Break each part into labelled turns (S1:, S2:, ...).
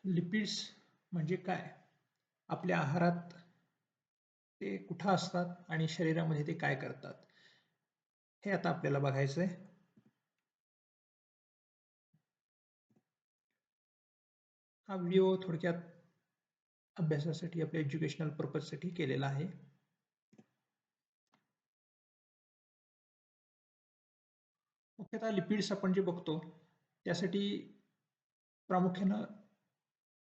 S1: Lipids म्हणजे काय? आपल्या आहारात ते कुठं असतात आणि शरीरामध्ये ते काय करतात? हे आता आपल्याला बघायचं आहे. हा व्हिडिओ थोडक्यात अभ्यासासाठी आपल्या एज्युकेशनल पर्पजसाठी केलेला आहे. मुख्यतः लिपिड्स आपण जे बघतो त्यासाठी प्रामुख्यानं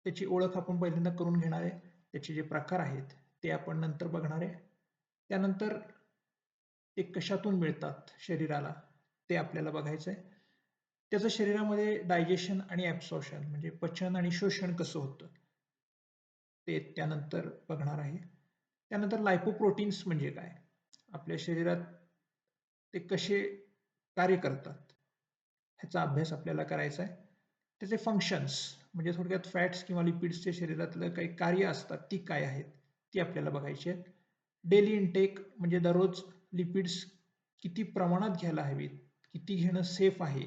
S1: त्याची ओळख आपण पहिल्यांदा करून घेणार आहे. त्याचे जे प्रकार आहेत ते आपण नंतर बघणार आहे. त्यानंतर ते कशातून मिळतात शरीराला ते आपल्याला बघायचं आहे. त्याचं शरीरामध्ये डायजेशन आणि ॲब्सॉर्प्शन म्हणजे पचन आणि शोषण कसं होतं ते त्यानंतर बघणार आहे. त्यानंतर लायपोप्रोटीन्स म्हणजे काय? आपल्या शरीरात ते कसे कार्य करतात ह्याचा अभ्यास आपल्याला करायचा आहे. त्याचे फंक्शन्स म्हणजे थोडक्यात फॅट्स किंवा लिपिड्सचे शरीरातलं काही कार्य असतात ती काय आहेत ती आपल्याला बघायची आहेत. डेली इनटेक म्हणजे दररोज लिपिड्स किती प्रमाणात घ्यायला हवीत, किती घेणं सेफ आहे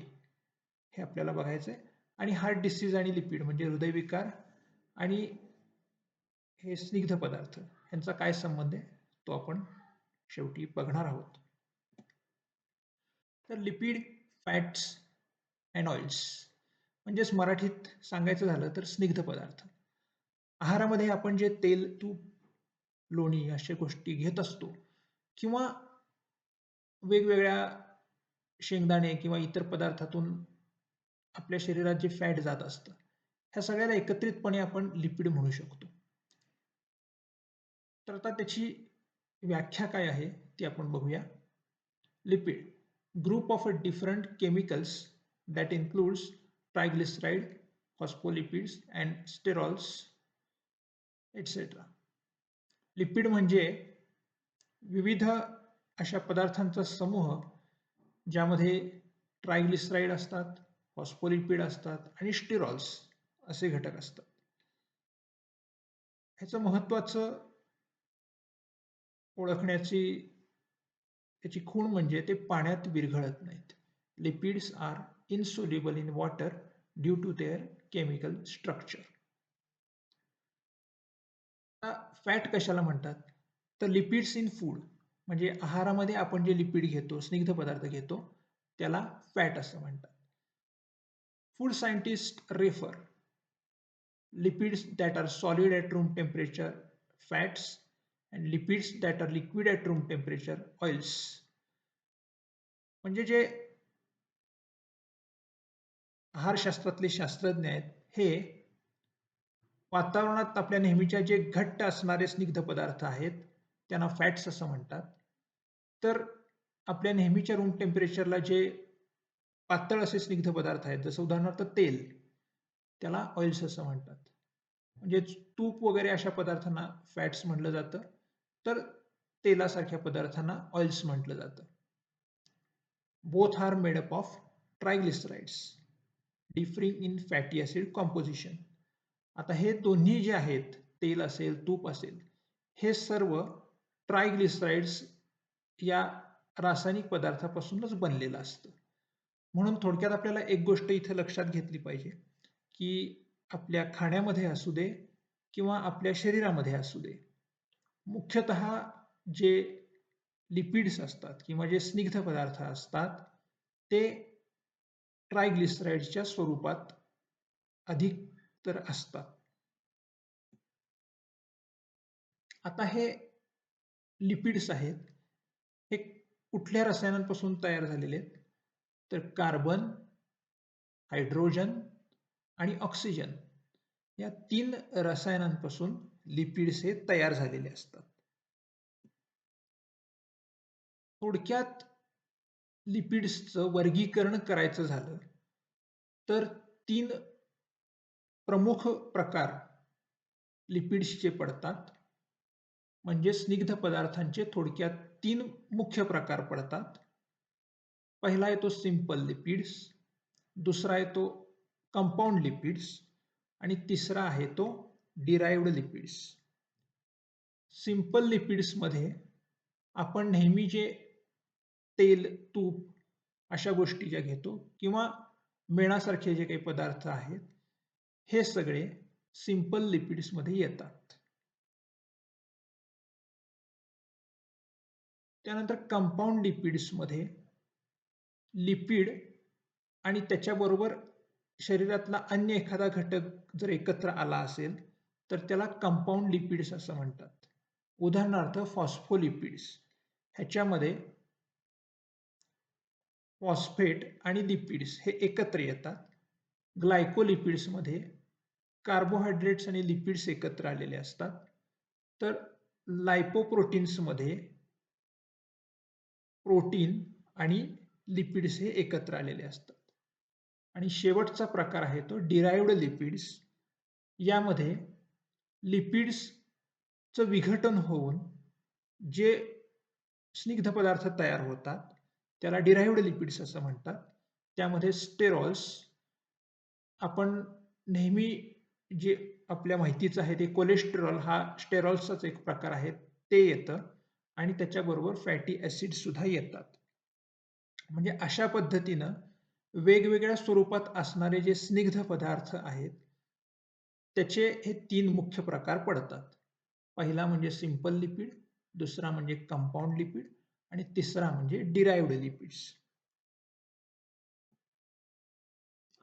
S1: हे आपल्याला बघायचं आहे. आणि हार्ट डिसीज आणि लिपिड म्हणजे हृदयविकार आणि हे स्निग्ध पदार्थ यांचा काय संबंध आहे तो आपण शेवटी बघणार आहोत. तर लिपिड, फॅट्स अँड ऑइल्स म्हणजेच मराठीत सांगायचं झालं तर स्निग्ध पदार्थ. आहारामध्ये आपण जे तेल, तूप, लोणी अशा गोष्टी घेत असतो किंवा वेगवेगळ्या शेंगदाणे किंवा इतर पदार्थातून आपल्या शरीरात जे फॅट जात असतं ह्या सगळ्याला एकत्रितपणे आपण लिपिड म्हणू शकतो. तर आता त्याची व्याख्या काय आहे ती आपण बघूया. Lipid group of different chemicals that includes triglyceride, phospholipids and sterols etc. Lipid म्हणजे विविध अशा पदार्थांचा समूह ज्यामध्ये ट्रायग्लिसराईड असतात, फॉस्फोलिपिड असतात आणि स्टिरॉल्स असे घटक असतात. ह्याचं महत्त्वाचं ओळखण्याची त्याची खूण म्हणजे ते पाण्यात विरघळत नाहीत. Lipids are insoluble in water due to their chemical structure. Fat कशाला म्हणतात? तर लिपिड्स इन फूड म्हणजे आहारामध्ये आपण जे लिपिड घेतो, स्निग्ध पदार्थ घेतो त्याला फॅट असं म्हणतात. Food scientist refer lipids that are solid at room temperature, fats, and lipids that are liquid at room temperature, oils. म्हणजे जे आहारशास्त्रातले शास्त्रज्ञ आहेत हे वातावरणात आपल्या नेहमीच्या जे घट्ट असणारे स्निग्ध पदार्थ आहेत त्यांना फॅट्स असं म्हणतात. तर आपल्या नेहमीच्या रूम टेम्परेचरला जे पातळ असे स्निग्ध पदार्थ आहेत जसं उदाहरणार्थ तेल त्याला ऑइल्स असं म्हणतात. म्हणजे तूप वगैरे अशा पदार्थांना फॅट्स म्हटलं जातं तर तेलासारख्या पदार्थांना ऑइल्स म्हटलं जातं. Both are made up of triglycerides differing in fatty acid composition. आता हे दोन्ही जे आहेत तेल असेल तूप असेल हे सर्व ट्रायग्लिसराइड्स या रासायनिक पदार्थापासूनच बनलेलं असतं. म्हणून थोडक्यात आपल्याला एक गोष्ट इथे लक्षात घेतली पाहिजे की आपल्या खाण्यामध्ये असू दे किंवा आपल्या शरीरामध्ये असू दे मुख्यतः जे लिपिड्स असतात किंवा जे स्निग्ध पदार्थ असतात ते ट्रायग्लिसराइड्सच्या स्वरूपात अधिक तर असतात. आता हे लिपिड्स आहेत हे कुठल्या रसायनांपासून तयार झालेले आहेत तर कार्बन, हायड्रोजन आणि ऑक्सिजन या 3 रसायनांपासून लिपिड्स हे तयार झालेले असतात. थोडक्यात लिपिड्सचं वर्गीकरण करायचं झालं तर 3 प्रमुख प्रकार लिपिड्सचे पडतात. म्हणजे स्निग्ध पदार्थांचे थोडक्यात 3 मुख्य प्रकार पडतात. पहिला येतो सिंपल लिपिड्स, दुसरा येतो कंपाऊंड लिपिड्स आणि तिसरा आहे तो डिराइव्ड लिपिड्स. सिंपल लिपिड्समध्ये आपण नेहमी जे तेल, तूप अशा गोष्टी ज्या घेतो किंवा मेणासारखे जे काही पदार्थ आहेत हे सगळे सिंपल लिपिड्समध्ये येतात. त्यानंतर कंपाऊंड लिपिड्समध्ये लिपिड आणि त्याच्याबरोबर शरीरातला अन्य एखादा घटक जर एकत्र आला असेल तर त्याला कंपाऊंड लिपिड्स असं म्हणतात. उदाहरणार्थ फॉस्फोलिपिड्स, ह्याच्यामध्ये फॉस्फेट आणि लिपिड्स हे एकत्र येतात. ग्लायकोलिपिड्समध्ये कार्बोहायड्रेट्स आणि लिपिड्स एकत्र आलेले असतात. तर लायपोप्रोटीन्समध्ये प्रोटीन आणि लिपिड्स हे एकत्र आलेले असतात. आणि शेवटचा प्रकार आहे तो डिराइव्ड लिपिड्स. यामध्ये लिपिड्सचं विघटन होऊन जे स्निग्ध पदार्थ तयार होतात त्याला डिराइव्ड लिपिड्स असं म्हणतात. त्यामध्ये स्टेरॉल्स, आपण नेहमी जे आपल्या माहितीचं आहे ते कोलेस्टेरॉल हा स्टेरॉल्सचाच एक प्रकार आहे, ते येतं आणि त्याच्याबरोबर फॅटी ॲसिड सुद्धा येतात. म्हणजे अशा पद्धतीनं वेगवेगळ्या स्वरूपात असणारे जे स्निग्ध पदार्थ आहेत त्याचे हे 3 मुख्य प्रकार पडतात. पहिला म्हणजे सिंपल लिपिड, दुसरा म्हणजे कंपाऊंड लिपिड आणि तिसरा म्हणजे डिराइव्ड लिपिड्स.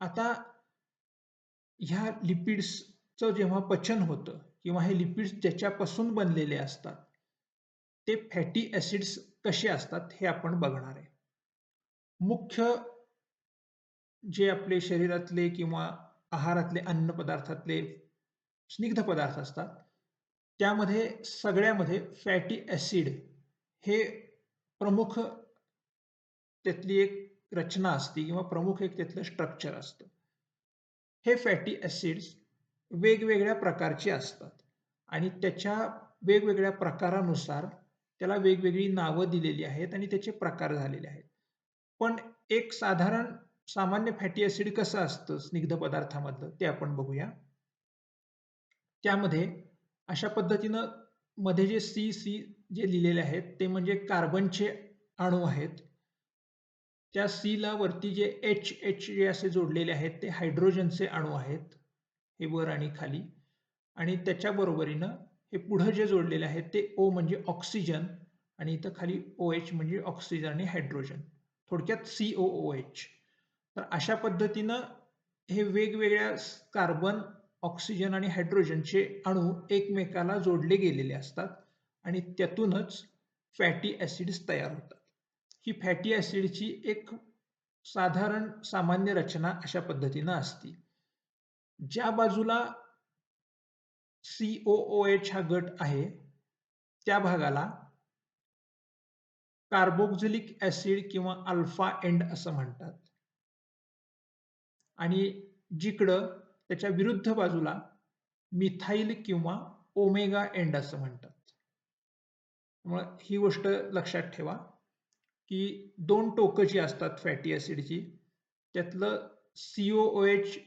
S1: आता ह्या लिपिड्सचं जेव्हा पचन होतं किंवा हे लिपिड्स ज्याच्यापासून बनलेले असतात ते फॅटी ॲसिड्स कसे असतात हे आपण बघणार आहे. मुख्य जे आपले शरीरातले किंवा आहारातले अन्नपदार्थातले स्निग्ध पदार्थ असतात त्यामध्ये सगळ्यामध्ये फॅटी ॲसिड हे प्रमुख त्यातली एक रचना असते किंवा प्रमुख एक त्यातलं स्ट्रक्चर असतं. हे फॅटी ॲसिड्स वेगवेगळ्या प्रकारचे असतात आणि त्याच्या वेगवेगळ्या प्रकारानुसार त्याला वेगवेगळी नावं दिलेली आहेत आणि त्याचे प्रकार झालेले आहेत. पण एक साधारण सामान्य फॅटी ॲसिड कसं असतं स्निग्ध पदार्थामधलं ते आपण बघूया. त्यामध्ये अशा पद्धतीनं मध्ये जे सी जे लिहिलेले आहेत ते म्हणजे कार्बनचे अणू आहेत. त्या सीला वरती जे एच जे असे जोडलेले आहेत ते हायड्रोजनचे अणू आहेत, हे वर आणि खाली. आणि त्याच्या बरोबरीनं हे पुढं जे जोडलेले आहेत ते ओ म्हणजे ऑक्सिजन आणि इथं खाली OH म्हणजे ऑक्सिजन आणि हायड्रोजन, थोडक्यात COOH. तर अशा पद्धतीनं हे वेगवेगळ्या कार्बन, ऑक्सिजन आणि हायड्रोजनचे अणू एकमेकाला जोडले गेलेले असतात आणि त्यातूनच फॅटी ॲसिड्स तयार होतात. ही फॅटी ॲसिडची एक साधारण सामान्य रचना अशा पद्धतीनं असते. ज्या बाजूला COOH हा गट आहे त्या भागाला कार्बोक्झिलिक ॲसिड किंवा अल्फा एंड असं म्हणतात आणि जिकडं त्याच्या विरुद्ध बाजूला मिथाइल किंवा ओमेगा एंड असं म्हणतात. त्यामुळे ही गोष्ट लक्षात ठेवा की 2 टोकं जी असतात फॅटी ॲसिडची त्यातलं COOH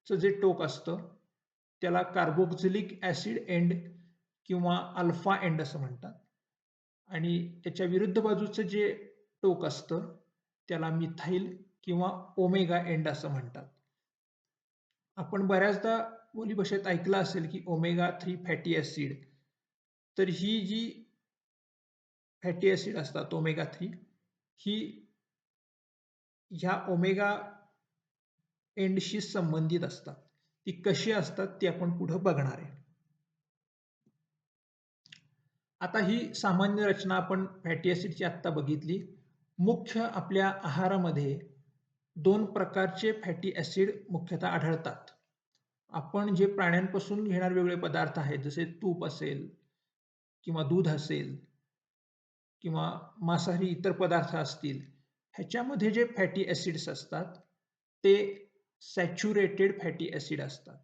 S1: चं जे टोक असतं त्याला कार्बोक्झिलिक ॲसिड एंड किंवा अल्फा एंड असं म्हणतात आणि त्याच्या विरुद्ध बाजूचं जे टोक असतं त्याला मिथाइल किंवा ओमेगा एंड असं म्हणतात. आपण बऱ्याचदा बोलीभाषेत ऐकलं असेल की ओमेगा 3 फॅटी ॲसिड. तर ही जी फॅटी ॲसिड असतात ओमेगा 3 ही ह्या ओमेगा एंडशी संबंधित असतात. ती कशी असतात ती आपण पुढे बघणार आहे. आता ही सामान्य रचना आपण फॅटी ॲसिडची आत्ता बघितली. मुख्य आपल्या आहारामध्ये 2 प्रकारचे फॅटी ॲसिड मुख्यतः आढळतात. आपण जे प्राण्यांपासून घेणारे वेगवेगळे पदार्थ आहेत जसे तूप असेल किंवा दूध असेल किंवा मांसाहारी इतर पदार्थ असतील ह्याच्यामध्ये जे फॅटी ॲसिड्स असतात ते सॅच्युरेटेड फॅटी ॲसिड असतात.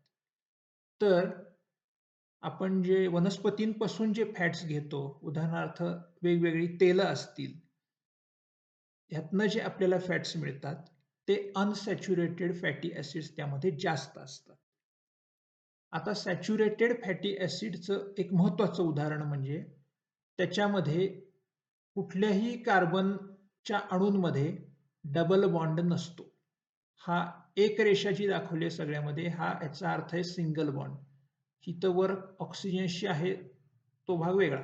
S1: तर आपण जे वनस्पतींपासून जे फॅट्स घेतो उदाहरणार्थ वेगवेगळी तेलं असतील ह्यातनं जे आपल्याला फॅट्स मिळतात ते अनसॅच्युरेटेड फॅटी ॲसिड्स त्यामध्ये जास्त असतात. आता सॅच्युरेटेड फॅटी ॲसिडचं एक महत्त्वाचं उदाहरण म्हणजे त्याच्यामध्ये कुठल्याही कार्बनच्या अणूंमध्ये डबल बॉन्ड नसतो. हा एक रेषा जी दाखवली आहे सगळ्यामध्ये हा याचा अर्थ आहे सिंगल बॉन्ड. इथं वर ऑक्सिजनशी आहे तो भाग वेगळा.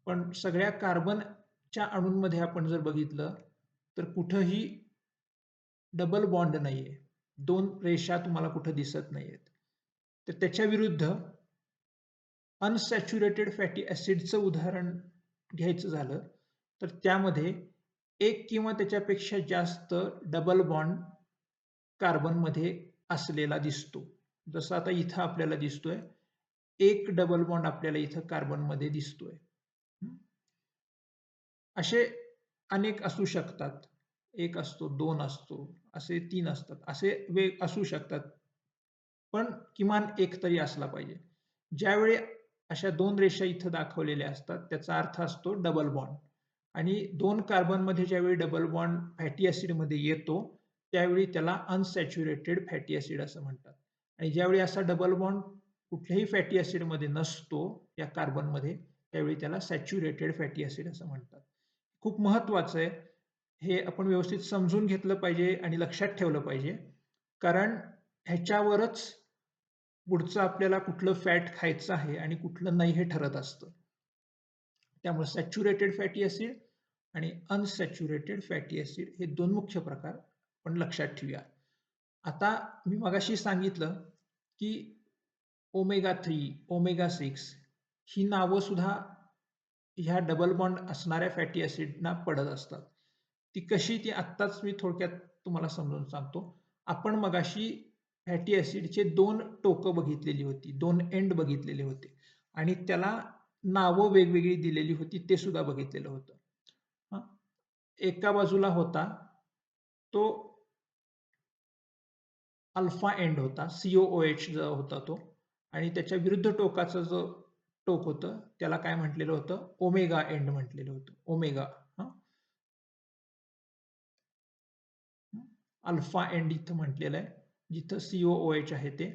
S1: पण सगळ्या कार्बनच्या अणूंमध्ये आपण जर बघितलं तर कुठंही डबल बॉन्ड नाहीये. 2 रेषा तुम्हाला कुठं दिसत नाहीयेत. तर त्याच्या विरुद्ध अनसॅच्युरेटेड फॅटी ॲसिडचं उदाहरण घ्यायचं झालं तर त्यामध्ये एक किंवा त्याच्यापेक्षा जास्त डबल बॉन्ड कार्बनमध्ये असलेला दिसतो. जसं आता इथं आपल्याला दिसतोय, एक डबल बॉन्ड आपल्याला इथं कार्बनमध्ये दिसतोय. असे अनेक असू शकतात. 1 असतो, 2 असतो, असे 3 असतात. असे वेग असू शकतात. पण किमान एक तरी असला पाहिजे. ज्यावेळी अशा 2 रेषा इथं दाखवलेल्या असतात, त्याचा अर्थ असतो डबल बॉन्ड. आणि 2 कार्बनमध्ये ज्यावेळी डबल बॉन्ड फॅटी ॲसिडमध्ये येतो, त्यावेळी त्याला अनसॅच्युरेटेड फॅटी ॲसिड असं म्हणतात. आणि ज्यावेळी असा डबल बॉन्ड कुठल्याही फॅटी ॲसिडमध्ये नसतो या कार्बनमध्ये, त्यावेळी त्याला सॅच्युरेटेड फॅटी ॲसिड असं म्हणतात. खूप महत्त्वाचं आहे. हे आपण व्यवस्थित समजून घेतलं पाहिजे आणि लक्षात ठेवलं पाहिजे. कारण ह्याच्यावरच पुढचं आपल्याला कुठलं फॅट खायचं आहे आणि कुठलं नाही हे ठरत असतं. त्यामुळे सॅच्युरेटेड फॅटी ॲसिड आणि अनसॅच्युरेटेड फॅटी ॲसिड हे 2 मुख्य प्रकार आपण लक्षात ठेवूया. आता मी मगाशी सांगितलं की ओमेगा 3, ओमेगा 6 ही नावं सुद्धा ह्या डबल बॉन्ड असणाऱ्या फॅटी ॲसिडना पडत असतात. ती कशी ती आत्ताच मी थोडक्यात तुम्हाला समजावून सांगतो. आपण मगाशी फॅटी ॲसिडचे 2 टोकं बघितलेली होती, 2 एंड बघितलेले होते आणि त्याला नावं वेगवेगळी दिलेली होती ते सुद्धा बघितलेलं होतं. हां. एका बाजूला होता तो अल्फा एंड होता, COOH जो होता तो आणि त्याच्या विरुद्ध टोकाचं जो टोक होतं त्याला काय म्हटलेलं होतं? ओमेगा एंड म्हटलेलं होतं. ओमेगा हां. अल्फा एंड इथं म्हटलेलं आहे. जिथं COOH आहे ते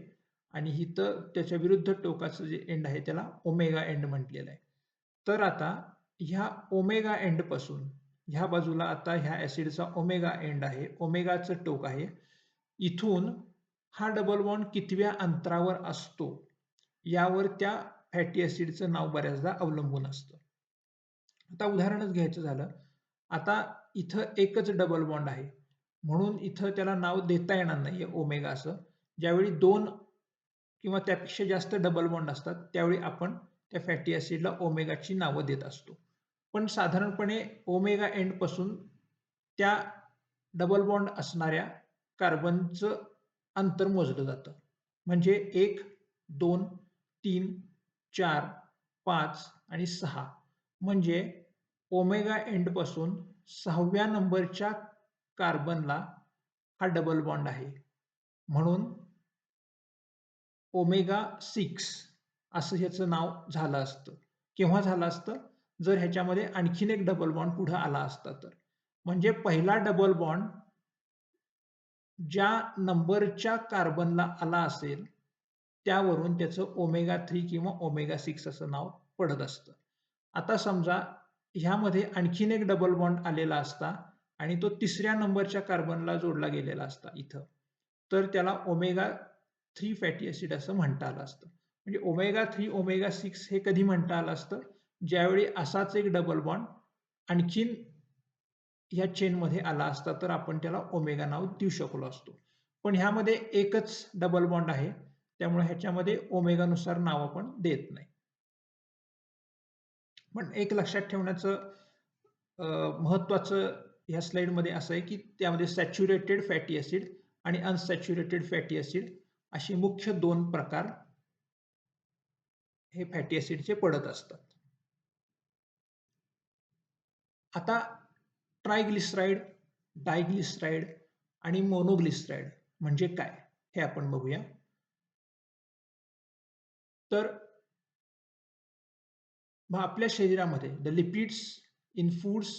S1: आणि इथं त्याच्या विरुद्ध टोकाचं जे एंड आहे त्याला ओमेगा एंड म्हटलेलं आहे. तर आता ह्या ओमेगा एंडपासून ह्या बाजूला आता ह्या ॲसिडचा ओमेगा एंड आहे, ओमेगाचं टोक आहे. इथून हा डबल बॉन्ड कितव्या अंतरावर असतो, यावर त्या फॅटी ॲसिडचं नाव बऱ्याचदा अवलंबून असतं. आता उदाहरणच घ्यायचं झालं, आता इथं एकच डबल बॉन्ड आहे. म्हणून इथं त्याला नाव देता येणार नाहीये ओमेगा असं. ज्यावेळी 2 किंवा त्यापेक्षा जास्त डबल बॉन्ड असतात, त्यावेळी आपण त्या फॅटी ॲसिडला ओमेगाची नावं देत असतो. पण साधारणपणे ओमेगा एंडपासून त्या डबल बॉन्ड असणाऱ्या कार्बनचं अंतर मोजलं जातं. म्हणजे 1, 2, 3, 4, 5 आणि 6 म्हणजे ओमेगा एंडपासून 6व्या नंबरच्या कार्बनला हा डबल बॉन्ड आहे. म्हणून ओमेगा 6 असं ह्याचं नाव झालं असतं. केव्हा झालं असतं? जर ह्याच्यामध्ये आणखीन एक डबल बॉन्ड पुढे आला असता तर. म्हणजे पहिला डबल बॉन्ड ज्या नंबरच्या कार्बनला आला असेल, त्यावरून त्याचं ओमेगा 3 किंवा ओमेगा 6 असं नाव पडत असतं. आता समजा ह्यामध्ये आणखीन एक डबल बॉन्ड आलेला असता आणि तो 3ऱ्या नंबरच्या कार्बनला जोडला गेलेला असता इथं. तर त्याला ओमेगा 3 फॅटी ॲसिड असं म्हणता आलं असतं. म्हणजे ओमेगा 3, ओमेगा 6 हे कधी म्हणता आलं असतं? ज्यावेळी असाच एक डबल बॉन्ड आणखीन ह्या चेनमध्ये आला असता तर आपण त्याला ओमेगा नाव देऊ शकलो असतो. पण ह्यामध्ये एकच डबल बॉन्ड आहे. त्यामुळे ह्याच्यामध्ये ओमेगानुसार नाव आपण देत नाही. पण एक लक्षात ठेवण्याचं महत्त्वाचं ह्या स्लाइडमध्ये असं आहे, की त्यामध्ये सॅच्युरेटेड फॅटी ॲसिड आणि अनसॅच्युरेटेड फॅटी ॲसिड असे मुख्य 2 प्रकार हे फॅटी ॲसिडचे पडत असतात. आता ट्रायग्लिसराईड, डायग्लिसराईड आणि मोनोग्लिसराईड म्हणजे काय? हे आपण बघूया. तर मग आपल्या शरीरामध्ये the lipids in foods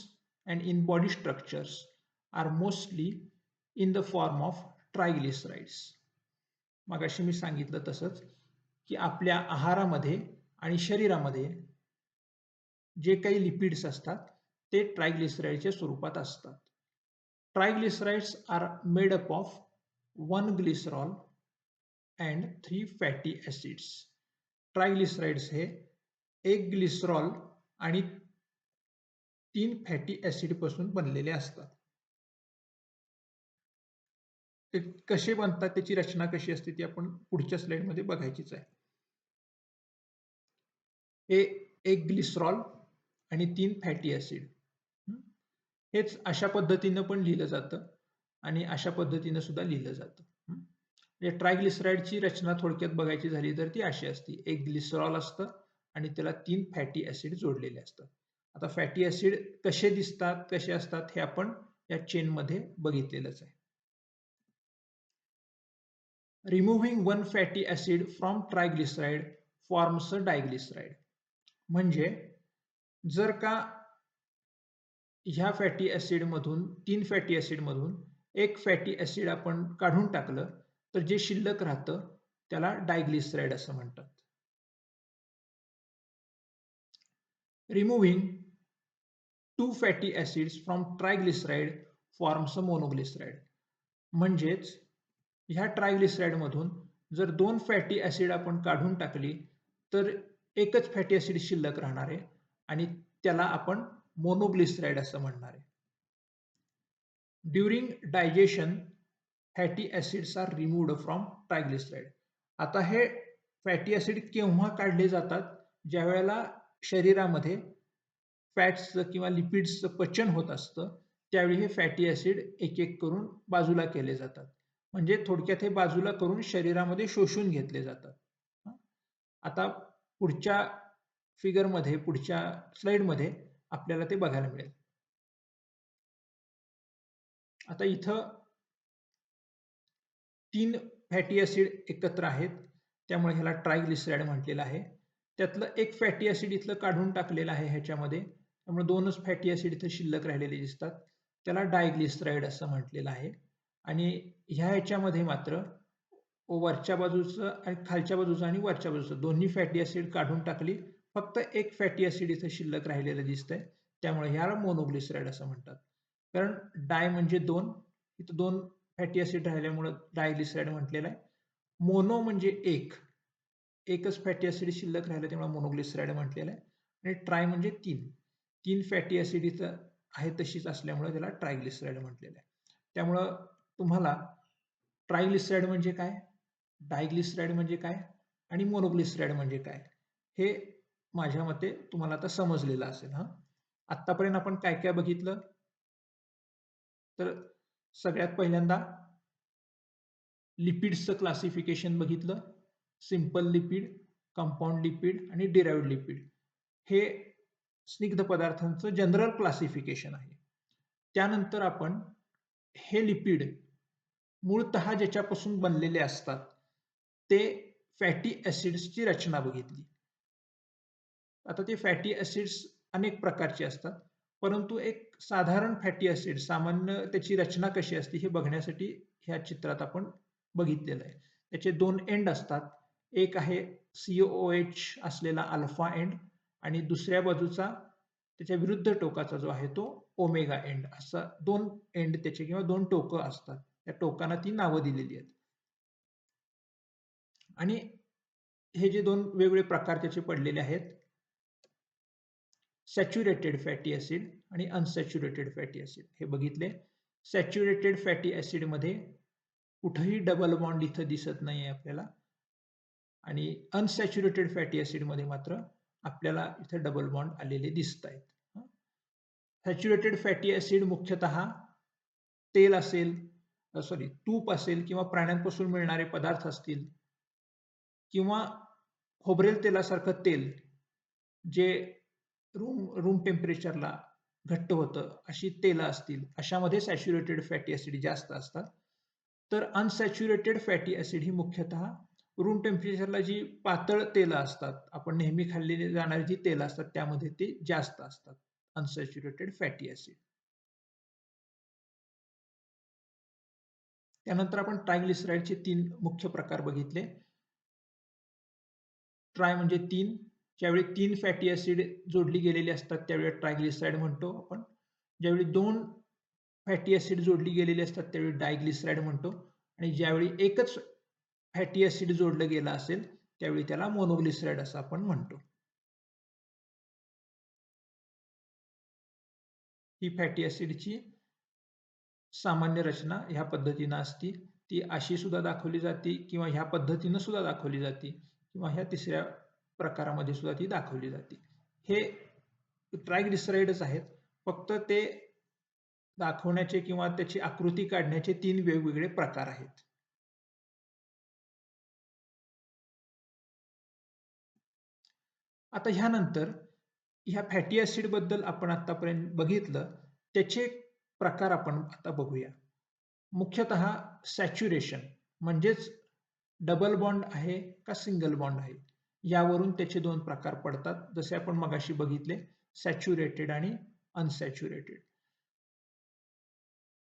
S1: and in body structures are mostly in the form of triglycerides. मगाशी मी सांगितलं तसंच की आपल्या आहारामध्ये आणि शरीरामध्ये जे काही लिपिड्स असतात ते ट्रायग्लिसराइडच्या स्वरूपात असतात. Triglycerides are made up of 1 glycerol and 3 fatty acids. Triglycerides हे एक ग्लिसरॉल आणि 3 फॅटी ऍसिड पासून बनलेले असतात. ते कसे बनतात, त्याची रचना कशी असते ती आपण पुढच्या स्लाइडमध्ये बघायचीच आहे. हे एक ग्लिसरॉल आणि 3 फॅटी ऍसिड. हेच अशा पद्धतीनं पण लिहिलं जातं आणि अशा पद्धतीनं सुद्धा लिहिलं जातं. म्हणजे ट्रायग्लिसराइडची रचना थोडक्यात बघायची झाली तर ती अशी असते. एक ग्लिसरॉल असतं आणि त्याला 3 फॅटी ऍसिड जोडलेले असतात. आता फॅटी ऍसिड कसे दिसतात, कसे असतात हे आपण या चेनमध्ये बघितलेलंच आहे. Removing one fatty acid from triglyceride forms a diglyceride. म्हणजे जर का ह्या फॅटी ऍसिड मधून 3 फॅटी ऍसिड मधून एक फॅटी ऍसिड आपण काढून टाकलं तर जे शिल्लक राहतं त्याला डायग्लिसराइड असं म्हणतात. Removing 2 fatty acids from triglyceride forms a monoglyceride. म्हणजेच ह्या ट्रायग्लिसराइड मधून जर 2 फॅटी ऍसिड आपण काढून टाकली तर एकच फॅटी ऍसिड शिल्लक राहणार आहे आणि त्याला आपण मोनोग्लिसराइड असं म्हणणार आहे. During digestion fatty acids are removed from triglyceride. आता हे फॅटी ऍसिड केव्हा काढले जातात? ज्या वेळेला शरीरामध्ये फॅट्सचं किंवा लिपिड्सचं पचन होत असतं त्यावेळी हे फॅटी ऍसिड एक एक करून बाजूला केले जातात. म्हणजे थोडक्यात हे बाजूला करून शरीरामध्ये शोषून घेतले जातात. आता पुढच्या फिगरमध्ये, पुढच्या स्लाइडमध्ये आपल्याला ते बघायला मिळेल. आता इथं 3 फॅटी ऍसिड एकत्र आहेत त्यामुळे ह्याला ट्रायग्लिसराइड म्हटलेलं आहे. त्यातलं एक फॅटी ऍसिड इथलं काढून टाकलेलं आहे ह्याच्यामध्ये, त्यामुळे 2च फॅटी ऍसिड इथं शिल्लक राहिलेले दिसतात. त्याला डायग्लिसराइड असं म्हटलेलं आहे. आणि ह्याच्यामध्ये मात्र वरच्या बाजूचं आणि खालच्या बाजूचं आणि वरच्या बाजूचं दोन्ही फॅटी ऍसिड काढून टाकली, फक्त एक फॅटी ऍसिड इथं शिल्लक राहिलेलं दिसतंय, त्यामुळे ह्याला मोनोग्लिसराइड असं म्हणतात. कारण डाय म्हणजे 2, इथं 2 फॅटी ऍसिड राहिल्यामुळे डायग्लिसराइड म्हटलेलं आहे. मोनो म्हणजे एकच फॅटी ऍसिड शिल्लक राहिलं त्यामुळे मोनोग्लिसराइड म्हटलेलं आहे. आणि ट्राय म्हणजे 3 फॅटी ऍसिड इथं आहे तशीच असल्यामुळे त्याला ट्रायग्लिसराइड म्हटलेलं आहे. त्यामुळं तुम्हाला ट्रायग्लिसराइड म्हणजे काय, डायग्लिसराइड म्हणजे काय आणि मोनोग्लिसराइड म्हणजे काय हे माझ्या मते तुम्हाला आता समजलेलं असेल. आतापर्यंत आपण काय काय बघितलं, तर सगळ्यात पहिल्यांदा लिपिड्सचं क्लासिफिकेशन बघितलं. सिंपल लिपिड, कंपाऊंड लिपिड आणि डिराइव्ड लिपिड हे स्निग्ध पदार्थांचं जनरल क्लासिफिकेशन आहे. त्यानंतर आपण हे लिपिड मूळतः ज्याच्यापासून बनलेले असतात ते फॅटी ऍसिड्सची रचना बघितली. आता ते फॅटी ऍसिड्स अनेक प्रकारचे असतात, परंतु एक साधारण फॅटी ऍसिड सामान्य त्याची रचना कशी असते हे बघण्यासाठी ह्या चित्रात आपण बघितलेलं आहे. त्याचे 2 एंड असतात. एक आहे COOH असलेला अल्फा एंड आणि दुसऱ्या बाजूचा त्याच्या विरुद्ध टोकाचा जो आहे तो ओमेगा एंड, असा 2 एंड त्याचे किंवा 2 टोकं असतात. त्या टोकांना ती नावं दिलेली आहेत. आणि हे जे 2 वेगवेगळे प्रकार त्याचे पडलेले आहेत, सॅच्युरेटेड फॅटी ऍसिड आणि अनसॅच्युरेटेड फॅटी ऍसिड हे बघितले. सॅच्युरेटेड फॅटी ऍसिड मध्ये कुठेही डबल बॉन्ड इथं दिसत नाहीये आपल्याला आणि अनसॅच्युरेटेड फॅटी ऍसिड मध्ये मात्र आपल्याला इथं डबल बॉन्ड आलेले दिसत आहेत. सॅच्युरेटेड फॅटी ऍसिड मुख्यतः तेल असेल, तूप असेल किंवा प्राण्यांपासून मिळणारे पदार्थ असतील किंवा खोबरेल तेलासारखं तेल जे रूम टेम्परेचरला घट्ट होतं अशी तेलं असतील, अशामध्ये सॅच्युरेटेड फॅटी ऍसिड जास्त असतात. तर अनसॅच्युरेटेड फॅटी ऍसिड ही मुख्यतः रूम टेम्परेचरला जी पातळ तेलं असतात, आपण नेहमी खाल्लेली जाणारी जी तेलं असतात त्यामध्ये ते जास्त असतात, अनसॅच्युरेटेड फॅटी ऍसिड. त्यानंतर आपण ट्रायग्लिसराइडचे 3 मुख्य प्रकार बघितले. ट्राय म्हणजे 3, ज्यावेळी 3 फॅटी ऍसिड जोडली गेलेली असतात त्यावेळी ट्रायग्लिसराइड म्हणतो आपण. ज्यावेळी 2 फॅटी ऍसिड जोडली गेलेली असतात त्यावेळी डायग्लिसराइड म्हणतो आणि ज्यावेळी एकच फॅटी ऍसिड जोडलं गेलं असेल त्यावेळी त्याला मोनोग्लिसराईड असं आपण म्हणतो. ही फॅटी ॲसिडची सामान्य रचना ह्या पद्धतीनं असती. ती अशी सुद्धा दाखवली जाते किंवा ह्या पद्धतीनं सुद्धा दाखवली जाते किंवा ह्या तिसऱ्या प्रकारामध्ये सुद्धा ती दाखवली जाते. हे ट्रायग्लिसराईडच आहेत, फक्त ते दाखवण्याचे किंवा त्याची आकृती काढण्याचे 3 वेगवेगळे प्रकार आहेत. आता ह्यानंतर ह्या फॅटी ॲसिड बद्दल आपण आतापर्यंत बघितलं, त्याचे प्रकार आपण आता बघूया. मुख्यतः सॅच्युरेशन म्हणजेच डबल बॉन्ड आहे का सिंगल बॉन्ड आहे, यावरून त्याचे 2 प्रकार पडतात. जसे आपण मगाशी बघितले, सॅच्युरेटेड आणि अनसॅच्युरेटेड.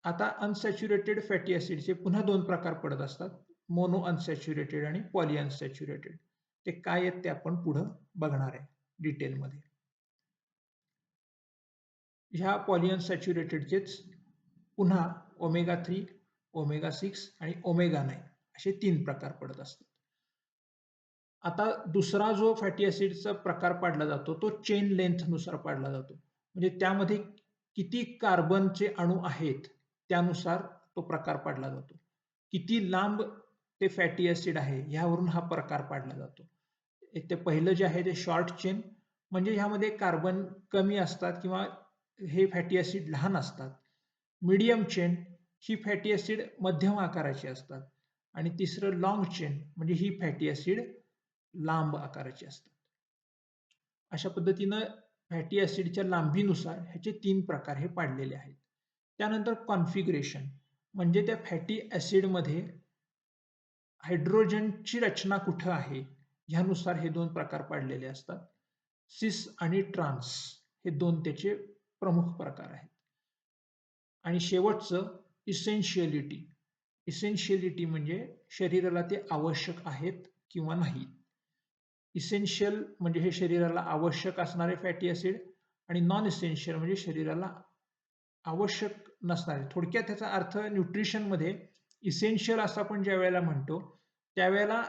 S1: आता अनसॅच्युरेटेड फॅटी ॲसिडचे पुन्हा 2 प्रकार पडत असतात, मोनो अनसॅच्युरेटेड आणि पॉली अनसॅच्युरेटेड. ते काय आहेत ते आपण पुढं बघणार आहे डिटेलमध्ये. ह्या पॉली अनसॅच्युरेटेडचेच पुन्हा ओमेगा 3, ओमेगा 6 आणि ओमेगा 9 असे 3 प्रकार पडत असतात. आता दुसरा जो फॅटी ॲसिडचा प्रकार पाडला जातो तो चेन लेंथनुसार पाडला जातो. म्हणजे त्यामध्ये किती कार्बनचे अणू आहेत त्यानुसार तो प्रकार पाडला जातो. किती लांब ते फॅटी ॲसिड आहे ह्यावरून हा प्रकार पाडला जातो. ते पहिलं जे आहे ते शॉर्ट चेन, म्हणजे ह्यामध्ये कार्बन कमी असतात किंवा हे फॅटी ॲसिड लहान असतात. मीडियम चेन ही फॅटी ॲसिड मध्यम आकाराची असतात आणि तिसरं लाँग चेन म्हणजे ही फॅटी ॲसिड लांब आकाराची असतात. अशा पद्धतीनं फॅटी ॲसिडच्या लांबीनुसार ह्याचे 3 प्रकार हे पाडलेले आहेत. त्यानंतर कॉन्फिगरेशन म्हणजे त्या फॅटी ॲसिडमध्ये हायड्रोजनची रचना कुठं आहे ह्यानुसार हे 2 प्रकार पाडलेले असतात. सिस आणि ट्रान्स हे 2 त्याचे प्रमुख प्रकार आहेत. आणि शेवटचं इसेन्शियलिटी. इसेन्शियलिटी म्हणजे शरीराला ते आवश्यक आहेत किंवा नाही. इसेन्शियल म्हणजे हे शरीराला आवश्यक असणारे फॅटी ॲसिड आणि नॉन इसेन्शियल म्हणजे शरीराला आवश्यक नसणारे. थोडक्यात त्याचा अर्थ न्यूट्रिशनमध्ये इसेन्शियल असं आपण ज्या वेळेला म्हणतो, त्यावेळेला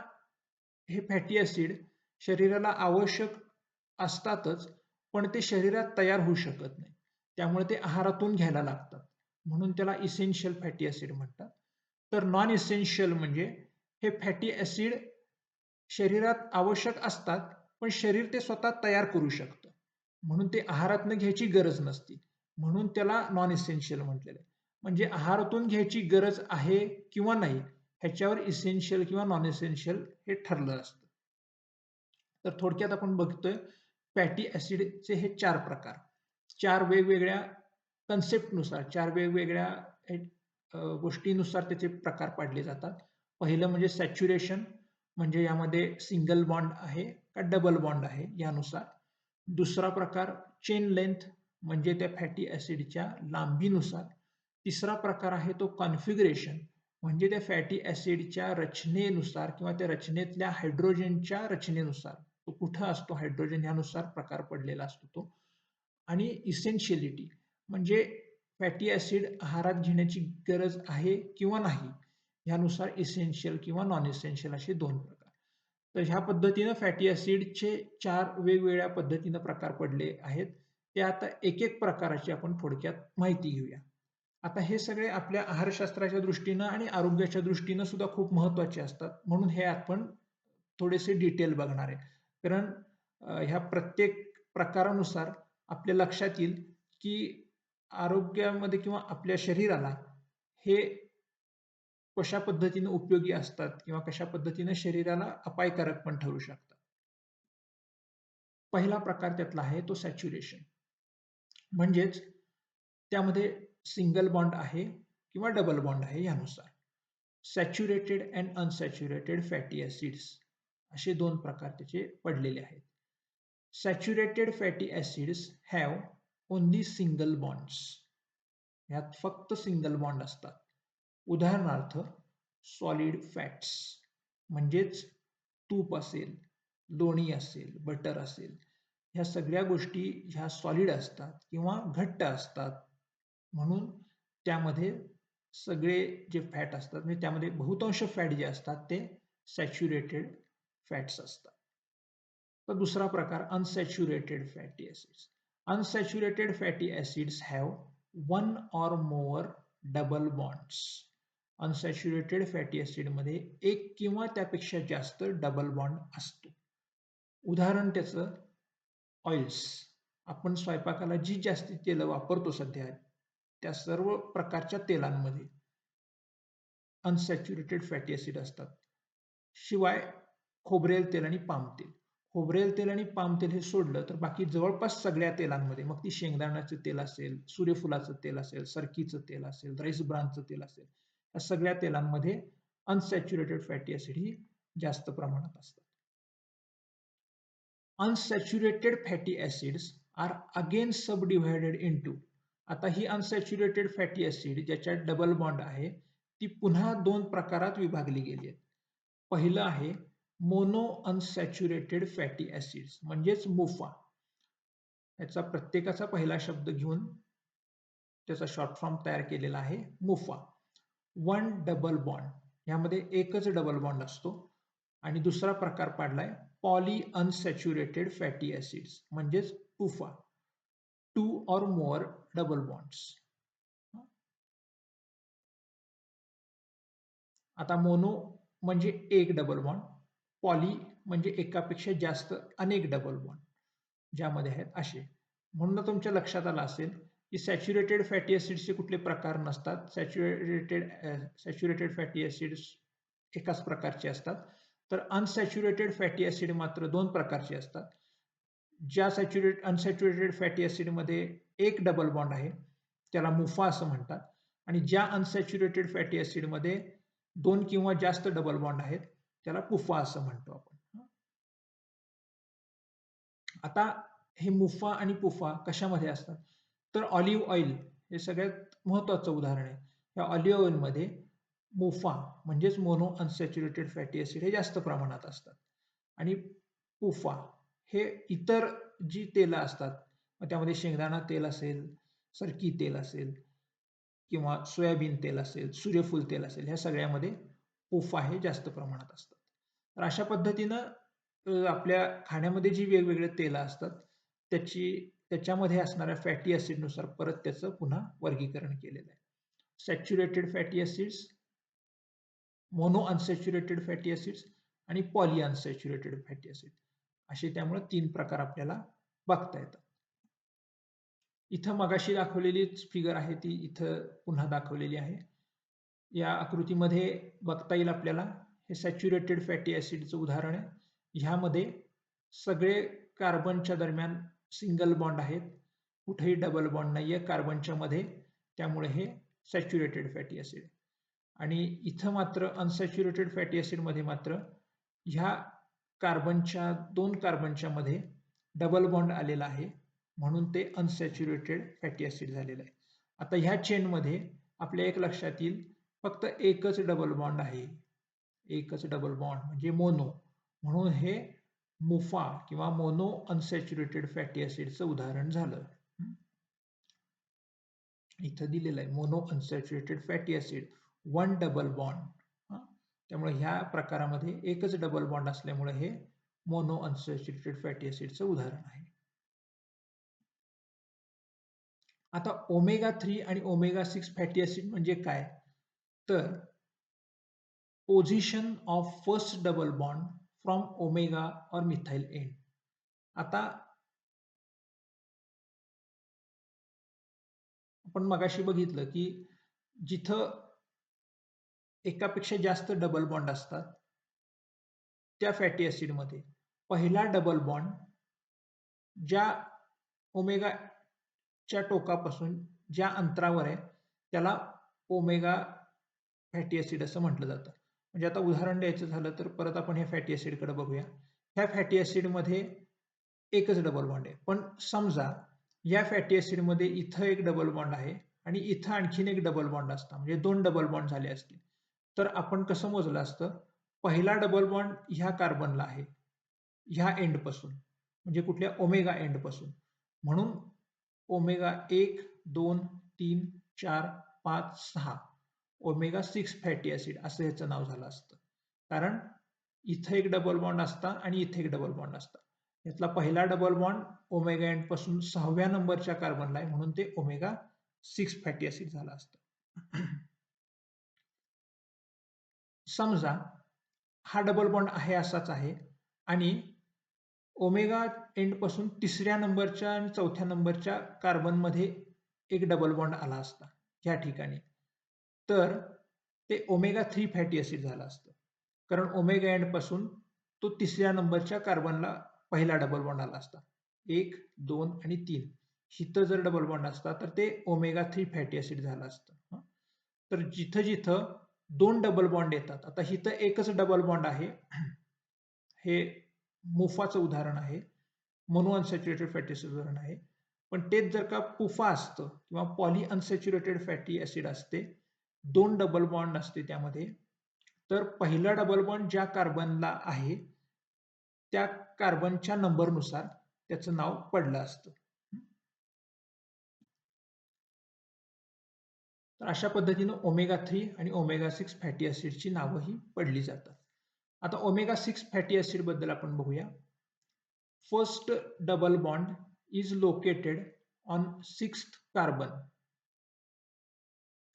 S1: हे फॅटी ॲसिड शरीराला आवश्यक असतातच, पण ते शरीरात तयार होऊ शकत नाही. त्यामुळे ते आहारातून घ्यायला लागतात. म्हणून त्याला इसेन्शियल फॅटी ॲसिड म्हणतात. तर नॉन इसेन्शियल म्हणजे हे फॅटी ॲसिड शरीरात आवश्यक असतात, पण शरीर ते स्वतः तयार करू शकतं. म्हणून ते आहारातनं घ्यायची गरज नसते. म्हणून त्याला नॉन इसेन्शियल म्हटलेलं आहे. म्हणजे आहारातून घ्यायची गरज आहे किंवा नाही, ह्याच्यावर इसेन्शियल किंवा नॉन इसेन्शियल हे ठरलं असतं. तर थोडक्यात आपण बघतोय फॅटी ॲसिडचे हे 4 प्रकार. 4 वेगवेगळ्या कन्सेप्टनुसार, 4 वेगवेगळ्या गोष्टीनुसार त्याचे प्रकार पाडले जातात. पहिलं म्हणजे सॅच्युरेशन, म्हणजे यामध्ये सिंगल बॉन्ड आहे का डबल बॉन्ड आहे यानुसार. दुसरा प्रकार चेन लेंथ म्हणजे त्या फॅटी ॲसिडच्या लांबीनुसार. तिसरा प्रकार आहे तो कॉन्फिगरेशन म्हणजे त्या फॅटी ॲसिडच्या रचनेनुसार किंवा त्या रचनेतल्या हायड्रोजनच्या रचनेनुसार. तो कुठं असतो हायड्रोजन यानुसार प्रकार पडलेला असतो तो. आणि इसेन्शियलिटी म्हणजे फॅटी ॲसिड आहारात घेण्याची गरज आहे किंवा नाही, ह्यानुसार इसेन्शियल किंवा नॉन इसेन्शियल असे 2 प्रकार. तर ह्या पद्धतीनं फॅटी ॲसिडचे 4 वेगवेगळ्या पद्धतीनं प्रकार पडले आहेत. ते आता एक प्रकाराची आपण थोडक्यात माहिती घेऊया. आता हे सगळे आपल्या आहारशास्त्राच्या दृष्टीनं आणि आरोग्याच्या दृष्टीनं सुद्धा खूप महत्त्वाचे असतात. म्हणून हे आपण थोडेसे डिटेल बघणार आहे. कारण ह्या प्रत्येक प्रकारानुसार आपल्या लक्षात येईल की आरोग्यामध्ये किंवा आपल्या शरीराला हे कशा पद्धतीने उपयोगी असतात किंवा कशा पद्धतीने शरीराला अपायकारक पण ठरू शकतात. पहिला प्रकार त्यातला आहे तो सॅच्युरेशन. म्हणजेच त्यामध्ये सिंगल बॉन्ड आहे किंवा डबल बॉन्ड आहे यानुसार. Saturated and unsaturated fatty acids असे 2 प्रकार त्याचे पडलेले आहेत. Saturated fatty acids have only single bonds. ह्यात फक्त सिंगल बॉन्ड असतात. उदाहरणार्थ सॉलिड फॅट्स म्हणजेच तूप असेल, लोणी असेल, बटर असेल, ह्या सगळ्या गोष्टी ह्या सॉलिड असतात किंवा घट्ट असतात. म्हणून त्यामध्ये सगळे जे फॅट असतात म्हणजे त्यामध्ये बहुतांश फॅट जे असतात ते सॅच्युरेटेड फॅट्स असतात. तर दुसरा प्रकार unsaturated fatty acids. Unsaturated fatty acids have one or more double bonds. Unsaturated fatty acid मध्ये एक किंवा त्यापेक्षा जास्त डबल बॉन्ड असतो. उदाहरण त्याचं ऑइल्स. आपण स्वयंपाकाला जी जास्ती तेल वापरतो सध्या, त्या सर्व प्रकारच्या तेलांमध्ये अनसॅच्युरेटेड फॅटी ऍसिड असतात. शिवाय खोबरेल तेल आणि पाम तेल. खोबरेल तेल आणि पाम तेल हे सोडलं तर बाकी जवळपास सगळ्या तेलांमध्ये, मग ती शेंगदाण्याचं तेल असेल, सूर्यफुलाचं तेल असेल, सरकीचं तेल असेल, राईस ब्रानचं तेल असेल, या सगळ्या तेलांमध्ये अनसॅच्युरेटेड फॅटी ऍसिड ही जास्त प्रमाणात असतात. Unsaturated fatty acids are again subdivided into. आता ही अनसॅच्युरेटेड फॅटी ऍसिड ज्याच्यात डबल बॉन्ड आहे ती पुन्हा दोन प्रकारात विभागली गेली आहे. पहिलं आहे मोनो अनसॅच्युरेटेड फॅटी ऍसिड्स म्हणजेच मोफा. याचा प्रत्येकाचा पहिला शब्द घेऊन त्याचा शॉर्ट फॉर्म तयार केलेला आहे मोफा. वन डबल बॉन्ड, यामध्ये एकच डबल बॉन्ड असतो. आणि दुसरा प्रकार पाडलाय पॉली अनसॅच्युरेटेड फॅटी ऍसिड्स म्हणजेच PUFA. Two or more double bonds. आता मोनो म्हणजे एक डबल बॉन्ड, पॉली म्हणजे एकापेक्षा जास्त अनेक डबल बॉन्ड ज्यामध्ये आहेत असे. म्हणून तुमच्या लक्षात आलं असेल की सॅच्युरेटेड फॅटी ऍसिड्सचे कुठले प्रकार नसतात. सॅच्युरेटेड फॅटी ऍसिड्स एकाच प्रकारचे असतात. तर अनसॅच्युरेटेड फॅटी ऍसिड मात्र दोन प्रकारचे असतात. ज्या अनसॅच्युरेटेड फॅटी ऍसिड मध्ये एक डबल बॉन्ड आहे त्याला मुफा असं म्हणतात. आणि ज्या अनसॅच्युरेटेड फॅटी ऍसिड मध्ये दोन किंवा जास्त डबल बॉन्ड आहेत त्याला पुफा असं म्हणतो आपण. आता हे मुफा आणि पुफा कशामध्ये असतात तर ऑलिव्ह ऑइल हे सगळ्यात महत्वाचं उदाहरण आहे. या ऑलिव्ह ऑइलमध्ये मुफा म्हणजेच मोनो अनसॅच्युरेटेड फॅटी ऍसिड हे जास्त प्रमाणात असतात. आणि पुफा हे इतर जी तेलं असतात, त्यामध्ये शेंगदाणा तेल असेल, सरकी तेल असेल किंवा सोयाबीन तेल असेल, सूर्यफूल तेल असेल, ह्या सगळ्यामध्ये पुफा हे जास्त प्रमाणात असतात. तर अशा पद्धतीनं आपल्या खाण्यामध्ये जी वेगवेगळे तेलं असतात त्याच्यामध्ये असणाऱ्या फॅटी ऍसिडनुसार परत त्याचं पुन्हा वर्गीकरण केलेलं आहे. Saturated fatty acids, mono unsaturated fatty acids आणि पॉली अनसॅच्युरेटेड फॅटी ऍसिड असे त्यामुळे तीन प्रकार आपल्याला बघता येतात. इथं मगाशी दाखवलेलीच फिगर आहे ती इथं पुन्हा दाखवलेली आहे. या आकृतीमध्ये बघता येईल आपल्याला हे सॅच्युरेटेड फॅटी ऍसिडचं उदाहरण आहे. ह्यामध्ये सगळे कार्बनच्या दरम्यान सिंगल बॉन्ड आहेत, कुठेही डबल बॉन्ड नाहीये कार्बनच्या मध्ये, त्यामुळे हे सॅच्युरेटेड फॅटी ऍसिड. आणि इथं मात्र अनसॅच्युरेटेड फॅटी ऍसिड मध्ये मात्र ह्या दोन कार्बनच्या मध्ये डबल बॉन्ड आलेला आहे म्हणून ते अनसॅच्युरेटेड फॅटी ऍसिड झालेलं आहे. आता ह्या चेन मध्ये आपल्या एक लक्षात येईल फक्त एकच डबल बॉन्ड आहे, एकच डबल बॉन्ड म्हणजे मोनो, म्हणून हे मुफा किंवा मोनो अनसॅच्युरेटेड फॅटी ऍसिडचं उदाहरण झालं. इथं दिलेलं आहे mono unsaturated fatty acid one double bond. त्यामुळे ह्या प्रकारामध्ये एकच डबल बॉन्ड असल्यामुळे हे मोनो अनसॅच्युरेटेड फॅटी ऍसिडचं उदाहरण आहे. आता ओमेगा 3 आणि ओमेगा 6 फॅटी ऍसिड म्हणजे काय तर position of first double bond from omega और मिथाइल एंड. आता आपण मगाशी बघितलं की जिथं एकापेक्षा जास्त डबल बॉन्ड असतात त्या फॅटी ऍसिडमध्ये पहिला डबल बॉन्ड ज्या ओमेगाच्या टोकापासून ज्या अंतरावर आहे त्याला ओमेगा फॅटी ऍसिड असं म्हटलं जातं. म्हणजे आता उदाहरण द्यायचं झालं तर परत आपण ह्या फॅटी ऍसिडकडे बघूया. ह्या फॅटी ऍसिडमध्ये एकच डबल बॉन्ड आहे, पण समजा या फॅटी ऍसिडमध्ये इथं एक डबल बॉन्ड आहे आणि इथं आणखीन एक डबल बॉन्ड असता, म्हणजे दोन डबल बॉन्ड झाले असतील. तर आपण कसं मोजलं असतं, पहिला डबल बॉन्ड ह्या कार्बनला आहे ह्या एंड पासून, म्हणजे कुठल्या ओमेगा एंड पासून, म्हणून ओमेगा 1, 2, 3, 4, 5, 6 ओमेगा 6 फॅटी ऍसिड असं ह्याचं नाव झालं असतं. कारण इथं एक डबल बॉन्ड असता आणि इथे एक डबल बॉन्ड असता. यातला पहिला डबल बॉन्ड ओमेगा एंड पासून 6व्या नंबरच्या कार्बनला आहे म्हणून ते ओमेगा 6 फॅटी ऍसिड झालं असतं. समजा हा डबल बॉन्ड आहे असाच आहे आणि ओमेगा एंड पासून 3ऱ्या नंबरच्या आणि 4थ्या नंबरच्या कार्बनमध्ये एक डबल बॉन्ड आला असता ह्या ठिकाणी, तर ते ओमेगा 3 फॅटी ऍसिड झालं असतं. कारण ओमेगा एंड पासून तो 3ऱ्या नंबरच्या कार्बनला पहिला डबल बॉन्ड आला असता. 1, 2 आणि 3. इथं जर डबल बॉन्ड असता तर ते ओमेगा 3 फॅटी ऍसिड झालं असतं. तर जिथं जिथं 2 डबल बॉन्ड येतात, आता इथं एकच डबल बॉन्ड आहे, हे मुफाचं उदाहरण आहे, मोनो अनसॅच्युरेटेड फॅटी ऍसिड उदाहरण आहे. पण तेच जर का पुफा असतं किंवा पॉली अनसॅच्युरेटेड फॅटी ऍसिड असते, 2 डबल बॉन्ड असते त्यामध्ये, तर पहिला डबल बॉन्ड ज्या कार्बनला आहे त्या कार्बनच्या नंबरनुसार त्याचं नाव पडलं असतं. तर अशा पद्धतीनं ओमेगा 3 आणि ओमेगा 6 फॅटी ऍसिडची नावं ही पडली जातात. आता ओमेगा 6 फॅटी ऍसिड बद्दल आपण बघूया. First double bond is located on 6th carbon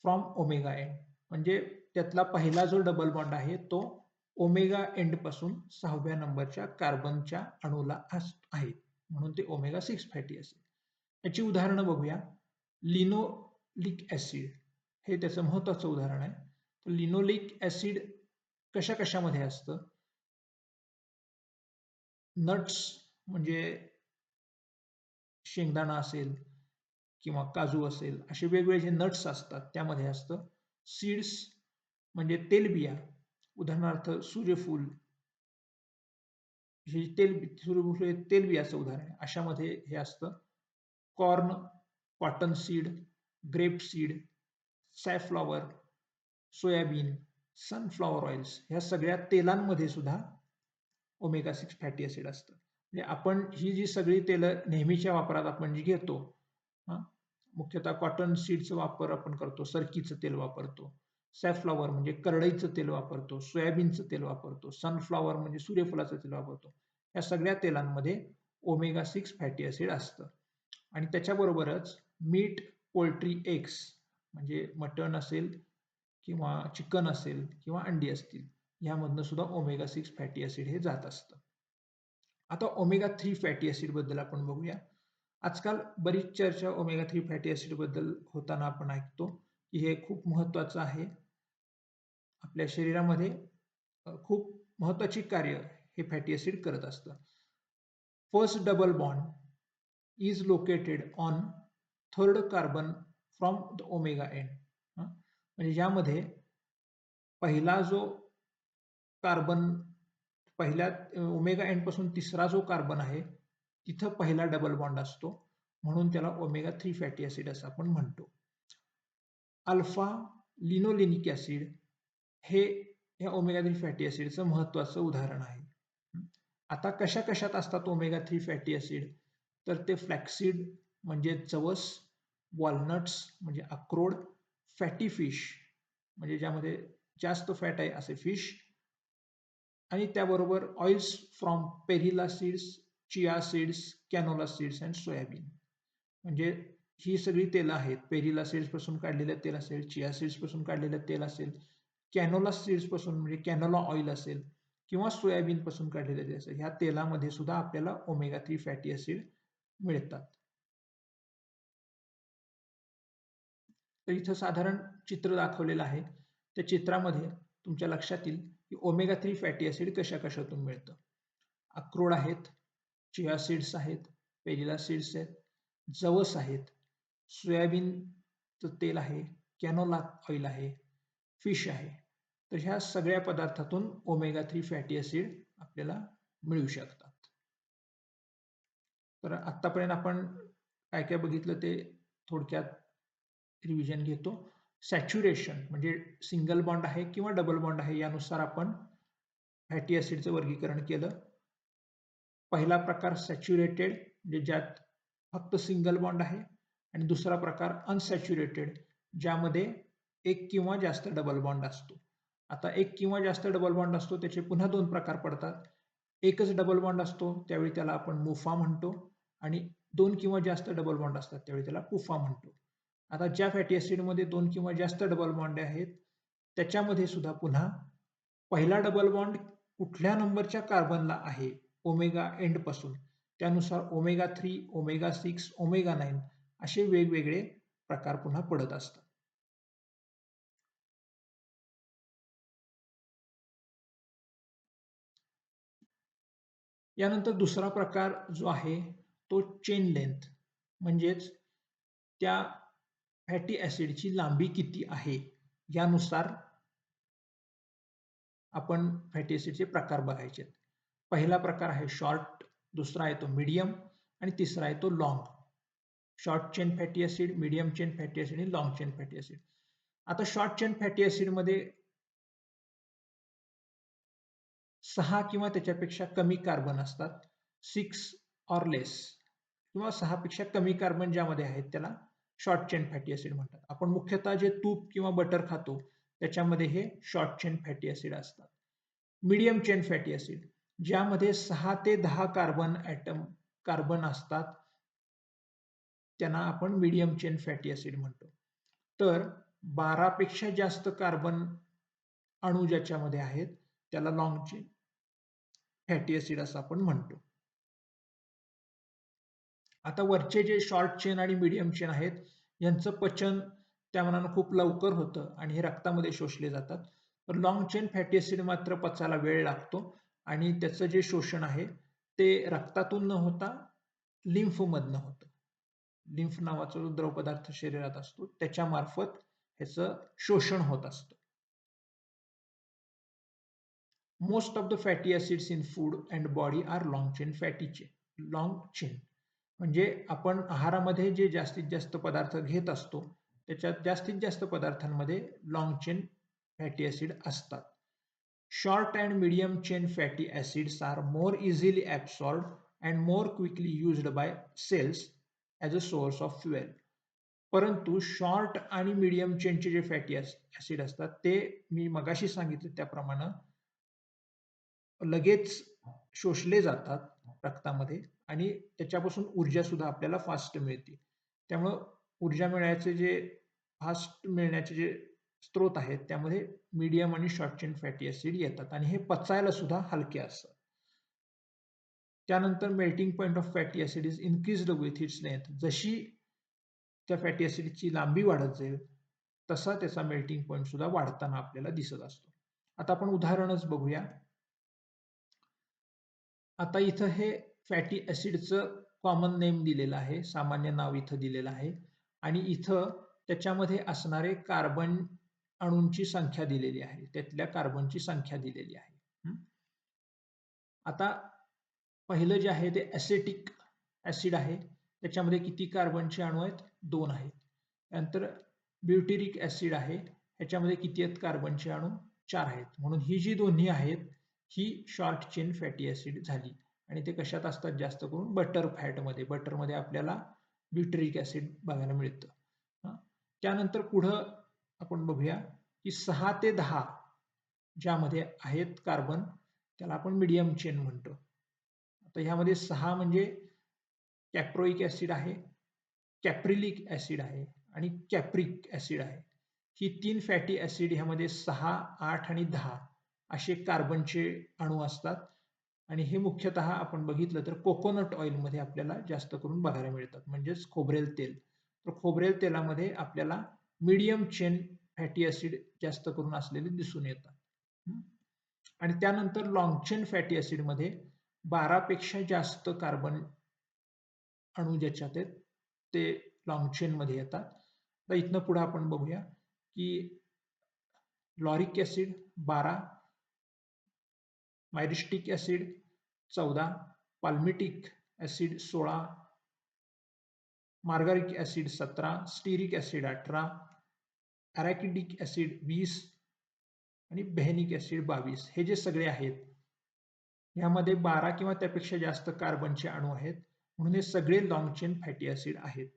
S1: from omega end. म्हणजे त्यातला पहिला जो डबल बॉन्ड आहे तो ओमेगा एंड पासून 6व्या नंबरच्या कार्बनच्या अणूला आहे म्हणून ते ओमेगा 6 फॅटी ऍसिड. याची उदाहरणं बघूया. लिनोलिक ऍसिड हे त्याचं महत्वाचं उदाहरण आहे. तर लिनोलिक ऍसिड कशा कशामध्ये असतं? नट्स म्हणजे शेंगदाणा असेल किंवा काजू असेल, असे वेगवेगळे जे नट्स असतात त्यामध्ये असतं. सीड्स म्हणजे तेलबिया, उदाहरणार्थ सूर्यफूल, हे सूर्यफूल हे तेलबियाचं उदाहरण आहे, अशामध्ये हे असतं. Corn, cotton seed, grape seed, safflower, soybean, sunflower oils ह्या सगळ्या तेलांमध्ये सुद्धा ओमेगा 6 फॅटी ऍसिड असतं. म्हणजे आपण ही जी सगळी तेलं नेहमीच्या वापरात आपण जी घेतो, मुख्यतः कॉटन सीडचा वापर आपण करतो, सरकीचं तेल वापरतो, सॅफ्लॉवर म्हणजे करडईचं तेल वापरतो, सोयाबीनचं तेल वापरतो, सनफ्लॉवर म्हणजे सूर्यफुलाचं तेल वापरतो. या सगळ्या तेलांमध्ये ओमेगा 6 फॅटी ऍसिड असतं. आणि त्याच्याबरोबरच मीट, पोल्ट्री, एग्स म्हणजे मटण असेल किंवा चिकन असेल किंवा अंडी असतील, यामधनं सुद्धा ओमेगा 6 फॅटी ऍसिड हे जात असतं. आता ओमेगा 3 फॅटी ऍसिड बद्दल आपण बघूया. आजकाल बरीच चर्चा ओमेगा 3 फॅटी ऍसिड बद्दल होताना आपण ऐकतो की हे खूप महत्वाचं आहे. आपल्या शरीरामध्ये खूप महत्वाची कार्य हे फॅटी ऍसिड करत असतं. First double bond is located on 3rd carbon from the omega end. म्हणजे यामध्ये पहिला जो कार्बन, पहिल्या ओमेगा एंड पासून 3रा जो कार्बन आहे तिथं पहिला डबल बॉन्ड असतो म्हणून त्याला ओमेगा 3 फॅटी ऍसिड असं आपण म्हणतो. अल्फा लिनोलेनिक ऍसिड हे या ओमेगा 3 फॅटी ऍसिडचं महत्वाचं उदाहरण आहे. आता कशा कशात असतात ओमेगा 3 फॅटी ऍसिड? तर ते फ्लॅक्सीड म्हणजे जवस, वॉलनट्स म्हणजे अक्रोड, फॅटी फिश म्हणजे ज्यामध्ये जास्त फॅट आहे असे फिश, आणि त्याबरोबर oils from perilla seeds, chia seeds, canola seeds and soybean. म्हणजे ही सगळी तेलं आहेत. पेरिला सीड्स पासून काढलेलं तेल असेल, चिया सीड्स पासून काढलेलं तेल असेल, कॅनोला सीड्स पासून म्हणजे कॅनोला ऑइल असेल किंवा सोयाबीन पासून काढलेलं तेल असेल, ह्या तेलामध्ये सुद्धा आपल्याला ओमेगा 3 फॅटी ऍसिड मिळतात. तर इथं साधारण चित्र दाखवलेलं आहे. त्या चित्रामध्ये तुमच्या लक्षात येईल की ओमेगा 3 फॅटी ऍसिड कशा कशातून मिळतं. अक्रोड आहेत, चिया सीड्स आहेत, पेरिला सीड्स आहेत, जवस आहेत, सोयाबीनचं तेल आहे, कॅनोला ऑइल आहे, फिश आहे. तर ह्या सगळ्या पदार्थातून ओमेगा 3 फॅटी ऍसिड आपल्याला मिळू शकतात. तर आतापर्यंत आपण काय काय बघितलं ते थोडक्यात रिव्हिजन घेतो. सॅच्युरेशन म्हणजे सिंगल बॉन्ड आहे किंवा डबल बॉन्ड आहे यानुसार आपण फॅटी ऍसिडचं वर्गीकरण केलं. पहिला प्रकार सॅच्युरेटेड म्हणजे ज्यात फक्त सिंगल बॉन्ड आहे, आणि दुसरा प्रकार अनसॅच्युरेटेड ज्यामध्ये एक किंवा जास्त डबल बॉन्ड असतो. आता एक किंवा जास्त डबल बॉन्ड असतो त्याचे पुन्हा 2 प्रकार पडतात. एकच डबल बॉन्ड असतो त्यावेळी त्याला आपण मुफा म्हणतो आणि 2 किंवा जास्त डबल बॉन्ड असतात त्यावेळी त्याला पुफा म्हणतो. आता ज्या फॅटी ॲसिडमध्ये 2 किंवा जास्त डबल बॉन्ड आहेत, त्याच्यामध्ये सुद्धा पुन्हा पहिला डबल बॉन्ड कुठल्या नंबरच्या कार्बनला आहे ओमेगा एंडपासून, त्यानुसार ओमेगा 3, ओमेगा 6, ओमेगा 9 असे वेगवेगळे प्रकार पुन्हा पडत असतात. यानंतर दुसरा प्रकार जो आहे तो चेन लेंथ, म्हणजेच त्या फॅटी ॲसिडची लांबी किती आहे यानुसार आपण फॅटी ॲसिडचे प्रकार बघायचे. पहिला प्रकार आहे शॉर्ट, दुसरा आहे तो मीडियम आणि तिसरा आहे तो long. Short chain fatty acid, medium chain fatty acid आणि लॉंग चेन फॅटी ॲसिड. आता शॉर्ट चेन फॅटी ॲसिडमध्ये 6 किंवा त्याच्यापेक्षा कमी कार्बन असतात. 6 ऑर लेस किंवा 6 पेक्षा कमी कार्बन ज्यामध्ये आहेत त्याला शॉर्ट चेन फॅटी ॲसिड म्हणतात. आपण मुख्यतः जे तूप किंवा बटर खातो त्याच्यामध्ये हे शॉर्ट चेन फॅटी ॲसिड असतात. मीडियम चेन फॅटी ॲसिड ज्यामध्ये 6 ते 10 कार्बन असतात त्यांना आपण मीडियम चेन फॅटी ॲसिड म्हणतो. तर 12 पेक्षा जास्त कार्बन अणू ज्याच्यामध्ये आहेत त्याला लॉंग चेन फॅटी ॲसिड असं आपण म्हणतो. आता वरचे जे शॉर्ट चेन आणि मीडियम चेन आहेत यांचं पचन त्या मानानं खूप लवकर होतं आणि हे रक्तामध्ये शोषले जातात. तर लॉंग चेन फॅटी ॲसिड मात्र पचायला वेळ लागतो आणि त्याचं जे शोषण आहे ते रक्तातून न होता लिम्फमधनं होतं. लिम्फ नावाचा जो द्रवपदार्थ शरीरात असतो त्याच्यामार्फत ह्याचं शोषण होत असतं. Most of the fatty acids in food and body are long chain fatty chain. Long chain म्हणजे आपण आहारामध्ये जे जास्तीत जास्त पदार्थ घेत असतो त्याच्यात जास्तीत जास्त पदार्थांमध्ये लॉंग चेन फॅटी ॲसिड असतात. Short and medium chain fatty acids are more easily absorbed and more quickly used bye cells as a source of fuel. परंतु शॉर्ट आणि मीडियम चेनचे जे फॅटी ॲसिड असतात ते मी मगाशी सांगितलं त्याप्रमाणे लगेच शोषले जातात रक्तामध्ये आणि त्याच्यापासून ऊर्जा सुद्धा आपल्याला फास्ट मिळते. त्यामुळं ऊर्जा मिळण्याचे जे फास्ट मिळण्याचे जे स्त्रोत आहेत त्यामध्ये मीडियम आणि शॉर्ट चेन फॅटी ॲसिड येतात आणि हे पचायला सुद्धा हलके असतात. त्यानंतर melting point of fatty acid is increased with its length. जशी त्या फॅटी ॲसिडची लांबी वाढत जाईल तसा त्याचा मेल्टिंग पॉइंट सुद्धा वाढताना आपल्याला दिसत असतो. आता आपण उदाहरणच बघूया. आता इथं हे फॅटी ॲसिडचं कॉमन नेम दिलेलं आहे, सामान्य नाव इथं दिलेलं आहे आणि इथं त्याच्यामध्ये असणारे कार्बन अणूंची संख्या दिलेली आहे, त्यातल्या कार्बनची संख्या दिलेली आहे. आता पहिलं जे आहे ते ॲसेटिक ॲसिड आहे, त्याच्यामध्ये किती कार्बनचे अणू आहेत? 2 आहेत. नंतर ब्युटेरिक ॲसिड आहे, ह्याच्यामध्ये किती आहेत कार्बनचे अणू? 4 आहेत. म्हणून ही जी दोन्ही आहेत ही शॉर्ट चेन फॅटी ॲसिड झाली आणि ते कशात असतात जास्त करून बटर फॅटमध्ये. बटरमध्ये आपल्याला ब्युटेरिक ॲसिड बघायला मिळतं. त्यानंतर पुढं आपण बघूया की 6 ते 10 ज्यामध्ये आहेत कार्बन त्याला आपण मीडियम चेन म्हणतो. आता ह्यामध्ये 6 म्हणजे कॅप्रोइक ॲसिड आहे, कॅप्रिलिक ॲसिड आहे आणि कॅप्रिक ॲसिड आहे. ही 3 फॅटी ॲसिड ह्यामध्ये 6, 8 आणि 10 असे कार्बनचे अणू असतात आणि हे मुख्यतः आपण बघितलं तर कोकोनट ऑइलमध्ये आपल्याला जास्त करून बघायला मिळतात, म्हणजेच खोबरेल तेल. तर खोबरेल तेलामध्ये आपल्याला मीडियम चेन फॅटी ॲसिड जास्त करून असलेले दिसून येतात. आणि त्यानंतर लॉंग चेन फॅटी ॲसिडमध्ये 12 पेक्षा जास्त कार्बन अणू ज्याच्यात आहेत ते लॉंग चेनमध्ये येतात. तर इथनं पुढे आपण बघूया की lauric acid 12, myristic acid 14, palmitic acid 16, margaric acid 17, stearic acid 18, arachidic acid 20 आणि बेहेनिक ॲसिड 22. हे जे सगळे आहेत ह्यामध्ये 12 किंवा त्यापेक्षा जास्त कार्बनचे अणू आहेत म्हणून हे सगळे लॉंग चेन फॅटी ॲसिड आहेत.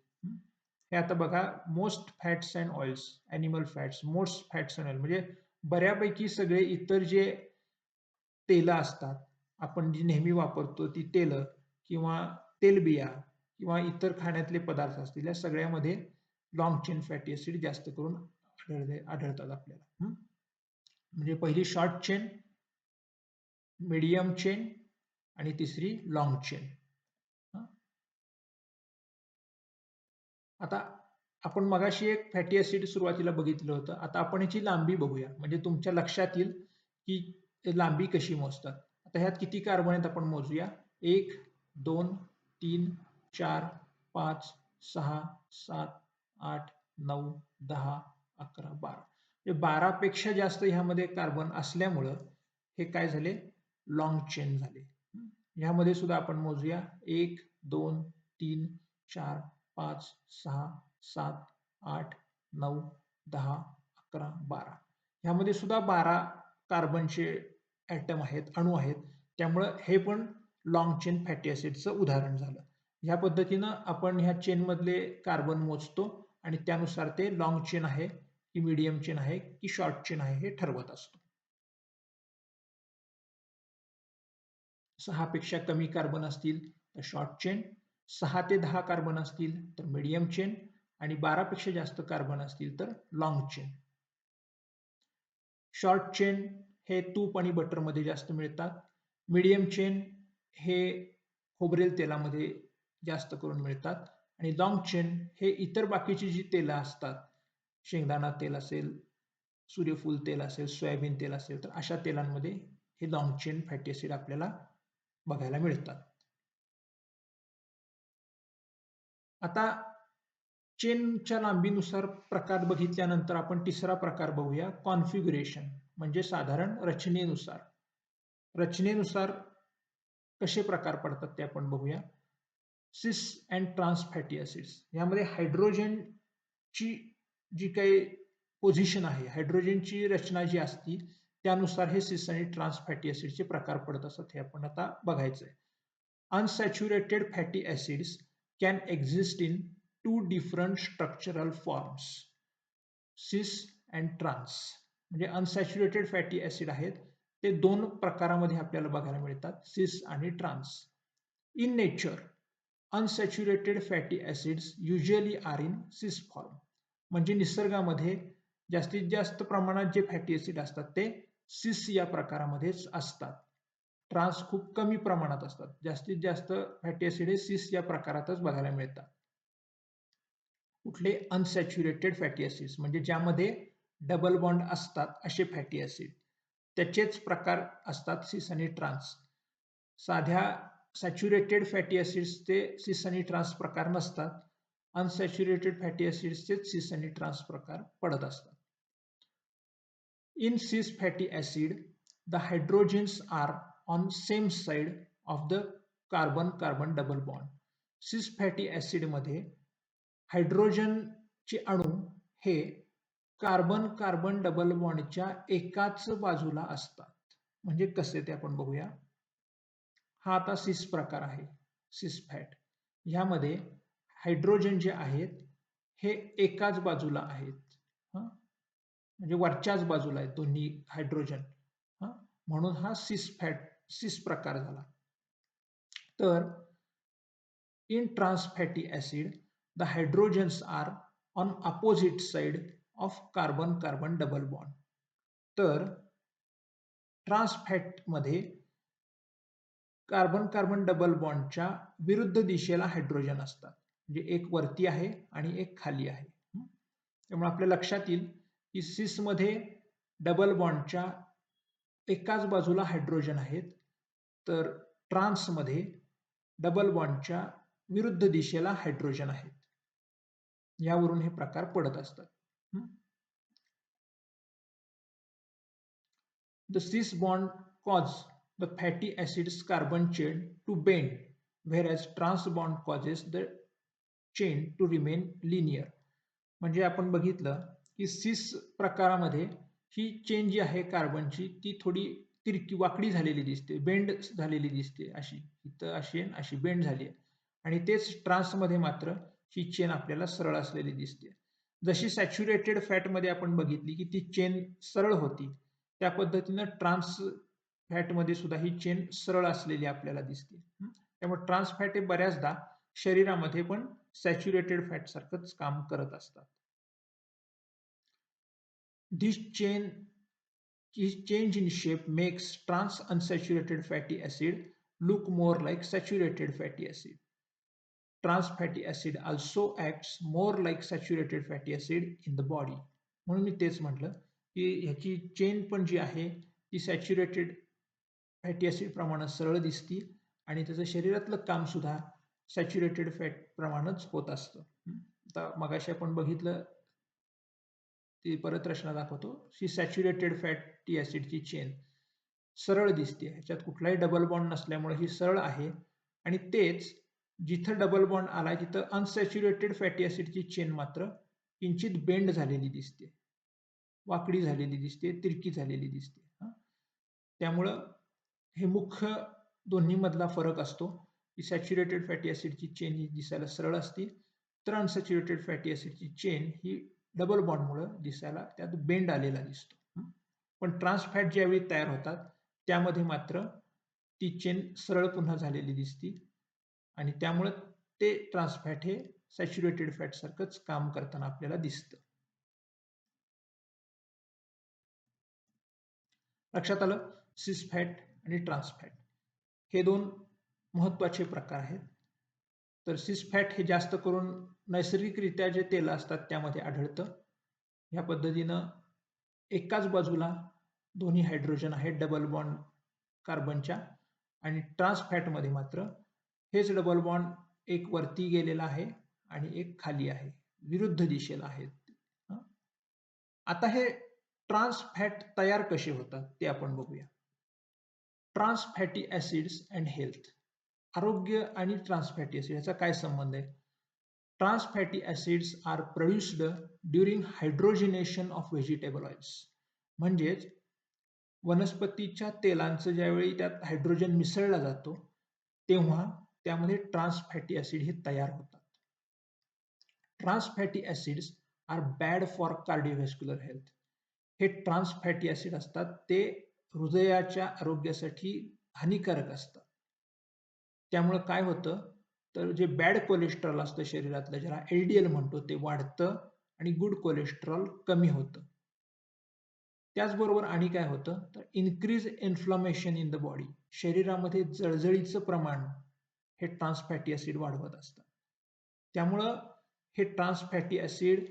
S1: हे आता बघा most fats and oils, animal fats, most fats and oil म्हणजे बऱ्यापैकी सगळे इतर जे तेलं असतात, आपण जी नेहमी वापरतो ती तेलं किंवा तेलबिया किंवा इतर खाण्यातले पदार्थ असतील, या सगळ्यामध्ये लाँग चेन फॅटी ॲसिड जास्त करून आढळतात आपल्याला. म्हणजे पहिली शॉर्ट चेन, मीडियम चेन आणि तिसरी लाँग चेन. आता आपण मगाशी एक फॅटी ॲसिड सुरुवातीला बघितलं होतं. आता आपण याची लांबी बघूया, म्हणजे तुमच्या लक्षात येईल की लांबी कशी मोजतात. आता ह्यात किती कार्बन आहेत आपण मोजूया. 1, 2, 3, 4, 5, 6, 7, 8, 9, 10, 11, 12. म्हणजे 12 पेक्षा जास्त ह्यामध्ये कार्बन असल्यामुळं हे काय झाले, लाँग चेन झाले. ह्यामध्ये सुद्धा आपण मोजूया. 1, 2, 3, 4, 5, 6, 7, 8, 9, 10, 11, 12. ह्यामध्ये सुद्धा 12 कार्बनचे ॲटम आहेत, अणू आहेत. त्यामुळं हे पण लाँग चेन फॅटी ॲसिडचं उदाहरण झालं. ह्या पद्धतीनं आपण ह्या चेनमधले कार्बन मोजतो आणि त्यानुसार ते लाँग चेन आहे की मीडियम चेन आहे की शॉर्ट चेन आहे हे ठरवत असतो. 6 पेक्षा कमी कार्बन असतील तर शॉर्ट चेन, 6 ते 10 कार्बन असतील तर मीडियम चेन आणि 12 पेक्षा जास्त कार्बन असतील तर लाँग चेन. शॉर्ट चेन हे तूप आणि बटरमध्ये जास्त मिळतात. मीडियम चेन हे खोबरेल तेलामध्ये जास्त करून मिळतात आणि लाँग चेन हे इतर बाकीची जी तेलं असतात, शेंगदाणा तेल असेल, सूर्यफूल तेल असेल, सोयाबीन तेल असेल, तर अशा तेलांमध्ये हे लाँग चेन फॅटी ॲसिड आपल्याला बघायला मिळतात. आता चेनच्या लांबीनुसार प्रकार बघितल्यानंतर आपण तिसरा प्रकार बघूया, कॉन्फिगरेशन, म्हणजे साधारण रचनेनुसार. रचनेनुसार कसे प्रकार पडतात ते आपण बघूया. सिस अँड ट्रान्स फॅटी ॲसिड्स, यामध्ये हायड्रोजनची जी काही पोझिशन आहे, हायड्रोजनची रचना जी असती त्यानुसार हे सिस आणि ट्रान्स फॅटी ॲसिडचे प्रकार पडत असतात. हे आपण आता बघायचं आहे. Unsaturated fatty acids can exist in two different structural forms, cis and trans. म्हणजे अनसॅच्युरेटेड फॅटी ॲसिड आहेत ते दोन प्रकारामध्ये आपल्याला बघायला मिळतात, सिस आणि trans. In nature unsaturated fatty acids usually are in cis form. म्हणजे निसर्गामध्ये जास्तीत जास्त प्रमाणात जे फॅटी ॲसिड असतात ते सिस या प्रकारामध्येच असतात. ट्रान्स खूप कमी प्रमाणात असतात. जास्तीत जास्त फॅटी ॲसिड हे सिस या प्रकारातच बघायला मिळतात. कुठले, अनसॅच्युरेटेड फॅटी ॲसिड्स, म्हणजे ज्यामध्ये डबल बॉन्ड असतात असे फॅटी ॲसिड, त्याचेच प्रकार असतात सिस आणि ट्रान्स. साध्या सॅच्युरेटेड फॅटी ॲसिड्सचे सिस आणि ट्रान्स प्रकार नसतात. अनसॅच्युरेटेड फॅटी ॲसिड्सचे सिस आणि ट्रान्स प्रकार पडत असतात. इन सिस fatty acid the hydrogens are on same side of the carbon-carbon double bond. Cis fatty acid मध्ये हायड्रोजनचे अणू हे कार्बन कार्बन डबल बॉन्डच्या एकाच बाजूला असतात. म्हणजे कसे ते आपण बघूया. हा आता सिस प्रकार आहे, सिस फॅट. ह्यामध्ये हायड्रोजन जे आहेत हे एकाच बाजूला आहेत, म्हणजे वरच्याच बाजूला आहेत दोन्ही हायड्रोजन, म्हणून हा सिस प्रकार झाला. तर in trans fatty acid the hydrogens are on opposite side of carbon carbon double bond. तर ट्रान्स फॅटमध्ये कार्बन कार्बन डबल बॉन्डच्या विरुद्ध दिशेला हायड्रोजन असतात. म्हणजे एक वरती आहे आणि एक खाली आहे. त्यामुळे आपल्या लक्षात येईल की सिसमध्ये डबल बॉन्डच्या एकाच बाजूला हायड्रोजन आहेत, तर ट्रान्समध्ये डबल बॉन्डच्या विरुद्ध दिशेला हायड्रोजन आहेत. यावरून हे प्रकार पडत असतात. The cis bond cause the fatty acids carbon chain to bend, whereas trans bond causes the chain to remain linear. म्हणजे आपण बघितलं की सिस प्रकारामध्ये ही चेन जी आहे कार्बनची ती थोडी तिरकी वाकडी झालेली दिसते, बेंड झालेली दिसते, अशी इथं अशी अशी बेंड झाली आहे. आणि तेच ट्रान्समध्ये मात्र ही चेन आपल्याला सरळ असलेली दिसते. जशी सॅच्युरेटेड फॅटमध्ये आपण बघितली की ती चेन सरळ होती, त्या पद्धतीनं ट्रान्स फॅटमध्ये सुद्धा ही चेन सरळ असलेली आपल्याला दिसते. त्यामुळे ट्रान्स फॅट हे बऱ्याचदा शरीरामध्ये पण सॅच्युरेटेड फॅट सारखंच काम करत असतात. This change in shape makes trans unsaturated fatty acid look more like saturated fatty acid. Trans fatty acid also acts more like saturated fatty acid in the body. म्हणून मी तेच म्हटलं की ह्याची चेन पण जी आहे ती सॅच्युरेटेड फॅटी ऍसिड प्रमाणात सरळ दिसती आणि त्याचं शरीरातलं काम सुद्धा सॅच्युरेटेड फॅट प्रमाणच होत असतं. आता मगाशी आपण बघितलं ती परत रचना दाखवतो. ही सॅच्युरेटेड फॅटी ऍसिडची चेन सरळ दिसते, ह्याच्यात कुठलाही डबल बॉन्ड नसल्यामुळे ही सरळ आहे आणि तेच जिथं डबल बॉन्ड आलाय तिथं अनसॅच्युरेटेड फॅटी ऍसिडची चेन मात्र किंचित बेंड झालेली दिसते, वाकडी झालेली दिसते, तिरकी झालेली दिसते. त्यामुळं हे मुख्य दोन्ही मधला फरक असतो की सॅच्युरेटेड फॅटी ऍसिडची चेन ही दिसायला सरळ असते, तर अनसॅच्युरेटेड फॅटी ऍसिडची चेन ही डबल बॉन्डमुळे दिसायला त्यात बेंड आलेला दिसतो. पण ट्रान्स फॅट ज्यावेळी तयार होतात त्यामध्ये मात्र ती चेन सरळ पुन्हा झालेली दिसती आणि त्यामुळे ते ट्रान्स फॅट हे सॅच्युरेटेड फॅट सारखंच काम करताना आपल्याला दिसतं. लक्षात आलं? सिस फॅट आणि ट्रान्स फॅट हे दोन महत्वाचे प्रकार आहेत. तर सिस फॅट हे जास्त करून नैसर्गिकरित्या जे तेल असतात त्यामध्ये आढळतं. ह्या पद्धतीनं एकाच बाजूला दोन्ही हायड्रोजन आहेत डबल बॉन्ड कार्बनच्या आणि ट्रान्स फॅटमध्ये मात्र हेच डबल बॉन्ड एक वरती गेलेला आहे आणि एक खाली आहे, विरुद्ध दिशेला आहेत. आता हे ट्रान्स फॅट तयार कसे होतात ते आपण बघूया. Trans fatty acids and health. आरोग्य आणि ट्रान्स फॅटी ऍसिड याचा काय संबंध आहे? Trans fatty acids are produced during hydrogenation of vegetable oils. म्हणजेच वनस्पतीच्या तेलांचं ज्यावेळी त्यात हायड्रोजन मिसळला जातो तेव्हा त्यामध्ये ट्रान्स फॅटी ऍसिड हे तयार होतात. Trans fatty acids are bad for cardiovascular health. हे ट्रान्स फॅटी ऍसिड असतात ते हृदयाच्या आरोग्यासाठी हानिकारक असतात. त्यामुळे काय होतं तर जे बॅड कोलेस्ट्रॉल असतं शरीरातलं, ज्याला LDL म्हणतो, ते वाढतं आणि गुड कोलेस्ट्रॉल कमी होतं. त्याचबरोबर आणि काय होतं तर increase inflammation in the body. शरीरामध्ये जळजळीचं प्रमाण हे ट्रान्स फॅटी ऍसिड वाढवत असतात. त्यामुळं हे ट्रान्स फॅटी ऍसिड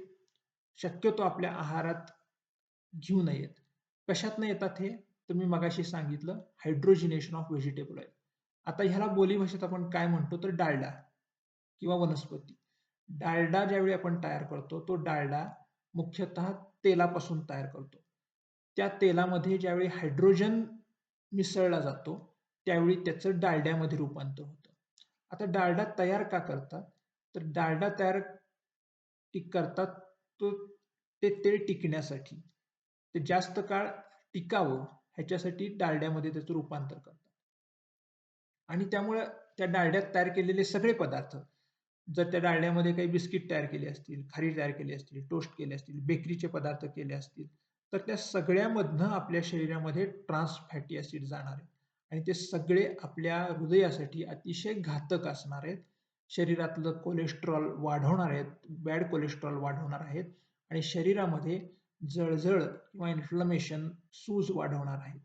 S1: शक्यतो आपल्या आहारात घेऊ नयेत. कशातनं येतात हे? तर मी मगाशी सांगितलं हायड्रोजिनेशन ऑफ व्हेजिटेबल ऑइल. आता ह्याला बोलीभाषेत आपण काय म्हणतो तर डालडा किंवा वनस्पती. डालडा ज्यावेळी आपण तयार करतो तो डालडा मुख्यतः तेलापासून तयार करतो. त्या तेलामध्ये ज्यावेळी हायड्रोजन मिसळला जातो त्यावेळी त्याचं डालड्यामध्ये रूपांतर होतं. आता डालडा तयार का करतात तर डालडा तयार करतात तो ते तेल टिकण्यासाठी, ते जास्त काळ टिकावं ह्याच्यासाठी डालड्यामध्ये त्याचं रूपांतर करतात. आणि त्यामुळे त्या डालड्यात तयार केलेले सगळे पदार्थ, जर त्या डालड्यामध्ये काही बिस्किट तयार केले असतील, खारी तयार केली असतील, टोस्ट केले असतील, बेकरीचे पदार्थ केले असतील, तर त्या सगळ्यामधनं आपल्या शरीरामध्ये ट्रान्स फॅटी ऍसिड जाणार आहे आणि ते सगळे आपल्या हृदयासाठी अतिशय घातक असणार आहेत. शरीरातलं कोलेस्ट्रॉल वाढवणार आहेत, बॅड कोलेस्ट्रॉल वाढवणार आहेत आणि शरीरामध्ये जळजळ किंवा इन्फ्लमेशन, सूज वाढवणार आहेत.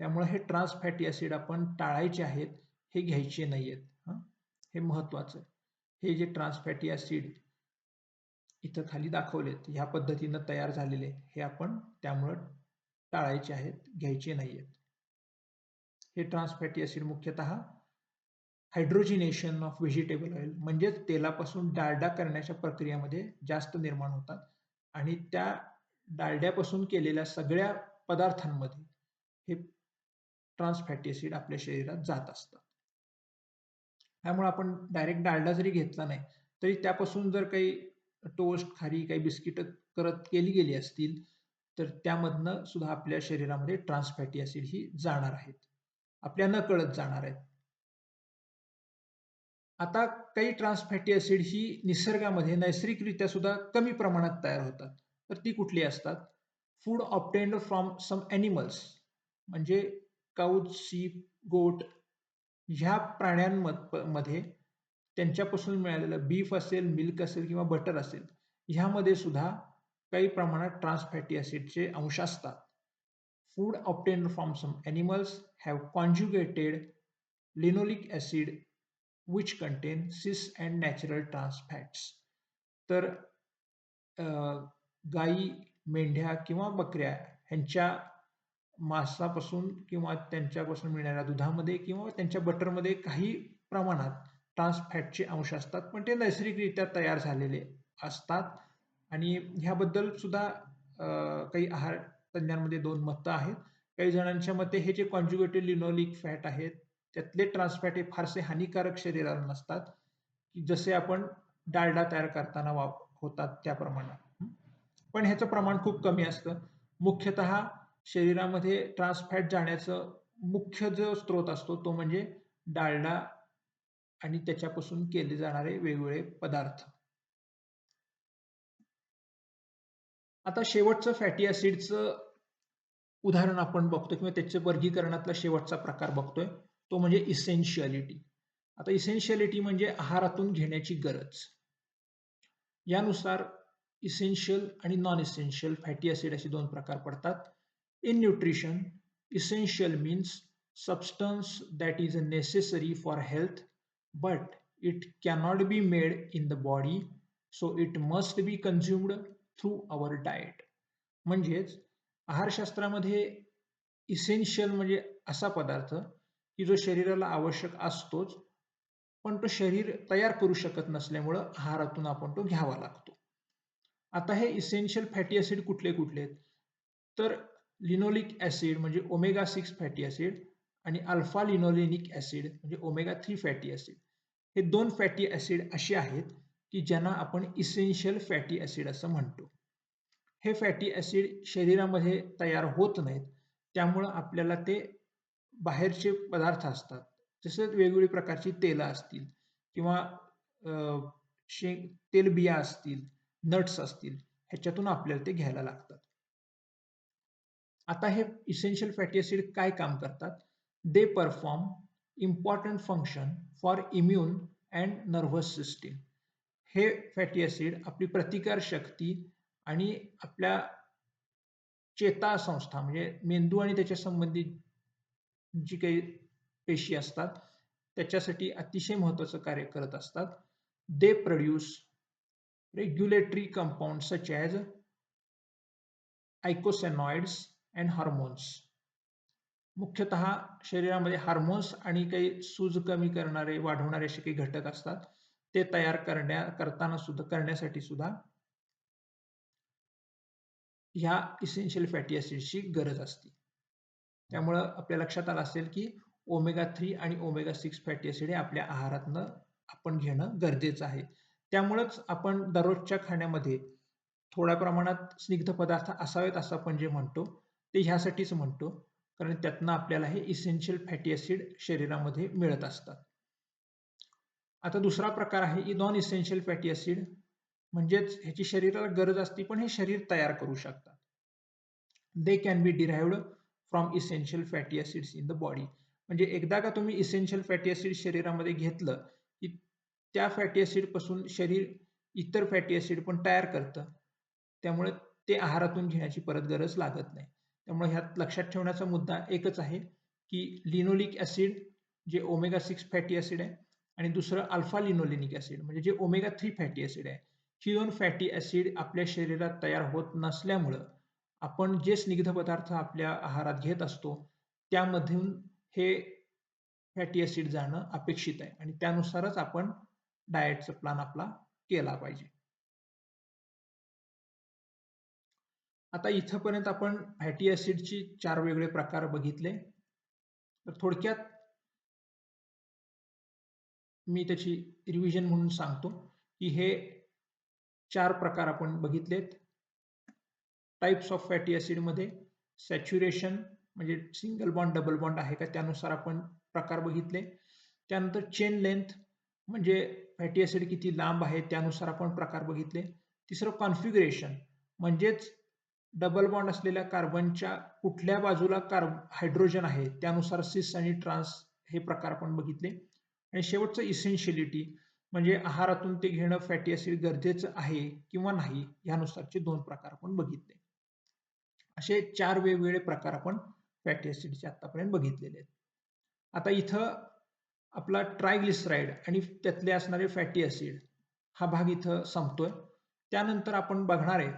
S1: त्यामुळे हे ट्रान्स फॅटी ऍसिड आपण टाळायचे आहेत, हे घ्यायचे नाहीयेत. हे महत्वाचं. हे जे ट्रान्स फॅटी ऍसिड इथं खाली दाखवलेत ह्या पद्धतीनं तयार झालेले हे आपण त्यामुळं टाळायचे आहेत, घ्यायचे नाहीयेत. हे ट्रान्स फॅटी ऍसिड मुख्यतः हायड्रोजिनेशन ऑफ व्हेजिटेबल ऑइल म्हणजेच तेलापासून डालडा करण्याच्या प्रक्रियेमध्ये जास्त निर्माण होतात आणि त्या डालड्यापासून केलेल्या सगळ्या पदार्थांमध्ये हे ट्रान्स फॅटी ऍसिड आपल्या शरीरात जात असतात. त्यामुळे आपण डायरेक्ट डालडा जरी घेतला नाही तरी त्यापासून जर काही टोस्ट, खारी, काही बिस्किट करत केली गेली असतील तर त्यामधनं सुद्धा आपल्या शरीरामध्ये ट्रान्स फॅटी ऍसिड ही जाणार आहेत, आपल्या नकळत जाणार आहेत. आता काही ट्रान्स फॅटी ऍसिड ही निसर्गामध्ये नैसर्गिकरित्या सुद्धा कमी प्रमाणात तयार होतात. तर ती कुठली असतात? Food obtained from some animals म्हणजे काऊज, शीप, गोट ह्या प्राण्यांमध्ये त्यांच्यापासून मिळालेलं बीफ असेल, मिल्क असेल किंवा बटर असेल, ह्यामध्ये सुद्धा काही प्रमाणात ट्रान्स फॅटी ॲसिडचे अंश असतात. Food obtained from some animals have conjugated linoleic acid which contain cis and natural trans fats. तर गायी, मेंढ्या किंवा बकऱ्या ह्यांच्या मांसापासून किंवा त्यांच्यापासून मिळणाऱ्या दुधामध्ये किंवा त्यांच्या बटरमध्ये काही प्रमाणात ट्रान्स फॅटचे अंश असतात, पण ते नैसर्गिकरित्या तयार झालेले असतात. आणि ह्याबद्दल सुद्धा काही आहार तज्ञांमध्ये 2 मतं आहेत. काही जणांच्या मते हे जे कॉन्जुगेटेड लिनोलिक फॅट आहेत, त्यातले ट्रान्स फॅट हे फारसे हानिकारक शरीराला नसतात, की जसे आपण डालडा तयार करताना होतात त्याप्रमाणे. पण ह्याचं प्रमाण खूप कमी असतं. मुख्यतः शरीरामध्ये ट्रान्स फॅट जाण्याचं मुख्य जो स्रोत असतो तो म्हणजे डालडा आणि त्याच्यापासून केले जाणारे वेगवेगळे पदार्थ. आता शेवटचं फॅटी ॲसिडचं उदाहरण आपण बघतो किंवा त्याच्या वर्गीकरणातला शेवटचा प्रकार बघतोय, तो म्हणजे इसेन्शियालिटी. आता इसेन्शियालिटी म्हणजे आहारातून घेण्याची गरज. यानुसार इसेन्शियल आणि नॉन इसेन्शियल फॅटी ॲसिड असे 2 प्रकार पडतात. In nutrition, essential means substance that is necessary for health, but it cannot be made in the body, so it must be consumed through our diet. म्हणजेच आहारशास्त्रामध्ये essential म्हणजे असा पदार्थ की जो शरीराला आवश्यक असतोच, पण तो शरीर तयार करू शकत नसल्यामुळं आहारातून आपण तो घ्यावा लागतो. आता हे इसेन्शियल फॅटी ॲसिड कुठले कुठले आहेत? तर लिनोलिक ॲसिड म्हणजे ओमेगा 6 फॅटी ॲसिड आणि अल्फा लिनोलेनिक ॲसिड म्हणजे ओमेगा 3 फॅटी ॲसिड. हे 2 फॅटी ॲसिड असे आहेत की ज्यांना आपण इसेन्शियल फॅटी ॲसिड असं म्हणतो. हे फॅटी ॲसिड शरीरामध्ये तयार होत नाहीत. त्यामुळं आपल्याला ते बाहेरचे पदार्थ असतात. जसे वेगवेगळी प्रकारची तेलं असतील किंवा तेलबिया असतील, नट्स असतील, ह्याच्यातून आपल्याला ते घ्यायला लागतात. आता हे इसेन्शियल फॅटी ॲसिड काय काम करतात? They perform important function for immune and nervous system. हे फॅटी ॲसिड आपली प्रतिकार शक्ती आणि आपल्या चेतासंस्था म्हणजे मेंदू आणि त्याच्या संबंधित जी काही पेशी असतात, त्याच्यासाठी अतिशय महत्त्वाचं कार्य करत असतात. They produce regulatory compound such as eicosanoids and hormones. मुख्यतः शरीरामध्ये हार्मोन्स आणि काही सूज कमी करणारे, वाढवणारे असे काही घटक असतात. ते तयार करण्यासाठी सुद्धा ह्या इसेन्शियल फॅटी ॲसिड्सची गरज असते. त्यामुळं आपल्या लक्षात आलं असेल की ओमेगा 3 आणि ओमेगा 6 फॅटी ॲसिड हे आपल्या आहारातनं आपण घेणं गरजेचं आहे. त्यामुळंच आपण दररोजच्या खाण्यामध्ये थोड्या प्रमाणात स्निग्ध पदार्थ असावेत असं आपण जे म्हणतो, ते ह्यासाठीच म्हणतो, कारण त्यातनं आपल्याला हे इसेन्शियल फॅटी ॲसिड शरीरामध्ये मिळत असतात. आता दुसरा प्रकार आहे नॉन इसेन्शियल फॅटी ॲसिड, म्हणजेच ह्याची शरीराला गरज असते, पण हे शरीर तयार करू शकतात. They can be derived from essential fatty acids in the body. म्हणजे एकदा का तुम्ही इसेन्शियल फॅटी ॲसिड शरीरामध्ये घेतलं, की त्या फॅटी ॲसिडपासून शरीर इतर फॅटी ॲसिड पण तयार करतं. त्यामुळे ते आहारातून घेण्याची परत गरज लागत नाही. त्यामुळे ह्यात लक्षात ठेवण्याचा मुद्दा एकच आहे, की लिनोलिक ॲसिड जे ओमेगा 6 फॅटी ॲसिड आहे आणि दुसरं अल्फा लिनोलेनिक ॲसिड म्हणजे जे ओमेगा 3 फॅटी ॲसिड आहे. ही 2 फॅटी ॲसिड आपल्या शरीरात तयार होत नसल्यामुळं आपण जे स्निग्ध पदार्थ आपल्या आहारात घेत असतो, त्यामधून हे फॅटी ॲसिड जाणं अपेक्षित आहे आणि त्यानुसारच आपण डाएटचा प्लॅन आपला केला पाहिजे. आता इथपर्यंत आपण फॅटी ॲसिडची 4 वेगळे प्रकार बघितले. तर थोडक्यात मी त्याची रिव्हिजन म्हणून सांगतो, की हे 4 प्रकार आपण बघितलेत. टाइप्स ऑफ फॅटी ॲसिडमध्ये सॅच्युरेशन म्हणजे सिंगल बॉन्ड, डबल बॉन्ड आहे का त्यानुसार आपण प्रकार बघितले. त्यानंतर चेन लेंथ म्हणजे फॅटी ॲसिड किती लांब आहे त्यानुसार आपण प्रकार बघितले. तिसरं कॉन्फिगरेशन म्हणजेच डबल बॉन्ड असलेल्या कार्बनच्या कुठल्या बाजूला हायड्रोजन आहे त्यानुसार सिस आणि ट्रान्स हे प्रकार आपण बघितले. आणि शेवटचं इसेन्शियलिटी म्हणजे आहारातून ते घेणं फॅटी ॲसिड गरजेचं आहे किंवा नाही यानुसारचे 2 प्रकार आपण बघितले. असे 4 वेगवेगळे प्रकार आपण फॅटी ॲसिडचे आतापर्यंत बघितलेले आहेत. आता इथं आपला ट्रायग्लिसराईड आणि त्यातले असणारे फॅटी ॲसिड हा भाग इथं संपतोय. त्यानंतर आपण बघणार आहे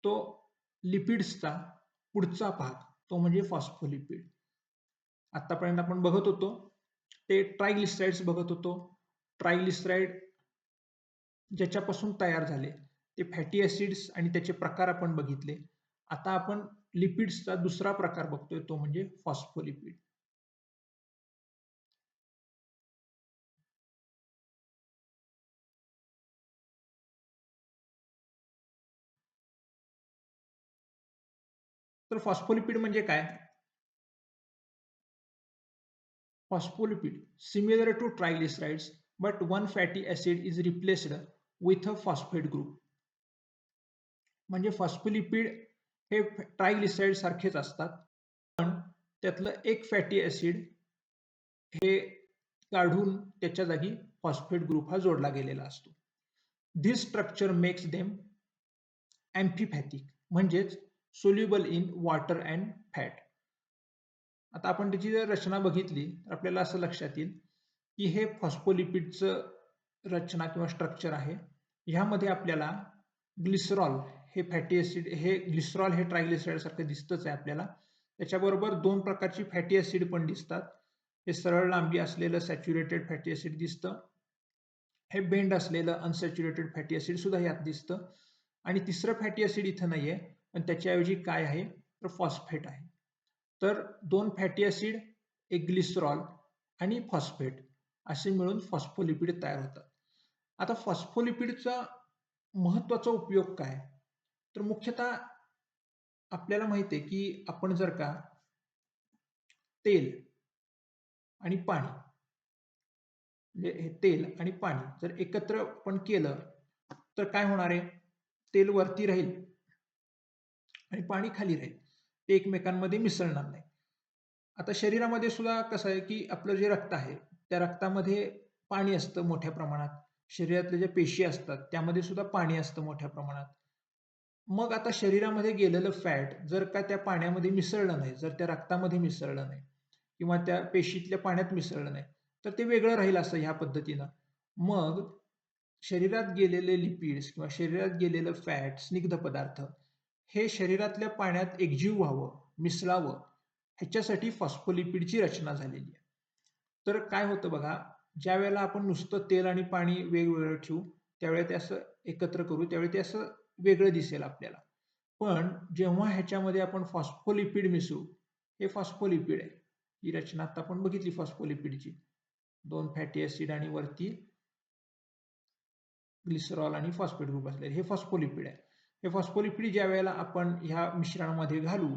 S1: तो लिपिड्सचा पुढचा भाग, तो म्हणजे फॉस्फोलिपिड. आतापर्यंत आपण बघत होतो ते ट्रायग्लिसराइड्स बघत होतो. ट्रायग्लिसराइड ज्याच्यापासून तयार झाले ते फॅटी ॲसिड्स आणि त्याचे प्रकार आपण बघितले. आता आपण लिपिड्सचा दुसरा प्रकार बघतोय तो म्हणजे फॉस्फोलिपिड. तर फॉस्फोलिपिड म्हणजे काय? Phospholipid, similar to triglycerides, but one fatty acid is replaced with a phosphate group. म्हणजे फॉस्फोलिपिड हे ट्रायग्लिसराइड सारखेच असतात, पण त्यातलं एक फॅटी ॲसिड हे काढून त्याच्या जागी फॉस्फेट ग्रुप हा जोडला गेलेला असतो. धिस स्ट्रक्चर मेक्स देम ॲम्फिफॅथिक म्हणजेच soluble in water and fat. आता आपण त्याची जर रचना बघितली तर आपल्याला असं लक्षात येईल की हे फॉस्फोलिपिडचं रचना किंवा स्ट्रक्चर आहे. ह्यामध्ये आपल्याला ग्लिसरॉल हे फॅटी ॲसिड, हे ग्लिसरॉल हे ट्रायग्लिसराइड सारखं दिसतच आहे आपल्याला. त्याच्याबरोबर 2 प्रकारची फॅटी ॲसिड पण दिसतात. हे सरळ लांबी असलेलं सॅच्युरेटेड फॅटी ॲसिड दिसतं. हे बेंड असलेलं अनसॅच्युरेटेड फॅटी ॲसिड सुद्धा यात दिसतं. आणि तिसरं फॅटी ॲसिड इथं नाहीये, पण त्याच्याऐवजी काय आहे तर फॉस्फेट आहे. तर 2 फॅटी ॲसिड, एक ग्लिसरॉल आणि फॉस्फेट असे मिळून फॉस्फोलिपिड तयार होतात. आता फॉस्फोलिपिडचा महत्त्वाचा उपयोग काय? तर मुख्यतः आपल्याला माहिती आहे की आपण जर का तेल आणि पाणी, म्हणजे हे तेल आणि पाणी जर एकत्र पण केलं तर काय होणार आहे? तेल वरती राहील आणि पाणी खाली राहील. ते एकमेकांमध्ये मिसळणार नाही. आता शरीरामध्ये सुद्धा कसं आहे की आपलं जे रक्त आहे त्या रक्तामध्ये पाणी असतं मोठ्या प्रमाणात. शरीरातल्या ज्या पेशी असतात त्यामध्ये सुद्धा पाणी असतं मोठ्या प्रमाणात. मग आता शरीरामध्ये गेलेलं फॅट जर का त्या पाण्यामध्ये मिसळलं नाही, जर त्या रक्तामध्ये मिसळलं नाही किंवा त्या पेशीतल्या पाण्यात मिसळलं नाही, तर ते वेगळं राहील असं ह्या पद्धतीनं. मग शरीरात गेलेले लिपिड्स किंवा शरीरात गेलेलं फॅट, स्निग्ध पदार्थ हे शरीरातल्या पाण्यात एकजीव व्हावं, मिसळावं ह्याच्यासाठी फॉस्फोलिपिडची रचना झालेली आहे. तर काय होतं बघा, ज्यावेळेला आपण नुसतं तेल आणि पाणी वेगवेगळं ठेवू, त्यावेळेला ते असं एकत्र करू, त्यावेळी ते असं वेगळं दिसेल आपल्याला. पण जेव्हा ह्याच्यामध्ये आपण फॉस्फोलिपिड मिसळू, हे फॉस्फोलिपिड आहे. ही रचना आता आपण बघितली फॉस्फोलिपिडची. 2 फॅटी ॲसिड आणि वरती ग्लिसरॉल आणि फॉस्फेट ग्रुप असलेले हे फॉस्फोलिपिड आहे. हे फॉस्फोलिपिड ज्या वेळेला आपण ह्या मिश्रणामध्ये घालू,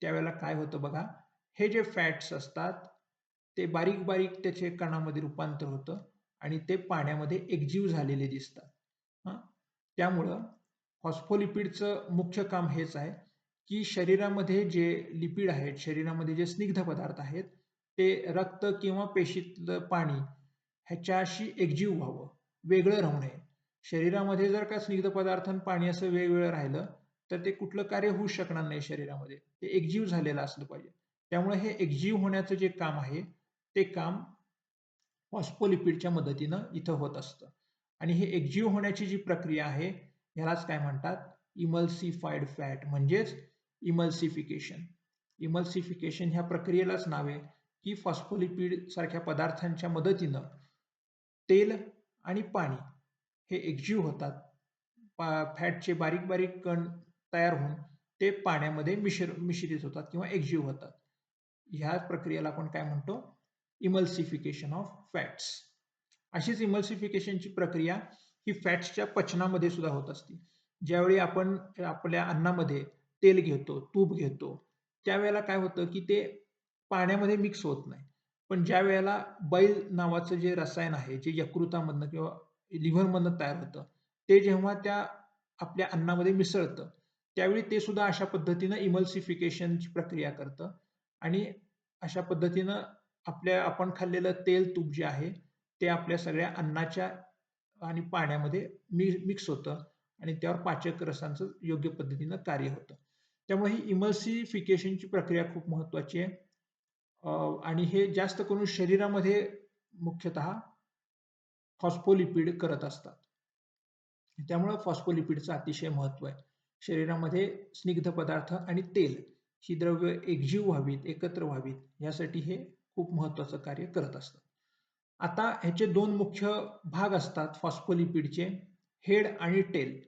S1: त्यावेळेला काय होतं बघा, हे जे फॅट्स असतात ते बारीक बारीक त्याचे कणामध्ये रूपांतर होतं आणि ते पाण्यामध्ये एकजीव झालेले दिसतात. त्यामुळं फॉस्फोलिपिडचं मुख्य काम हेच आहे की शरीरामध्ये जे लिपिड आहेत, शरीरामध्ये जे स्निग्ध पदार्थ आहेत, ते रक्त किंवा पेशीतलं पाणी ह्याच्याशी एकजीव व्हावं, वेगळं राहू नये. शरीरामध्ये जर का स्निग्ध पदार्थ आणि पाणी असं वेगवेगळं राहिलं तर ते कुठलं कार्य होऊ शकणार नाही शरीरामध्ये. ते एकजीव झालेलं असलं पाहिजे. त्यामुळे हे एकजीव होण्याचं जे काम आहे ते काम फॉस्फोलिपिडच्या मदतीनं इथं होत असतं. आणि हे एकजीव होण्याची जी प्रक्रिया आहे ह्यालाच काय म्हणतात? इमल्सिफाईड फॅट म्हणजेच इमल्सिफिकेशन. इमल्सिफिकेशन ह्या प्रक्रियेलाच नाव आहे की फॉस्फोलिपिड सारख्या पदार्थांच्या मदतीनं तेल आणि पाणी हे एकजीव होतात. फॅटचे बारीक बारीक कण तयार होऊन ते पाण्यामध्ये मिश्रित होतात किंवा एकजीव होतात. ह्या प्रक्रियेला आपण काय म्हणतो? Emulsification of fats. अशीच इमल्सिफिकेशनची प्रक्रिया ही फॅट्सच्या पचनामध्ये सुद्धा होत असते. ज्यावेळी आपण आपल्या अन्नामध्ये तेल घेतो, तूप घेतो, त्यावेळेला काय होतं की ते पाण्यामध्ये मिक्स होत नाही. पण ज्या वेळेला बैल नावाचं जे रसायन आहे, जे यकृतामधनं किंवा लिव्हरमधनं तयार होतं, ते जेव्हा त्या आपल्या अन्नामध्ये मिसळतं, त्यावेळी ते सुद्धा अशा पद्धतीनं इमल्सिफिकेशनची प्रक्रिया करतं आणि अशा पद्धतीनं आपण खाल्लेलं तेल, तूप जे आहे, ते आपल्या सगळ्या अन्नाच्या आणि पाण्यामध्ये मिक्स होतं आणि त्यावर पाचक रसांचं योग्य पद्धतीनं कार्य होतं. त्यामुळे ही इमल्सिफिकेशनची प्रक्रिया खूप महत्त्वाची आहे. आणि हे जास्त करून शरीरामध्ये मुख्यतः फॉस्फोलिपिड करत असतात. त्यामुळं फॉस्फोलिपिडचं अतिशय महत्त्व आहे. शरीरामध्ये स्निग्ध पदार्थ आणि तेल ही द्रव्य एकजीव व्हावीत, एकत्र व्हावीत यासाठी हे खूप महत्त्वाचं कार्य करत असतात. आता ह्याचे दोन मुख्य भाग असतात फॉस्फोलिपिडचे, हेड आणि टेल.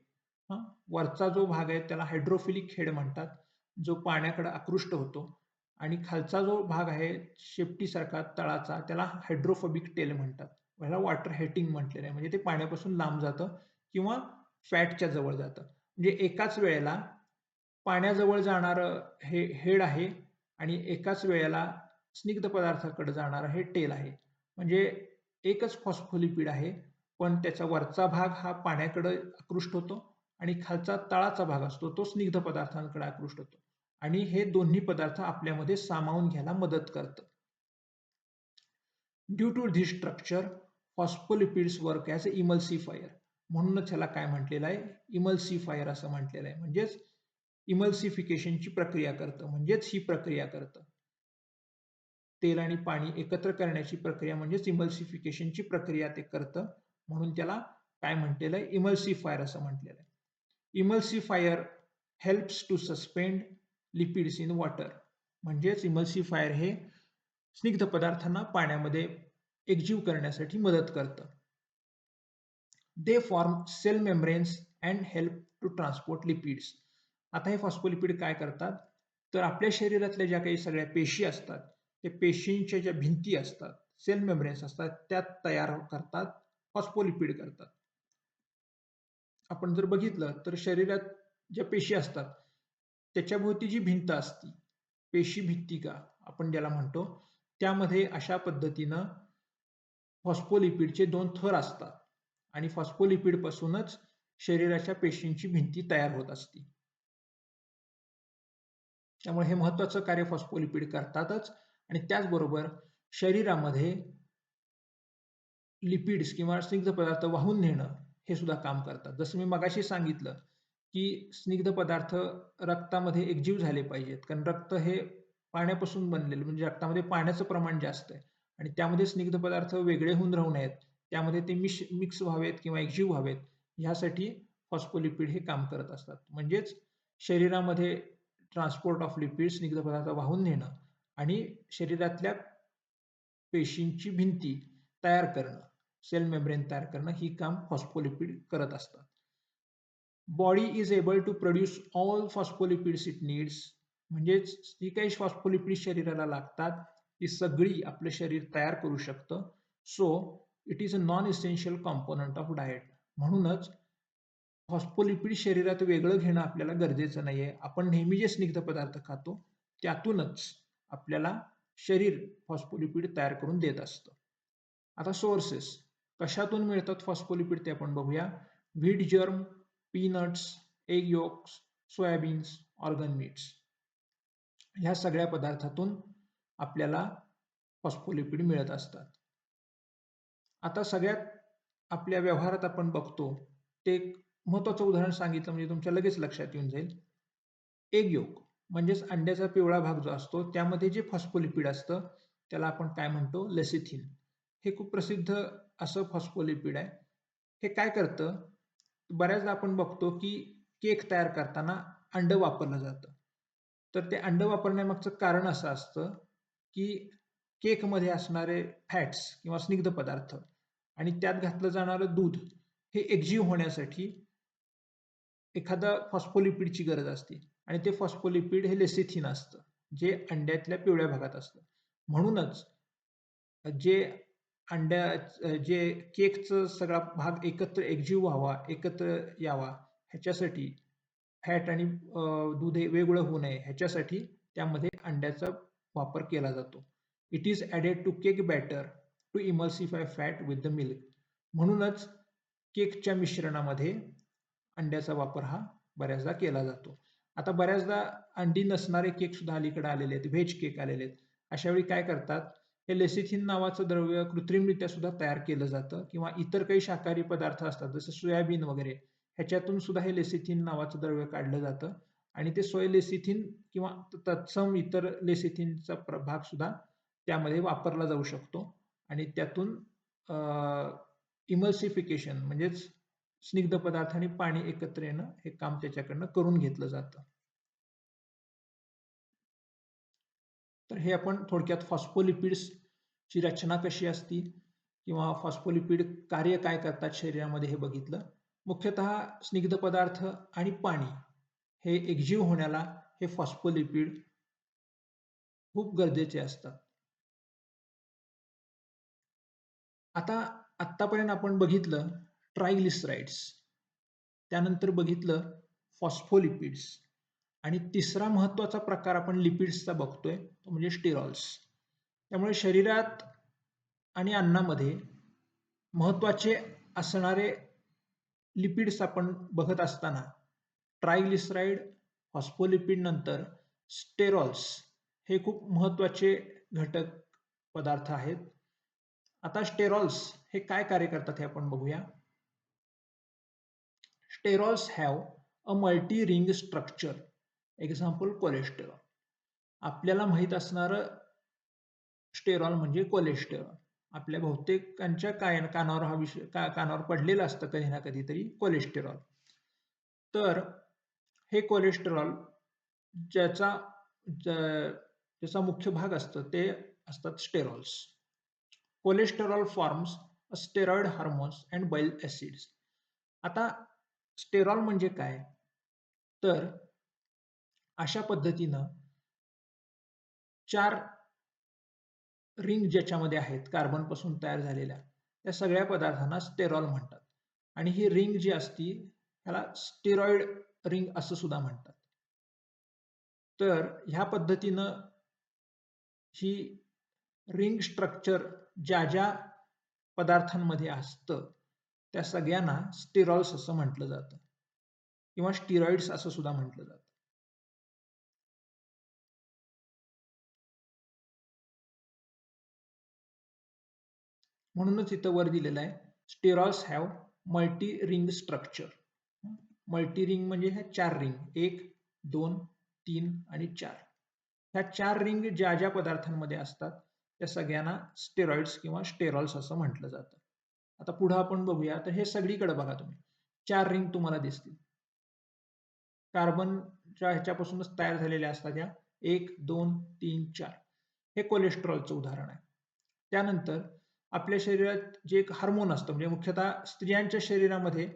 S1: वरचा जो भाग आहे त्याला हायड्रोफिलिक हेड म्हणतात, जो पाण्याकडे आकृष्ट होतो आणि खालचा जो भाग आहे शेपटीसारखा तळाचा त्याला हायड्रोफोबिक टेल म्हणतात. ह्याला वॉटर हेटिंग म्हटलेलं आहे. म्हणजे ते पाण्यापासून लांब जातं किंवा फॅटच्या जवळ जातं. म्हणजे एकाच वेळेला पाण्याजवळ जाणारं हे हेड आहे आणि एकाच वेळेला स्निग्ध पदार्थाकडे जाणारं हे टेल आहे. म्हणजे एकच फॉस्फोलिपिड आहे, पण त्याचा वरचा भाग हा पाण्याकडे आकृष्ट होतो आणि खालचा तळाचा भाग असतो तो स्निग्ध पदार्थांकडे आकृष्ट होतो आणि हे दोन्ही पदार्थ आपल्यामध्ये सामावून घ्यायला मदत करतं. Due to this structure phospholipids work as a emulsifier. म्हणूनच ह्याला काय म्हटलेलं आहे, इमल्सिफायर असं म्हटलेलं आहे. म्हणजेच इमल्सिफिकेशनची प्रक्रिया करतं, म्हणजेच ही प्रक्रिया करतं. तेल आणि पाणी एकत्र करण्याची प्रक्रिया म्हणजेच इमल्सिफिकेशनची प्रक्रिया ते करतं. म्हणून त्याला काय म्हटलेलं आहे, इमल्सिफायर असं म्हटलेलं आहे. Emulsifier helps to suspend lipids in water. म्हणजेच इमल्सिफायर हे स्निग्ध पदार्थांना पाण्यामध्ये एकजीव करण्यासाठी मदत करतं. They form cell membranes and help to transport lipids. आता हे फॉस्फोलिपिड काय करतात, तर आपल्या शरीरातल्या ज्या काही सगळ्या पेशी असतात, त्या पेशींच्या ज्या भिंती असतात, सेल मेम्ब्रेन्स असतात, त्या तयार करतात, फॉस्फोलिपिड करतात. आपण जर बघितलं तर शरीरात ज्या पेशी असतात, त्याच्याभोवती जी भिंत असती, पेशी भित्तिका आपण ज्याला म्हणतो, त्यामध्ये अशा पद्धतीनं फॉस्फोलिपिडचे 2 थर असतात आणि फॉस्फोलिपिडपासूनच शरीराच्या पेशींची भिंती तयार होत असते. त्यामुळे हे महत्त्वाचं कार्य फॉस्फोलिपिड करतातच आणि त्याचबरोबर शरीरामध्ये लिपिड्स किंवा स्निग्ध पदार्थ वाहून नेणं हे सुद्धा काम करतात. जसं मी मगाशी सांगितलं, की स्निग्ध पदार्थ रक्तामध्ये एकजीव झाले पाहिजेत. कारण रक्त हे पाण्यापासून बनलेलं म्हणजे रक्तामध्ये पाण्याचं प्रमाण जास्त आहे आणि त्यामध्ये स्निग्ध पदार्थ वेगळे होऊन राहू नयेत. त्यामध्ये ते मिक्स व्हावेत किंवा एकजीव व्हावेत ह्यासाठी फॉस्फोलिपिड हे काम करत असतात. म्हणजेच शरीरामध्ये ट्रान्सपोर्ट ऑफ लिपिड्स स्निग्ध पदार्थ वाहून नेणं आणि शरीरातल्या पेशींची भिंती तयार करणं, सेल मेम्ब्रेन तयार करणं ही काम फॉस्फोलिपिड करत असतात. Body is able to produce all phospholipids it needs. म्हणजेच जी काही फॉस्फोलिपिड शरीराला लागतात ती सगळी आपलं शरीर तयार करू शकतं. So it is a non essential component of diet. म्हणूनच फॉस्फोलिपिड शरीरात वेगळं घेणं आपल्याला गरजेचं नाहीये. आपण नेहमी जे स्निग्ध पदार्थ खातो त्यातूनच आपल्याला शरीर फॉस्फोलिपिड तयार करून देत असतं. आता सोर्सेस कशातून मिळतात फॉस्फोलिपिड ते आपण बघूया. Wheat germ, peanuts, egg yolks, soya beans, organ meats ह्या सगळ्या पदार्थातून आपल्याला फॉस्फोलिपिड मिळत असतात. आता सगळ्यात आपल्या व्यवहारात आपण बघतो ते एक महत्त्वाचं उदाहरण सांगितलं म्हणजे तुमच्या लगेच लक्षात येऊन जाईल. एग योक म्हणजेच अंड्याचा पिवळा भाग जो असतो त्यामध्ये जे फॉस्फोलिपिड असतं त्याला आपण काय म्हणतो, लेसिथिन. हे खूप प्रसिद्ध असं फॉस्फोलिपिड आहे. हे काय करतं, बऱ्याचदा आपण बघतो की केक तयार करताना अंड वापरलं जातं. तर ते अंड वापरण्यामागचं कारण असं असतं की केकमध्ये असणारे फॅट्स किंवा स्निग्ध पदार्थ आणि त्यात घातलं जाणारं दूध हे एकजीव होण्यासाठी एखादा फॉस्फोलिपिडची गरज असते आणि ते फॉस्फोलिपिड हे लेसिथिन असतं, जे अंड्यातल्या पिवळ्या भागात असतं. म्हणूनच जे जे केकचा सगळा भाग एकत्र एकजीव व्हावा, एकत्र यावा ह्याच्यासाठी फॅट आणि दूध हे वेगळं होऊ नये ह्याच्यासाठी त्यामध्ये अंड्याचा वापर केला जातो. It is added to cake batter to emulsify fat with the milk. म्हणूनच केकच्या मिश्रणामध्ये अंड्याचा वापर हा बऱ्याचदा केला जातो. आता बऱ्याचदा अंडी नसणारे केक सुद्धा अलीकडे आलेले आहेत, व्हेज केक आलेले आहेत. अशा वेळी काय करतात, हे लेसिथिन नावाचं द्रव्य कृत्रिमरित्या सुद्धा तयार केलं जातं किंवा इतर काही शाकाहारी पदार्थ असतात जसं सोयाबीन वगैरे, ह्याच्यातून सुद्धा हे लेसिथिन नावाचं द्रव्य काढलं जातं आणि ते सोय लेसिथिन किंवा तत्सम इतर लेसिथिनचा भाग सुद्धा त्यामध्ये वापरला जाऊ शकतो आणि त्यातून इमल्सिफिकेशन म्हणजेच स्निग्ध पदार्थ आणि पाणी एकत्र येणं हे काम त्याच्याकडनं करून घेतलं जातं. तर हे आपण थोडक्यात फॉस्फोलिपिड्सची रचना कशी असती किंवा फॉस्फोलिपिड कार्य काय करतात शरीरामध्ये हे बघितलं. मुख्यतः स्निग्ध पदार्थ आणि पाणी हे एकजीव होण्याला हे फॉस्फोलिपिड खूप गरजेचे असतात. आता आत्तापर्यंत आपण बघितलं ट्रायग्लिसराइड्स, त्यानंतर बघितलं फॉस्फोलिपिड्स आणि तिसरा महत्त्वाचा प्रकार आपण लिपिड्सचा बघतोय तो म्हणजे स्टेरॉल्स. त्यामुळे शरीरात आणि अन्नामध्ये महत्त्वाचे असणारे लिपिड्स आपण बघत असताना ट्रायग्लिसराइड, फॉस्फोलिपिड नंतर स्टेरॉल्स हे खूप महत्त्वाचे घटक पदार्थ आहेत. आता स्टेरॉल्स हे काय कार्य करतात हे आपण बघूया. Sterols have a multi ring structure, example cholesterol. आपल्याला माहित असणारं स्टेरॉल म्हणजे कोलेस्टेरॉल. आपल्या बहुतेकांच्या कानावर हा विषय कानावर पडलेला असतं कधी ना कधीतरी कोलेस्टेरॉल. तर हे कोलेस्टेरॉल ज्याचा मुख्य भाग असतो ते असतात sterols. Cholesterol forms steroid hormones and bile acids. आता स्टेरॉल म्हणजे काय, तर अशा पद्धतीनं 4 रिंग ज्याच्यामध्ये आहेत कार्बन पासून तयार झालेल्या त्या सगळ्या पदार्थांना स्टेरॉल म्हणतात आणि ही रिंग जी असती त्याला स्टेरॉइड रिंग असं सुद्धा म्हणतात. तर ह्या पद्धतीनं ही रिंग स्ट्रक्चर ज्या ज्या पदार्थांमध्ये असतं त्या सगळ्यांना स्टेरॉल्स असं म्हटलं जातं किंवा स्टिरॉइड्स असं सुद्धा म्हटलं जातं. म्हणूनच इथं वर दिलेलं आहे sterols have multi ring structure. Multi ring म्हणजे ह्या 4 रिंग 1, 2, 3 आणि 4. ह्या 4 रिंग ज्या ज्या पदार्थांमध्ये असतात त्या सगळ्यांना स्टेरॉइड्स किंवा स्टेरॉल्स असं म्हटलं जातं. आता पुढे आपण बघूया. तर हे सगळीकडे बघा तुम्ही 4 रिंग तुम्हाला दिसतील. कार्बनच्या ह्याच्यापासूनच तयार झालेल्या असतात या 1, 2, 3, 4. हे कोलेस्ट्रॉलचं उदाहरण आहे. त्यानंतर आपल्या शरीरात जे एक हार्मोन असतं म्हणजे मुख्यतः स्त्रियांच्या शरीरामध्ये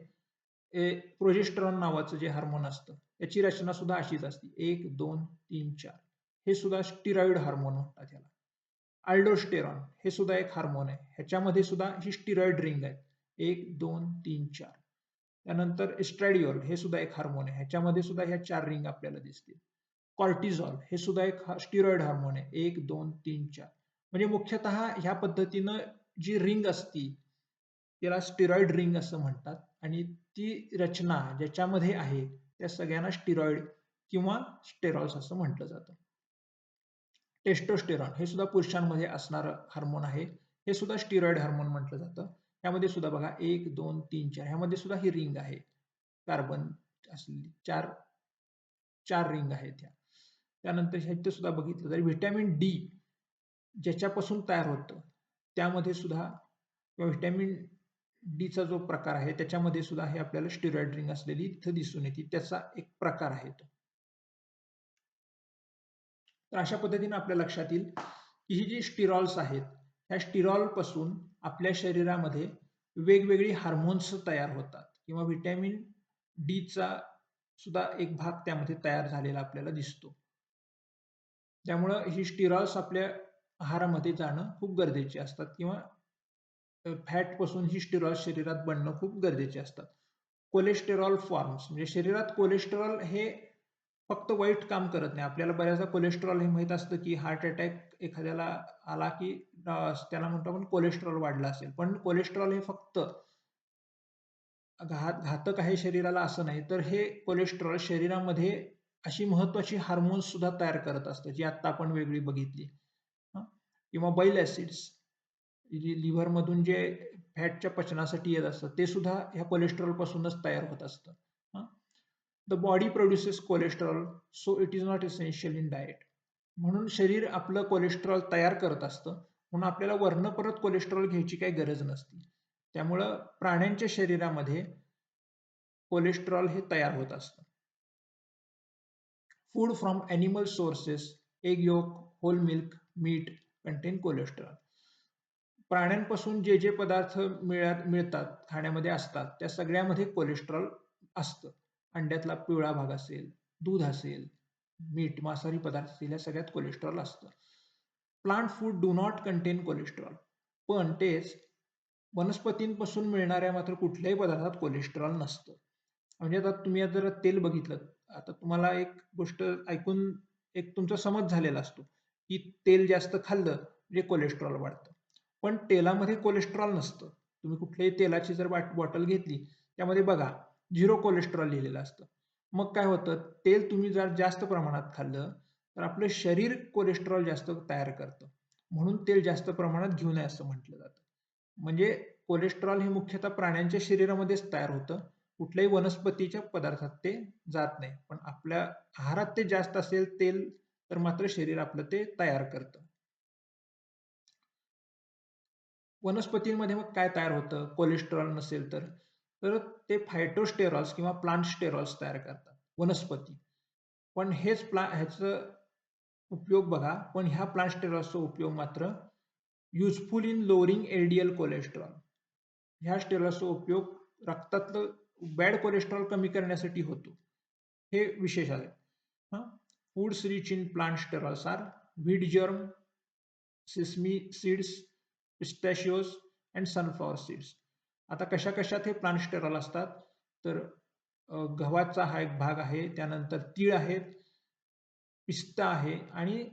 S1: प्रोजेस्टेरॉन नावाचं जे हार्मोन असतं याची रचना सुद्धा अशीच असते 1, 2, 3, 4. हे सुद्धा स्टिरॉइड हार्मोन म्हणतात याला. अल्डोस्टेरॉन हे सुद्धा एक हार्मोन आहे. ह्याच्यामध्ये सुद्धा ही स्टिरॉइड रिंग आहे 1, 2, 3, 4. त्यानंतर एस्ट्रॅडियोल हे सुद्धा एक हार्मोन आहे. ह्याच्यामध्ये सुद्धा ह्या 4 रिंग आपल्याला दिसतील. कॉर्टिझॉल हे सुद्धा एक स्टिरॉइड हार्मोन आहे 1, 2, 3, 4. म्हणजे मुख्यतः ह्या पद्धतीनं जी रिंग असती त्याला स्टिरॉइड रिंग असं म्हणतात आणि ती रचना ज्याच्यामध्ये आहे त्या सगळ्यांना स्टिरॉइड किंवा स्टेरॉल्स असं म्हटलं जातं. टेस्टोस्टेरॉन हे सुद्धा पुरुषांमध्ये असणारं हार्मोन आहे. हे सुद्धा स्टिरॉइड हार्मोन म्हटलं जातं. यामध्ये सुद्धा बघा 1, 2, 3, 4 ह्यामध्ये सुद्धा ही रिंग आहे कार्बन असलेली 4 रिंग आहेत ह्या. त्यानंतर ह्याचे सुद्धा बघितलं तर व्हिटॅमिन डी ज्याच्यापासून तयार होतं त्यामध्ये सुद्धा किंवा व्हिटॅमिन डीचा जो प्रकार आहे त्याच्यामध्ये सुद्धा हे आपल्याला स्टिरॉइड रिंग असलेली इथं दिसून येते. त्याचा एक प्रकार आहे तो. तर अशा पद्धतीने आपल्या लक्षात येईल की ही जी स्टिरॉल्स आहेत ह्या स्टिरॉल पासून आपल्या शरीरामध्ये वेगवेगळी हार्मोन्स तयार होतात किंवा व्हिटॅमिन डीचा सुद्धा एक भाग त्यामध्ये तयार झालेला आपल्याला दिसतो. त्यामुळं ही स्टिरॉल्स आपल्या आहारामध्ये जाणं खूप गरजेचे असतात किंवा फॅट पासून ही स्टिरॉल्स शरीरात बनणं खूप गरजेचे असतात. कोलेस्टेरॉल फॉर्म्स म्हणजे शरीरात कोलेस्टेरॉल हे फक्त वाईट काम करत नाही. आपल्याला बऱ्याचदा कोलेस्ट्रॉल हे माहीत असतं, की हार्ट अटॅक एखाद्याला आला, की त्याला म्हणतो आपण कोलेस्ट्रॉल वाढलं असेल. पण कोलेस्ट्रॉल हे फक्त घातक आहे शरीराला असं नाही, तर हे कोलेस्ट्रॉल शरीरामध्ये अशी महत्त्वाची हार्मोन्स सुद्धा तयार करत असतं, जी आत्ता आपण वेगळी बघितली. हं. किंवा बाईल ॲसिड्स लिव्हरमधून जे फॅटच्या पचनासाठी येत असतं, ते सुद्धा ह्या कोलेस्ट्रॉलपासूनच तयार होत असतं. The body produces cholesterol, so it is not essential in diet. म्हणून शरीर आपलं कोलेस्ट्रॉल तयार करत असतं, म्हणून आपल्याला वरनं परत कोलेस्ट्रॉल घ्यायची काही गरज नसते. त्यामुळं प्राण्यांच्या शरीरामध्ये कोलेस्ट्रॉल हे तयार होत असतं. Food from animal sources, egg yolk, whole milk, meat contain cholesterol. प्राण्यांपासून जे जे पदार्थ मिळतात, खाण्यामध्ये असतात, त्या सगळ्यामध्ये कोलेस्ट्रॉल असतं. अंड्यातला पिवळा भाग असेल, दूध असेल, मीठ, मांसाहारी पदार्थ असतील, या सगळ्यात कोलेस्ट्रॉल असतं. Plant food do not content cholesterol. पण तेच वनस्पतींपासून मिळणाऱ्या मात्र कुठल्याही पदार्थात कोलेस्ट्रॉल नसतं. म्हणजे आता तुम्ही जर तेल बघितलं, आता तुम्हाला एक गोष्ट ऐकून एक तुमचा समज झालेला असतो, की तेल जास्त खाल्लं म्हणजे कोलेस्ट्रॉल वाढतं. पण तेलामध्ये कोलेस्ट्रॉल नसतं. तुम्ही कुठल्याही तेलाची जर बॉटल घेतली, त्यामध्ये बघा 0 कोलेस्ट्रॉल लिहिलेलं असतं. मग काय होतं, तेल तुम्ही जर जास्त प्रमाणात खाल्लं, तर आपलं शरीर कोलेस्ट्रॉल जास्त तयार करतं. म्हणून तेल जास्त प्रमाणात घेऊ नये असं म्हटलं जातं. म्हणजे कोलेस्ट्रॉल हे मुख्यतः प्राण्यांच्या शरीरामध्येच तयार होतं. कुठल्याही वनस्पतीच्या पदार्थात ते जात नाही. पण आपल्या आहारात ते जास्त असेल तेल, तर मात्र शरीर आपलं ते तयार करतं. वनस्पतींमध्ये मग काय तयार होतं कोलेस्ट्रॉल नसेल तर? तर ते फायटोस्टेरॉल्स किंवा प्लांट स्टेरॉल्स तयार करतात वनस्पती. पण ह्याचं उपयोग बघा, पण ह्या प्लांट स्टेरॉल्सचा उपयोग मात्र useful in lowering LDL cholesterol. ह्या स्टेरॉल्सचा उपयोग रक्तातलं बॅड कोलेस्ट्रॉल कमी करण्यासाठी होतो. हे विशेष आहे. Foods rich in plant sterols are wheat germ, sesame seeds, pistachios and sunflower seeds. आता कशा कशात हे प्लांट स्टेरॉल असतात, तर गव्हाचा हा एक भाग आहे, त्यानंतर तीळ आहेत, पिस्ता आहे आणि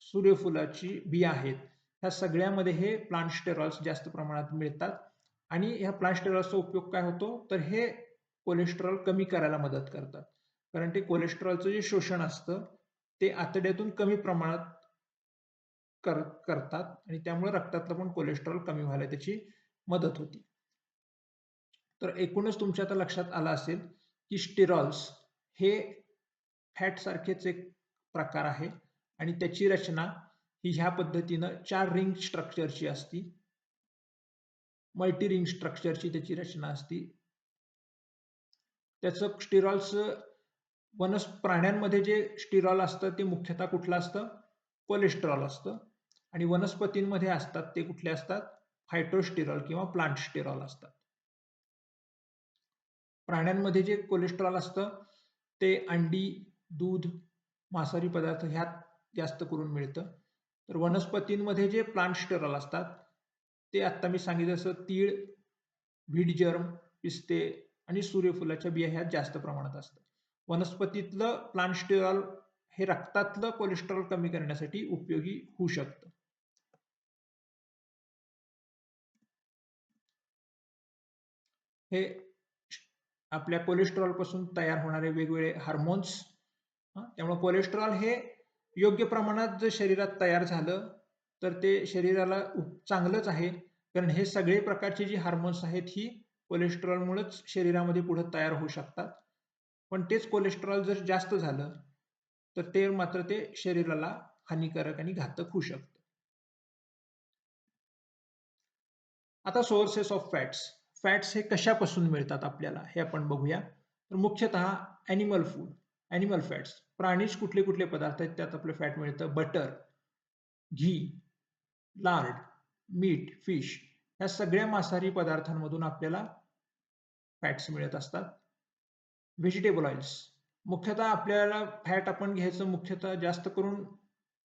S1: सूर्यफुलाची बिया आहेत. ह्या सगळ्यामध्ये हे प्लांट स्टेरॉल्स जास्त प्रमाणात मिळतात आणि ह्या प्लांट स्टेरॉल्सचा उपयोग काय होतो, तर हे कोलेस्ट्रॉल कमी करायला मदत करतात. कारण ते कोलेस्ट्रॉलचं जे शोषण असतं, ते आतड्यातून कमी प्रमाणात करतात आणि त्यामुळे रक्तातलं पण कोलेस्ट्रॉल कमी व्हायला त्याची मदत होती. तर एकूणच तुमच्या आता लक्षात आलं असेल, की स्टेरॉल्स हे फॅट सारखेच एक प्रकार आहे आणि त्याची रचना ही ह्या पद्धतीनं 4 रिंग स्ट्रक्चरची असती. मल्टी रिंग स्ट्रक्चरची त्याची रचना असती. त्याचं स्टेरॉल्सचं प्राण्यांमध्ये जे स्टेरॉल असतं ते मुख्यतः कुठलं असतं? कोलेस्ट्रॉल असतं आणि वनस्पतींमध्ये असतात ते कुठले असतात? फायटोस्टेरॉल किंवा प्लांट स्टेरॉल असतात. प्राण्यांमध्ये जे कोलेस्ट्रॉल असतं ते अंडी, दूध, मांसाहारी पदार्थ ह्यात जास्त करून मिळतं. तर वनस्पतींमध्ये जे प्लांट स्टेरॉल असतात ते आत्ता मी सांगितलं तसं तीळ, व्हीट जर्म, पिस्ते आणि सूर्यफुलाच्या बिया ह्यात जास्त प्रमाणात असतात. वनस्पतीतलं प्लांट स्टेरॉल हे रक्तातलं कोलेस्ट्रॉल कमी करण्यासाठी उपयोगी होऊ शकतं. हे आपल्या कोलेस्ट्रॉल पासून तयार होणारे वेगवेगळे हार्मोन्स. त्यामुळे कोलेस्ट्रॉल हे योग्य प्रमाणात जर शरीरात तयार झालं तर ते शरीराला चांगलंच आहे. कारण हे सगळे प्रकारचे जी हार्मोन्स आहेत ही कोलेस्ट्रॉलमुळेच शरीरामध्ये पुढे तयार होऊ शकतात. पण तेच कोलेस्ट्रॉल जर जास्त झालं तर ते मात्र ते शरीराला हानिकारक आणि घातक होऊ शकतं. आता सोर्सेस ऑफ फॅट्स. फॅट्स हे कशापासून मिळतात आपल्याला हे आपण बघूया. तर मुख्यतः ॲनिमल फूड, ॲनिमल फॅट्स. प्राणीज कुठले कुठले पदार्थ आहेत त्यात आपलं फॅट मिळतं. बटर, घी, लार्ड, मीठ, फिश या सगळ्या मांसाहारी पदार्थांमधून आपल्याला फॅट्स मिळत असतात. Vegetable oils. मुख्यतः आपल्याला फॅट आपण घ्यायचं मुख्यतः जास्त करून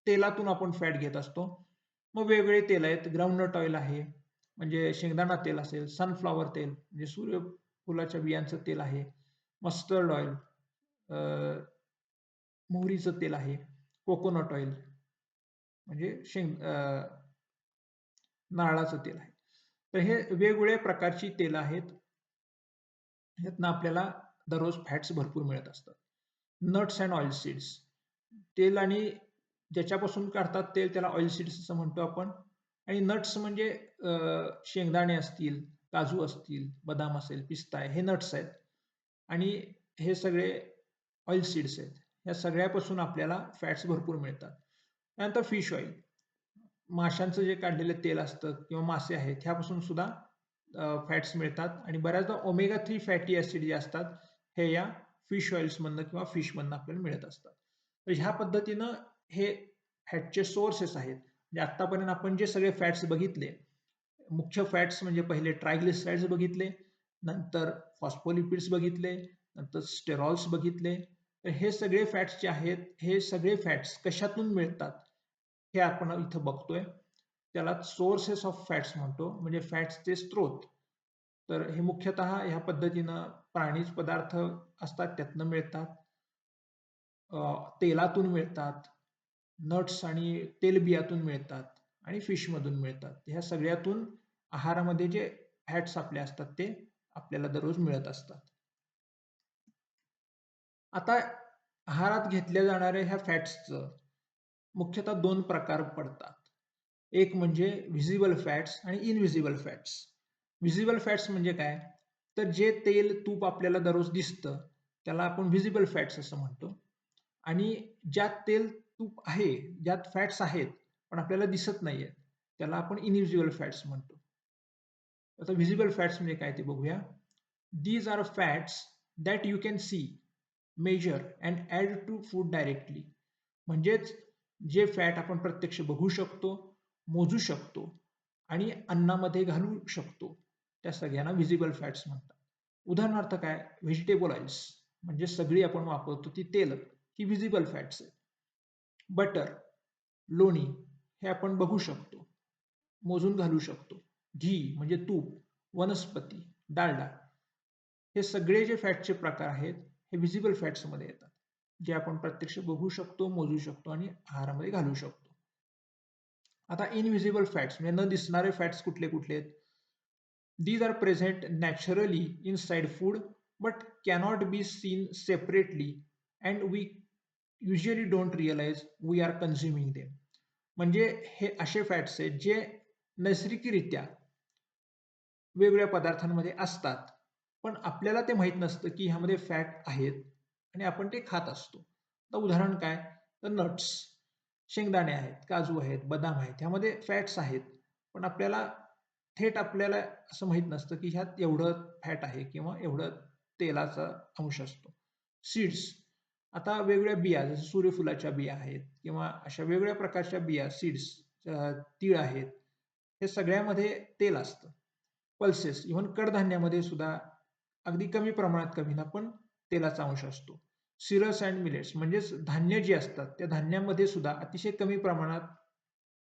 S1: तेलातून आपण फॅट घेत असतो. मग वेगवेगळे तेल आहेत. ग्राउंडनट ऑइल आहे, म्हणजे शेंगदाणा तेल असेल, सनफ्लॉवर तेल म्हणजे सूर्यफुलाच्या बियांचं तेल आहे, मस्टर्ड ऑइल, मोहरीचं तेल आहे, कोकोनट ऑइल म्हणजे नारळाचं तेल आहे. तर हे वेगवेगळ्या प्रकारची तेलं आहेत. ह्यातनं आपल्याला दररोज फॅट्स भरपूर मिळत असतात. नट्स अँड ऑइल सीड्स तेल आणि ज्याच्यापासून काढतात तेल त्याला ऑइल सीड्स असं म्हणतो आपण. आणि नट्स म्हणजे शेंगदाणे असतील, काजू असतील, बदाम असेल, पिस्ता आहे, हे नट्स आहेत. आणि हे सगळे ऑइल सीड्स आहेत. या सगळ्यापासून आपल्याला फॅट्स भरपूर मिळतात. त्यानंतर फिश ऑइल, माशांचं जे काढलेलं तेल असतं किंवा मासे आहेत ह्यापासून सुद्धा फॅट्स मिळतात आणि बऱ्याचदा ओमेगा 3 फॅटी ॲसिड जे असतात हे या फिश ऑइल्समधनं किंवा फिशमधनं आपल्याला मिळत असतात. तर ह्या पद्धतीनं हे फॅटचे सोर्सेस आहेत. म्हणजे आत्तापर्यंत आपण जे सगळे फॅट्स बघितले, मुख्य फॅट्स म्हणजे पहिले ट्रायग्लिसराइड्स बघितले, नंतर फॉस्फोलिपिड्स बघितले, नंतर स्टेरॉल्स बघितले. तर हे सगळे फॅट्स जे आहेत, हे सगळे फॅट्स कशातून मिळतात हे आपण इथं बघतोय. त्याला सोर्सेस ऑफ फॅट्स म्हणतो, म्हणजे फॅट्सचे स्रोत. तर हे मुख्यतः ह्या पद्धतीनं प्राणीज पदार्थ असतात त्यातनं मिळतात, तेलातून मिळतात, नट्स आणि तेलबियातून मिळतात आणि फिशमधून मिळतात. ह्या सगळ्यातून आहारामध्ये जे फॅट्स आपले असतात ते आपल्याला दररोज मिळत असतात. आता आहारात घेतल्या जाणाऱ्या ह्या फॅट्सचं मुख्यतः 2 प्रकार पडतात. एक म्हणजे व्हिजिबल फॅट्स आणि इनव्हिजिबल फॅट्स. व्हिजिबल फॅट्स म्हणजे काय? तर जे तेल, तूप आपल्याला दररोज दिसतं, त्याला आपण व्हिजिबल फॅट्स असं म्हणतो. आणि ज्यात तेल, तूप आहे, ज्यात फॅट्स आहेत, पण आपल्याला दिसत नाहीयेत, त्याला आपण इनव्हिजिबल फॅट्स म्हणतो. आता व्हिजिबल फॅट्स म्हणजे काय ते बघूया. These are fats that you can see, measure and add to food directly. म्हणजेच जे फॅट आपण प्रत्यक्ष बघू शकतो, मोजू शकतो आणि अन्नामध्ये घालू शकतो, त्या सगळ्यांना व्हिजिबल फॅट्स म्हणतात. उदाहरणार्थ काय? व्हेजिटेबल ऑइल्स म्हणजे सगळी आपण वापरतो ती तेल ही व्हिजिबल फॅट्स आहेत. बटर, लोणी हे आपण बघू शकतो, मोजून घालू शकतो. घी म्हणजे तूप, वनस्पती, डालडा हे सगळे जे फॅटचे प्रकार आहेत हे व्हिजिबल फॅट्समध्ये येतात, जे आपण प्रत्यक्ष बघू शकतो, मोजू शकतो आणि आहारामध्ये घालू शकतो. आता इनव्हिजिबल फॅट्स म्हणजे न दिसणारे फॅट्स कुठले कुठले आहेत? These are present naturally inside food but cannot be seen separately and we usually don't realize we are consuming them. म्हणजे हे असे फॅट्स आहेत जे नैसर्गिकरित्या वेगवेगळ्या पदार्थांमध्ये असतात, पण आपल्याला ते माहीत नसतं की ह्यामध्ये फॅट आहेत आणि आपण ते खात असतो. तर उदाहरण काय? तर नट्स, शेंगदाणे आहेत, काजू आहेत, बदाम आहेत, ह्यामध्ये फॅट्स आहेत, पण आपल्याला असं माहीत नसतं की ह्यात एवढं फॅट आहे किंवा एवढं तेलाचा अंश असतो. सीड्स, आता वेगवेगळ्या बिया जसं सूर्यफुलाच्या बिया आहेत किंवा अशा वेगवेगळ्या प्रकारच्या बिया सीड्स, तीळ आहेत, हे सगळ्यामध्ये तेल असतं. पल्सेस, इव्हन कडधान्यामध्ये सुद्धा अगदी कमी प्रमाणात का होईना पण तेलाचा अंश असतो. सिरस अँड मिलेट्स म्हणजेच धान्य जी असतात त्या धान्यामध्ये सुद्धा अतिशय कमी प्रमाणात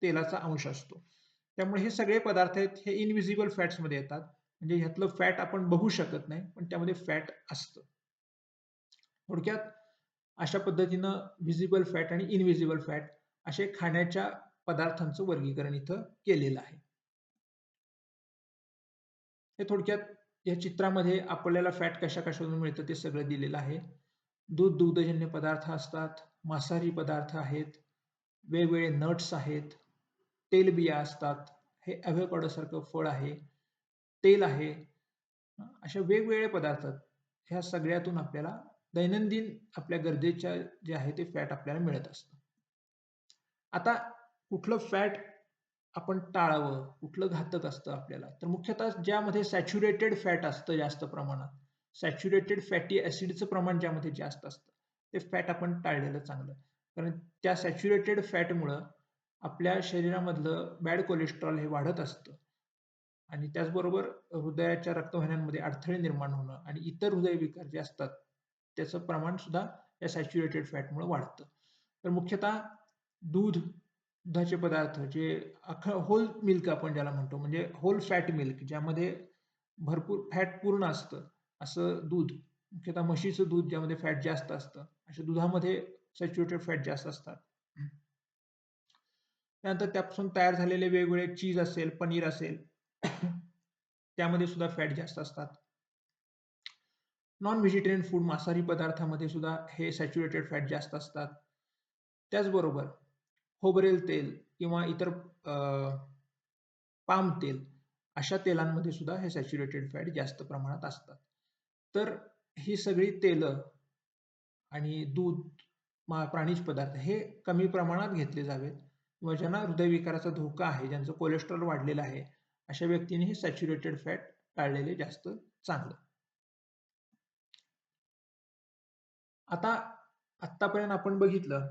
S1: तेलाचा अंश असतो. त्यामुळे हे सगळे पदार्थ आहेत हे इनव्हिजिबल फॅट्समध्ये येतात. म्हणजे ह्यातलं फॅट आपण बघू शकत नाही, पण त्यामध्ये फॅट असतं. थोडक्यात अशा पद्धतीनं व्हिजिबल फॅट आणि इनव्हिजिबल फॅट असे खाण्याच्या पदार्थांचं वर्गीकरण इथं केलेलं आहे. हे थोडक्यात या चित्रामध्ये आपल्याला फॅट कशा-कशातून मिळतं ते सगळं दिलेलं आहे. दूध, दुग्धजन्य पदार्थ असतात, मांसाहारी पदार्थ आहेत, वेगवेगळे नट्स आहेत, तेलबिया असतात, हे ॲव्होकाडोसारखं फळ आहे, तेल आहे. अशा वेगवेगळे पदार्थ ह्या सगळ्यातून आपल्याला दैनंदिन आपल्या गरजेच्या जे आहे ते फॅट आपल्याला मिळत असतं. आता कुठलं फॅट आपण टाळावं, कुठलं घातक असतं आपल्याला, तर मुख्यतः ज्यामध्ये सॅच्युरेटेड फॅट असतं जास्त प्रमाणात, सॅच्युरेटेड फॅटी ॲसिडचं प्रमाण ज्यामध्ये जास्त असतं, ते फॅट आपण टाळलेलं चांगलं. कारण त्या सॅच्युरेटेड फॅटमुळं आपल्या शरीरामधलं बॅड कोलेस्ट्रॉल हे वाढत असतं आणि त्याचबरोबर हृदयाच्या रक्तवाहिन्यांमध्ये अडथळे निर्माण होणं आणि इतर हृदयविकार जे असतात, त्याचं प्रमाण सुद्धा या सॅच्युरेटेड फॅटमुळं वाढतं. तर मुख्यतः दूध, दुधाचे पदार्थ जे होल मिल्क आपण ज्याला म्हणतो, म्हणजे होल फॅट मिल्क ज्यामध्ये भरपूर फॅट पूर्ण असतं, असं दूध, मुख्यतः म्हशीचं दूध ज्यामध्ये फॅट जास्त असतं, अशा दुधामध्ये सॅच्युरेटेड फॅट जास्त असतात. त्यानंतर त्यापासून तयार झालेले वेगवेगळे चीज असेल, पनीर असेल, त्यामध्ये सुद्धा फॅट जास्त असतात. नॉन व्हेजिटेरियन फूड, मांसाहारी पदार्थामध्ये सुद्धा हे सॅच्युरेटेड फॅट जास्त असतात. त्याचबरोबर खोबरेल तेल किंवा इतर पाम तेल अशा तेलांमध्ये सुद्धा हे सॅच्युरेटेड फॅट जास्त प्रमाणात असतात. तर ही सगळी तेलं आणि दूध, प्राणीज पदार्थ हे कमी प्रमाणात घेतले जावेत किंवा ज्यांना हृदयविकाराचा धोका आहे, ज्यांचं कोलेस्ट्रॉल वाढलेलं आहे, अशा व्यक्तींनी हे सॅच्युरेटेड फॅट टाळलेले जास्त चांगलं. आता आत्तापर्यंत आपण बघितलं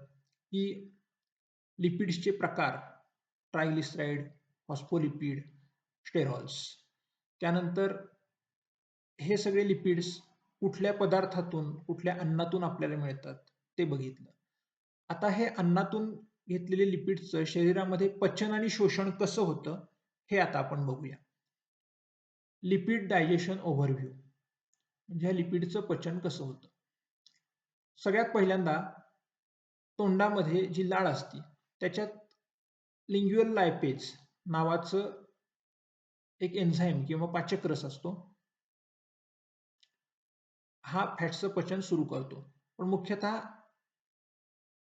S1: की लिपिड्सचे प्रकार, ट्रायग्लिसराईड, फॉस्फोलिपिड, स्टेरॉल्स. त्यानंतर हे सगळे लिपिड्स कुठल्या पदार्थातून, कुठल्या अन्नातून आपल्याला मिळतात ते बघितलं. आता हे अन्नातून घेतलेले लिपिड्सचं शरीरामध्ये पचन आणि शोषण कसं होतं हे आता आपण बघूया. लिपिड डायजेशन ओव्हरव्ह्यू म्हणजे ह्या लिपिडचं पचन कसं होतं. सगळ्यात पहिल्यांदा तोंडामध्ये जी लाळ असते त्याच्यात लिंग्युअल लायपेज नावाचं एक एन्झाईम किंवा पाचक रस असतो. हा फॅट्सचं पचन सुरू करतो. पण मुख्यतः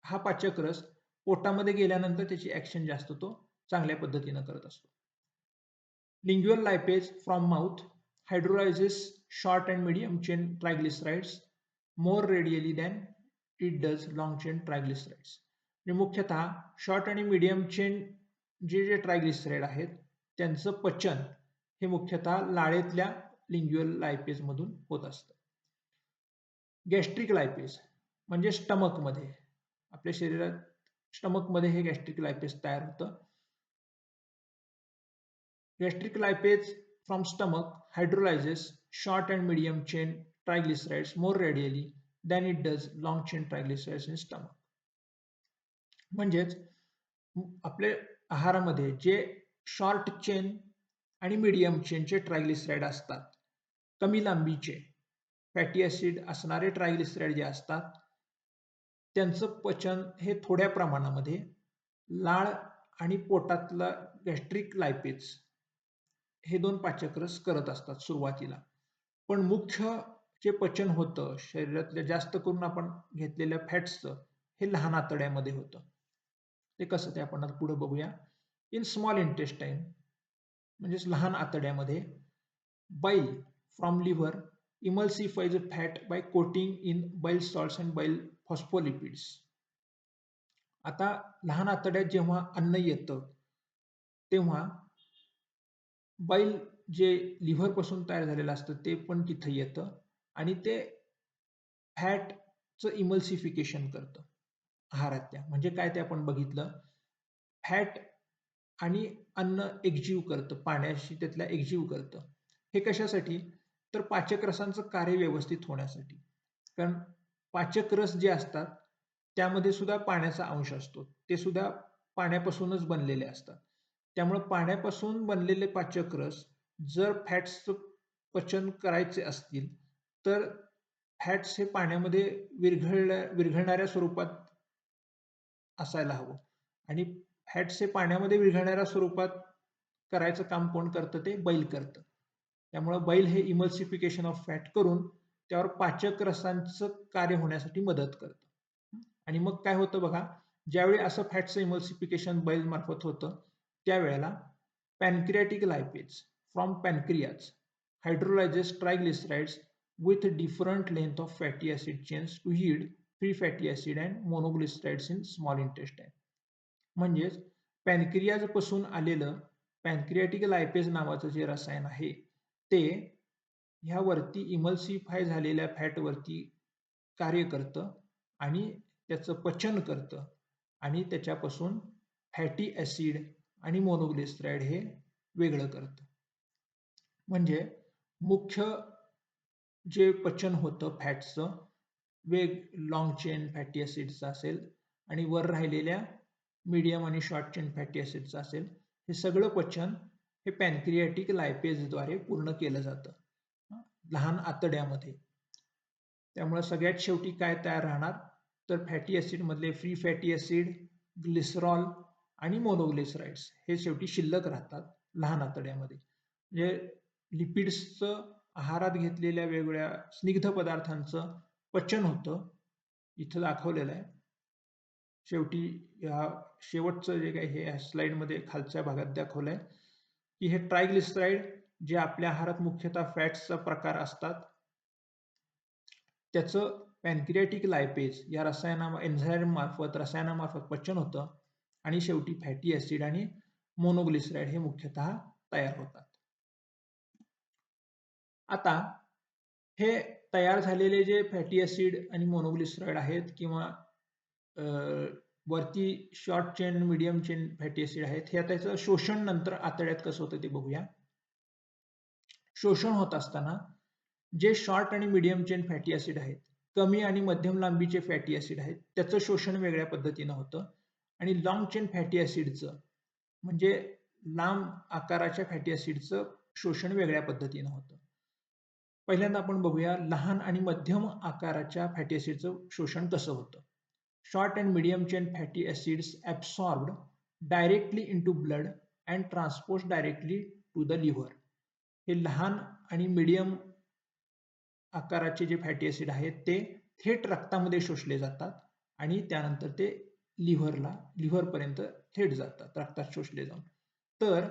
S1: हा पाचक रस पोटामध्ये गेल्यानंतर त्याची ऍक्शन जास्त तो चांगल्या पद्धतीनं करत असतो. Lingual lipase from mouth hydrolyzes short and medium chain triglycerides more readily than it does long chain triglycerides. म्हणजे मुख्यतः शॉर्ट आणि मीडियम चेन जे ट्रायग्लिसराइड आहेत त्यांचं पचन हे मुख्यतः लाळेतल्या लिंग्युअल लायपेज मधून होत असतं. गॅस्ट्रिक लायपेज म्हणजे स्टमकमध्ये, आपल्या शरीरात स्टमकमध्ये हे गॅस्ट्रिक लायपेज तयार होतं. Gastric lipase from stomach hydrolyzes short and medium chain triglycerides more readily than it does long chain triglycerides in stomach. म्हणजेच आपल्या आहारामध्ये जे शॉर्ट चेन आणि मीडियम चेनचे ट्रायग्लिसराइड असतात, कमी लांबीचे फॅटी ऍसिड असणारे ट्रायग्लिसराइड जे असतात त्यांचं पचन हे थोड्या प्रमाणामध्ये लाळ आणि पोटातला गॅस्ट्रिक लायपेज हे दोन पाचकरस करत असतात सुरुवातीला. पण मुख्य जे पचन होतं शरीरातल्या जास्त करून आपण घेतलेल्या फॅट्सचं हे लहान आतड्यामध्ये होतं. ते कसं ते आपण पुढे बघूया. इन स्मॉल इंटेस्टाईन म्हणजेच लहान आतड्यामध्ये bile from liver emulsifies fat by coating in bile salts and bile phospholipids. आता लहान आतड्यात जेव्हा अन्न येतं तेव्हा बाईल जे लिव्हर पासून तयार झालेलं असतं ते पण तिथे येतं आणि ते फॅटचं इमल्सिफिकेशन करतं आहारातल्या. म्हणजे काय ते आपण बघितलं, फॅट आणि अन्न एकजीव करतं, पाण्याशी त्यातल्या एकजीव करतं. हे कशासाठी? तर पाचक रसांचं कार्य व्यवस्थित होण्यासाठी. कारण पाचक रस जे असतात त्यामध्ये सुद्धा पाण्याचा अंश असतो, ते सुद्धा पाण्यापासूनच बनलेले असतात. त्यामुळे पाण्यापासून बनलेले पाचक रस जर फॅट्सचं पचन करायचे असतील तर फॅट्स हे पाण्यामध्ये विरघळणाऱ्या स्वरूपात असायला हवं आणि फॅट्स हे पाण्यामध्ये विरघळणाऱ्या स्वरूपात करायचं काम कोण करतं? ते बैल करतं. त्यामुळे बैल हे इमल्सिफिकेशन ऑफ फॅट करून त्यावर पाचक रसांचं कार्य होण्यासाठी मदत करतं. आणि मग काय होतं बघा, ज्यावेळी असं फॅटचं इमल्सिफिकेशन बैल मार्फत होतं त्यावेळेला pancreatic lipase from pancreas hydrolyzes triglycerides with different length of fatty acid chains to yield free fatty acid and monoglycerides in small intestine. म्हणजेच पॅनक्रियाज पासून आलेलं पॅनक्रियाटिक लायपेज नावाचं जे रसायन आहे ते ह्या वरती इमल्सिफाय झालेल्या फॅट वरती कार्य करतं आणि त्याचं पचन करतं आणि त्याच्यापासून फॅटी ऍसिड आणि मोनोग्लिसराइड हे वेगळं करतं. म्हणजे मुख्य जे पचन होतं फॅट्सचं लॉंग चेन फॅटी ऍसिडचं असेल आणि वर राहिलेल्या मीडियम आणि शॉर्ट चेन फॅटी ऍसिडचं असेल, हे सगळं पचन हे पॅनक्रियाटिक लायपेजद्वारे पूर्ण केलं जातं लहान आतड्यामध्ये. त्यामुळे सगळ्यात शेवटी काय तयार राहणार? तर फॅटी ॲसिड मधले फ्री फॅटी ॲसिड, ग्लिसरॉल आणि मोनोग्लिसराइड्स हे शेवटी शिल्लक राहतात लहान आतड्यामध्ये. म्हणजे लिपिड्सचं आहारात घेतलेल्या वेगवेगळ्या स्निग्ध पदार्थांचं पचन होतं, इथं दाखवलेलं आहे. शेवटी या शेवटचं जे काही हे स्लाइडमध्ये खालच्या भागात दाखवलंय की हे ट्रायग्लिसराइड जे आपल्या आहारात मुख्यतः फॅट्सचा प्रकार असतात, त्याचं पॅनक्रियाटिक लायपेज या रसायनामार्फत पचन होतं आणि शेवटी फॅटी ॲसिड आणि मोनोग्लिसराइड हे मुख्यतः तयार होतात. आता हे तयार झालेले जे फॅटी ॲसिड आणि मोनोग्लिसराइड आहेत किंवा वरती short chain, medium chain fatty acid आहेत, हे त्याचं शोषण नंतर आतड्यात कसं होतं ते बघूया. शोषण होत असताना जे शॉर्ट आणि मीडियम चेन फॅटी ॲसिड आहेत, कमी आणि मध्यम लांबीचे फॅटी ॲसिड आहेत, त्याचं शोषण वेगळ्या पद्धतीनं होतं आणि लाँग चेन फॅटी ॲसिडचं म्हणजे लांब आकाराच्या फॅटी ॲसिडचं शोषण वेगळ्या पद्धतीनं होतं. पहिल्यांदा आपण बघूया लहान आणि मध्यम आकाराच्या फॅटी ॲसिडचं शोषण कसं होतं. Short and medium chain fatty acids absorbed directly into blood and transported directly to the liver. हे लहान आणि मीडियम आकाराचे जे फॅटी ॲसिड आहेत ते थेट रक्तामध्ये शोषले जातात आणि त्यानंतर ते लिव्हरपर्यंत थेट जातात, रक्तात शोषले जाऊन. तर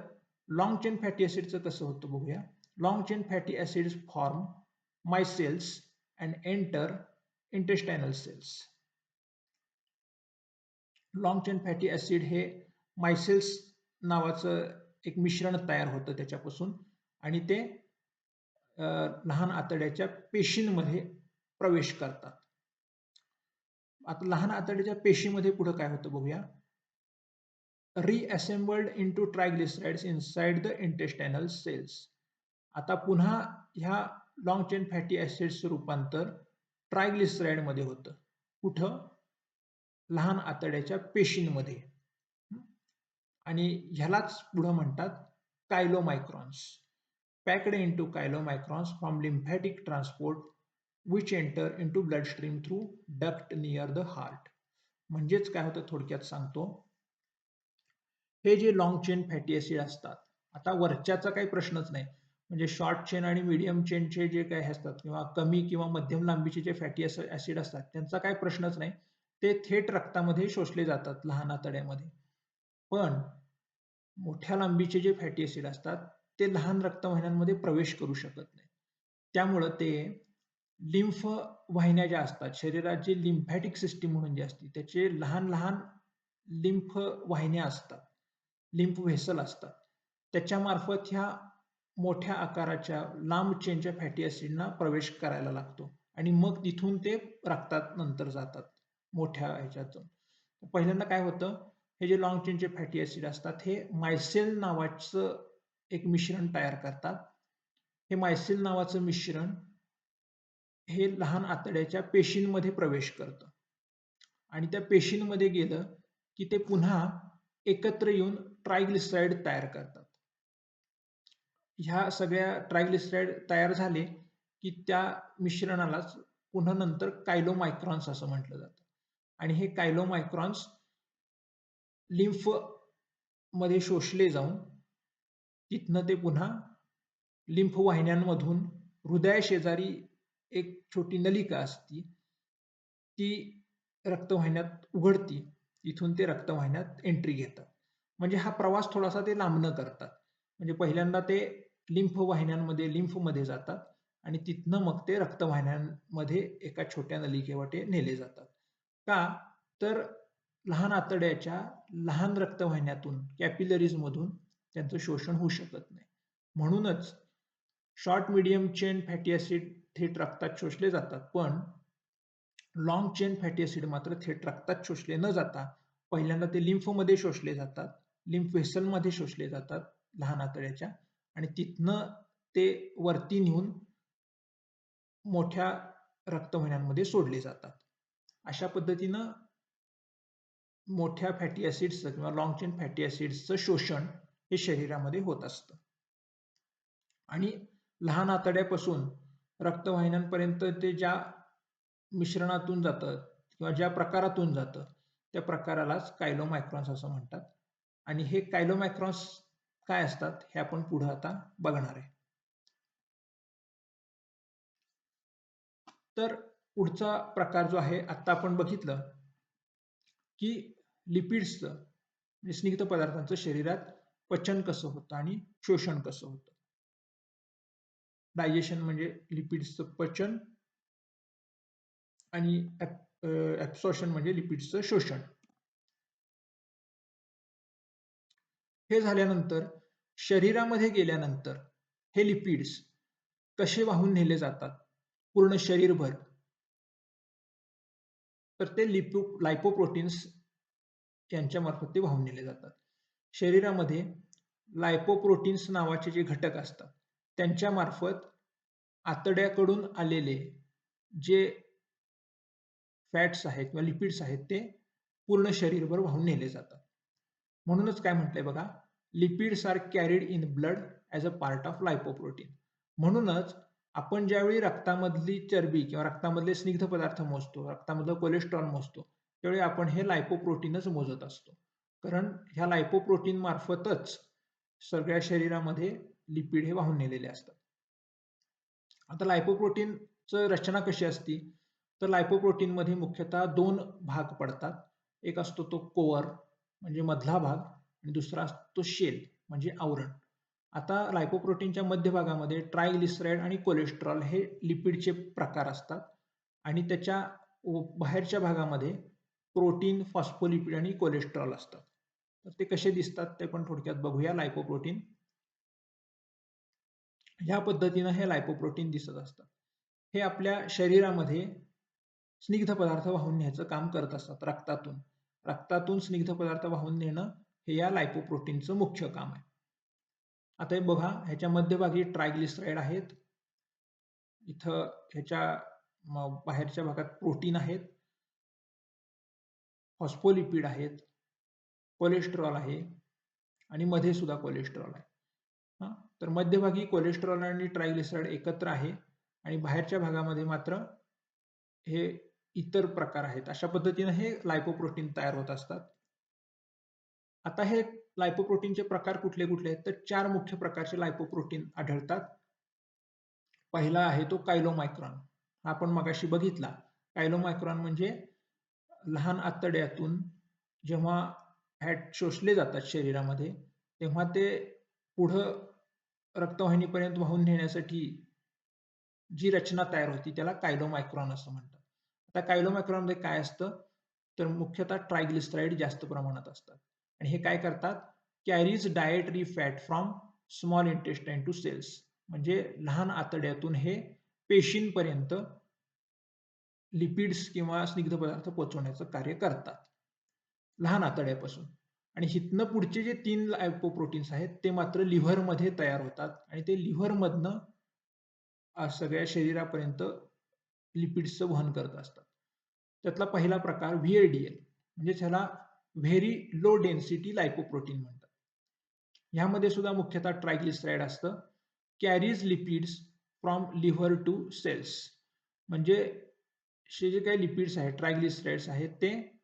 S1: लॉंग चेन फॅटी ॲसिडचं कसं होतं बघूया. Long chain fatty acids form micelles and enter intestinal cells. Long chain fatty acid हे मायसेल्स नावाचं एक मिश्रण तयार होतं त्याच्यापासून आणि ते लहान आतड्याच्या पेशींमध्ये प्रवेश करतात. आता लहान आतड्याच्या पेशीमध्ये पुढे काय होतं बघूया. रिअसेंबल्ड into triglycerides inside the इंटेस्टायनल cells. आता पुन्हा ह्या लॉंग चेन फॅटी ॲसिड्सचं रूपांतर ट्रायग्लिसराइडमध्ये होतं. कुठं? लहान आतड्याच्या पेशींमध्ये. आणि ह्यालाच पुढं म्हणतात chylomicrons. Packed into chylomicrons from lymphatic transport which enter into bloodstream through duct near the heart. म्हणजेच काय होतं थोडक्यात सांगतो. हे जे लॉंग चेन फॅटी ॲसिड असतात, आता वरच्याचा काही प्रश्नच नाही. म्हणजे शॉर्ट चेन आणि मीडियम चेनचे जे काही असतात किंवा कमी किंवा मध्यम लांबीचे जे फॅटी ॲसिड असतात त्यांचा काही प्रश्नच नाही. ते थेट रक्तामध्ये शोषले जातात लहान आतड्यामध्ये. पण मोठ्या लांबीचे जे फॅटी ॲसिड असतात ते लहान रक्तवाहिन्यांमध्ये प्रवेश करू शकत नाही. त्यामुळं ते लिम्फ वाहिन्या ज्या असतात, शरीरात जी लिम्फॅटिक सिस्टीम म्हणून जी असते त्याचे लहान लहान लिम्फ वाहिन्या असतात, लिम्फ व्हेसल असतात, त्याच्यामार्फत ह्या मोठ्या आकाराच्या लांब चेनच्या फॅटी ॲसिडना प्रवेश करायला लागतो आणि मग तिथून ते रक्तात नंतर जातात मोठ्या ह्याच्यातून. पहिल्यांदा काय होतं, हे जे लॉंग चेनचे फॅटी ॲसिड असतात हे मायसेल नावाचं एक मिश्रण तयार करतात. हे मायसेल नावाचं मिश्रण हे लहान आतड्याच्या पेशींमध्ये प्रवेश करतं आणि त्या पेशींमध्ये गेलं की ते पुन्हा एकत्र येऊन ट्रायग्लिसराइड तयार करतात. ह्या सगळ्या ट्रायग्लिसराइड तयार झाले की त्या मिश्रणालाच पुन्हा नंतर कायलोमायक्रॉन्स असं म्हटलं जातं आणि हे कायलोमायक्रॉन्स लिम्फ मध्ये शोषले जाऊन तिथनं ते पुन्हा लिम्फ वाहिन्यांमधून हृदयाशेजारी एक छोटी नलिका असती, ती रक्तवाहिन्यात उघडती, तिथून ते रक्तवाहिन्यात एंट्री घेतात. म्हणजे हा प्रवास थोडासा ते लांबनं करतात. म्हणजे पहिल्यांदा ते लिम्फ वाहिन्यांमध्ये लिम्फमध्ये जातात आणि तिथनं मग ते रक्तवाहिन्यांमध्ये एका छोट्या नलिकेवाटे नेले जातात. का? तर लहान आतड्याच्या लहान रक्तवाहिन्यातून कॅपिलरीजमधून त्यांचं शोषण होऊ शकत नाही. म्हणूनच short medium chain fatty acid थेट रक्तात शोषले जातात, पण लॉंग चेन फॅटी ॲसिड मात्र थेट रक्तात शोषले न जाता पहिल्यांदा ते लिम्फमध्ये शोषले जातात, लिम्फ व्हेसलमध्ये शोषले जातात लहान आतड्याच्या आणि तिथनं ते वरती नेऊन मोठ्या रक्तवाहिन्यांमध्ये सोडले जातात. अशा पद्धतीनं मोठ्या फॅटी ॲसिड्सचं किंवा लॉंग चेन फॅटी ॲसिड्सचं शोषण हे शरीरामध्ये होत असतं आणि लहान आतड्यापासून रक्तवाहिन्यांपर्यंत ते ज्या मिश्रणातून जातं किंवा ज्या प्रकारातून जातं त्या प्रकारालाच कायलोमायक्रॉन्स असं म्हणतात. आणि हे कायलोमायक्रॉन्स काय असतात हे आपण पुढे आता बघणार आहे. तर पुढचा प्रकार जो आहे आता आपण बघितलं की लिपिड्सचं म्हणजे स्निग्ध पदार्थांचं शरीरात पचन कसं होतं आणि शोषण कसं होतं. डायजेशन म्हणजे लिपिड्सचं पचन आणि ऍब्सॉर्प्शन म्हणजे लिपिड्सचं शोषण. हे झाल्यानंतर शरीरामध्ये गेल्यानंतर हे लिपिड्स कसे वाहून नेले जातात पूर्ण शरीरभर, तर ते लायपोप्रोटीन्स यांच्यामार्फत ते वाहून नेले जातात. शरीरामध्ये लायपोप्रोटीन्स नावाचे जे घटक असतात त्यांच्या मार्फत आतड्याकडून आलेले जे फॅट्स आहेत किंवा लिपिड्स आहेत ते पूर्ण शरीरभर वाहून नेले जातात. म्हणूनच काय म्हटलंय बघा, lipids are carried in blood as a part of lipoprotein. म्हणूनच आपण ज्यावेळी रक्तामधली चरबी किंवा रक्तामधले स्निग्ध पदार्थ मोजतो, रक्तामधलं कोलेस्ट्रॉल मोजतो, त्यावेळी आपण हे लायपोप्रोटीनच मोजत असतो. कारण ह्या लायपोप्रोटीन मार्फतच सगळ्या शरीरामध्ये लिपिड हे वाहून नेलेले असतात. आता लायपोप्रोटीनचं रचना कशी असती, तर लायपोप्रोटीनमध्ये मुख्यतः 2 भाग पडतात. एक असतो तो कोअर म्हणजे मधला भाग आणि दुसरा असतो शेल म्हणजे आवरण. आता लायपोप्रोटीनच्या मध्यभागामध्ये ट्रायग्लिसराईड आणि कोलेस्ट्रॉल हे लिपिडचे प्रकार असतात आणि त्याच्या बाहेरच्या भागामध्ये प्रोटीन, फॉस्फोलिपिड आणि कोलेस्ट्रॉल असतात. तर ते कसे दिसतात ते पण थोडक्यात बघूया. लायपोप्रोटीन ह्या पद्धतीनं हे लायपोप्रोटीन दिसत असतात. हे आपल्या शरीरामध्ये स्निग्ध पदार्थ वाहून न्यायचं काम करत असतात रक्तातून. रक्तातून स्निग्ध पदार्थ वाहून नेणं हे या लायपोप्रोटीनचं मुख्य काम आहे. आता हे बघा, ह्याच्या मध्यभागी ट्रायग्लिसराईड आहेत. इथं ह्याच्या बाहेरच्या भागात प्रोटीन आहेत, फॉस्फोलिपिड आहेत, कोलेस्ट्रॉल आहे आणि मध्ये सुद्धा कोलेस्ट्रॉल आहे. तर मध्यभागी कोलेस्ट्रॉल आणि ट्रायग्लिसराईड एकत्र आहे आणि बाहेरच्या भागामध्ये मात्र हे इतर प्रकार आहेत. अशा पद्धतीने हे लायपोप्रोटीन तयार होत असतात. आता हे लायपोप्रोटीनचे प्रकार कुठले कुठले आहेत, तर 4 मुख्य प्रकारचे लायपोप्रोटीन आढळतात. पहिला आहे तो कायलोमायक्रॉन. आपण मगाशी बघितला. कायलोमायक्रॉन म्हणजे लहान आतड्यातून जेव्हा फॅट शोषले जातात शरीरामध्ये, तेव्हा ते पुढं रक्तवाहिनीपर्यंत वाहून नेण्यासाठी जी रचना तयार होती त्याला कायलोमायक्रॉन असं म्हणतात. आता कायलोमायक्रॉनमध्ये काय असतं, तर मुख्यतः ट्रायग्लिसराईड जास्त प्रमाणात असतात आणि हे काय करतात, carries dietary fat from small intestine to cells. म्हणजे लहान आतड्यातून हे पेशींपर्यंत लिपिड्स किंवा स्निग्ध पदार्थ पोहोचवण्याचं कार्य करतात लहान आतड्यापासून. आणि हितनं पुढचे जे 3 लायपोप्रोटीन्स आहेत ते मात्र लिव्हरमध्ये तयार होतात आणि ते लिव्हरमधनं सगळ्या शरीरापर्यंत लिपिड्सचं वहन करत असतात. त्यातला पहिला प्रकार VLDL म्हणजे त्याला व्हेरी लो डेन्सिटी लायपोप्रोटीन म्हणतात. ह्यामध्ये सुद्धा मुख्यतः ट्रायग्लिसराईड असतं. Carries lipids from liver to cells. म्हणजे जे काही लिपिड्स आहेत, ट्रायग्लिसराईड्स आहेत, ते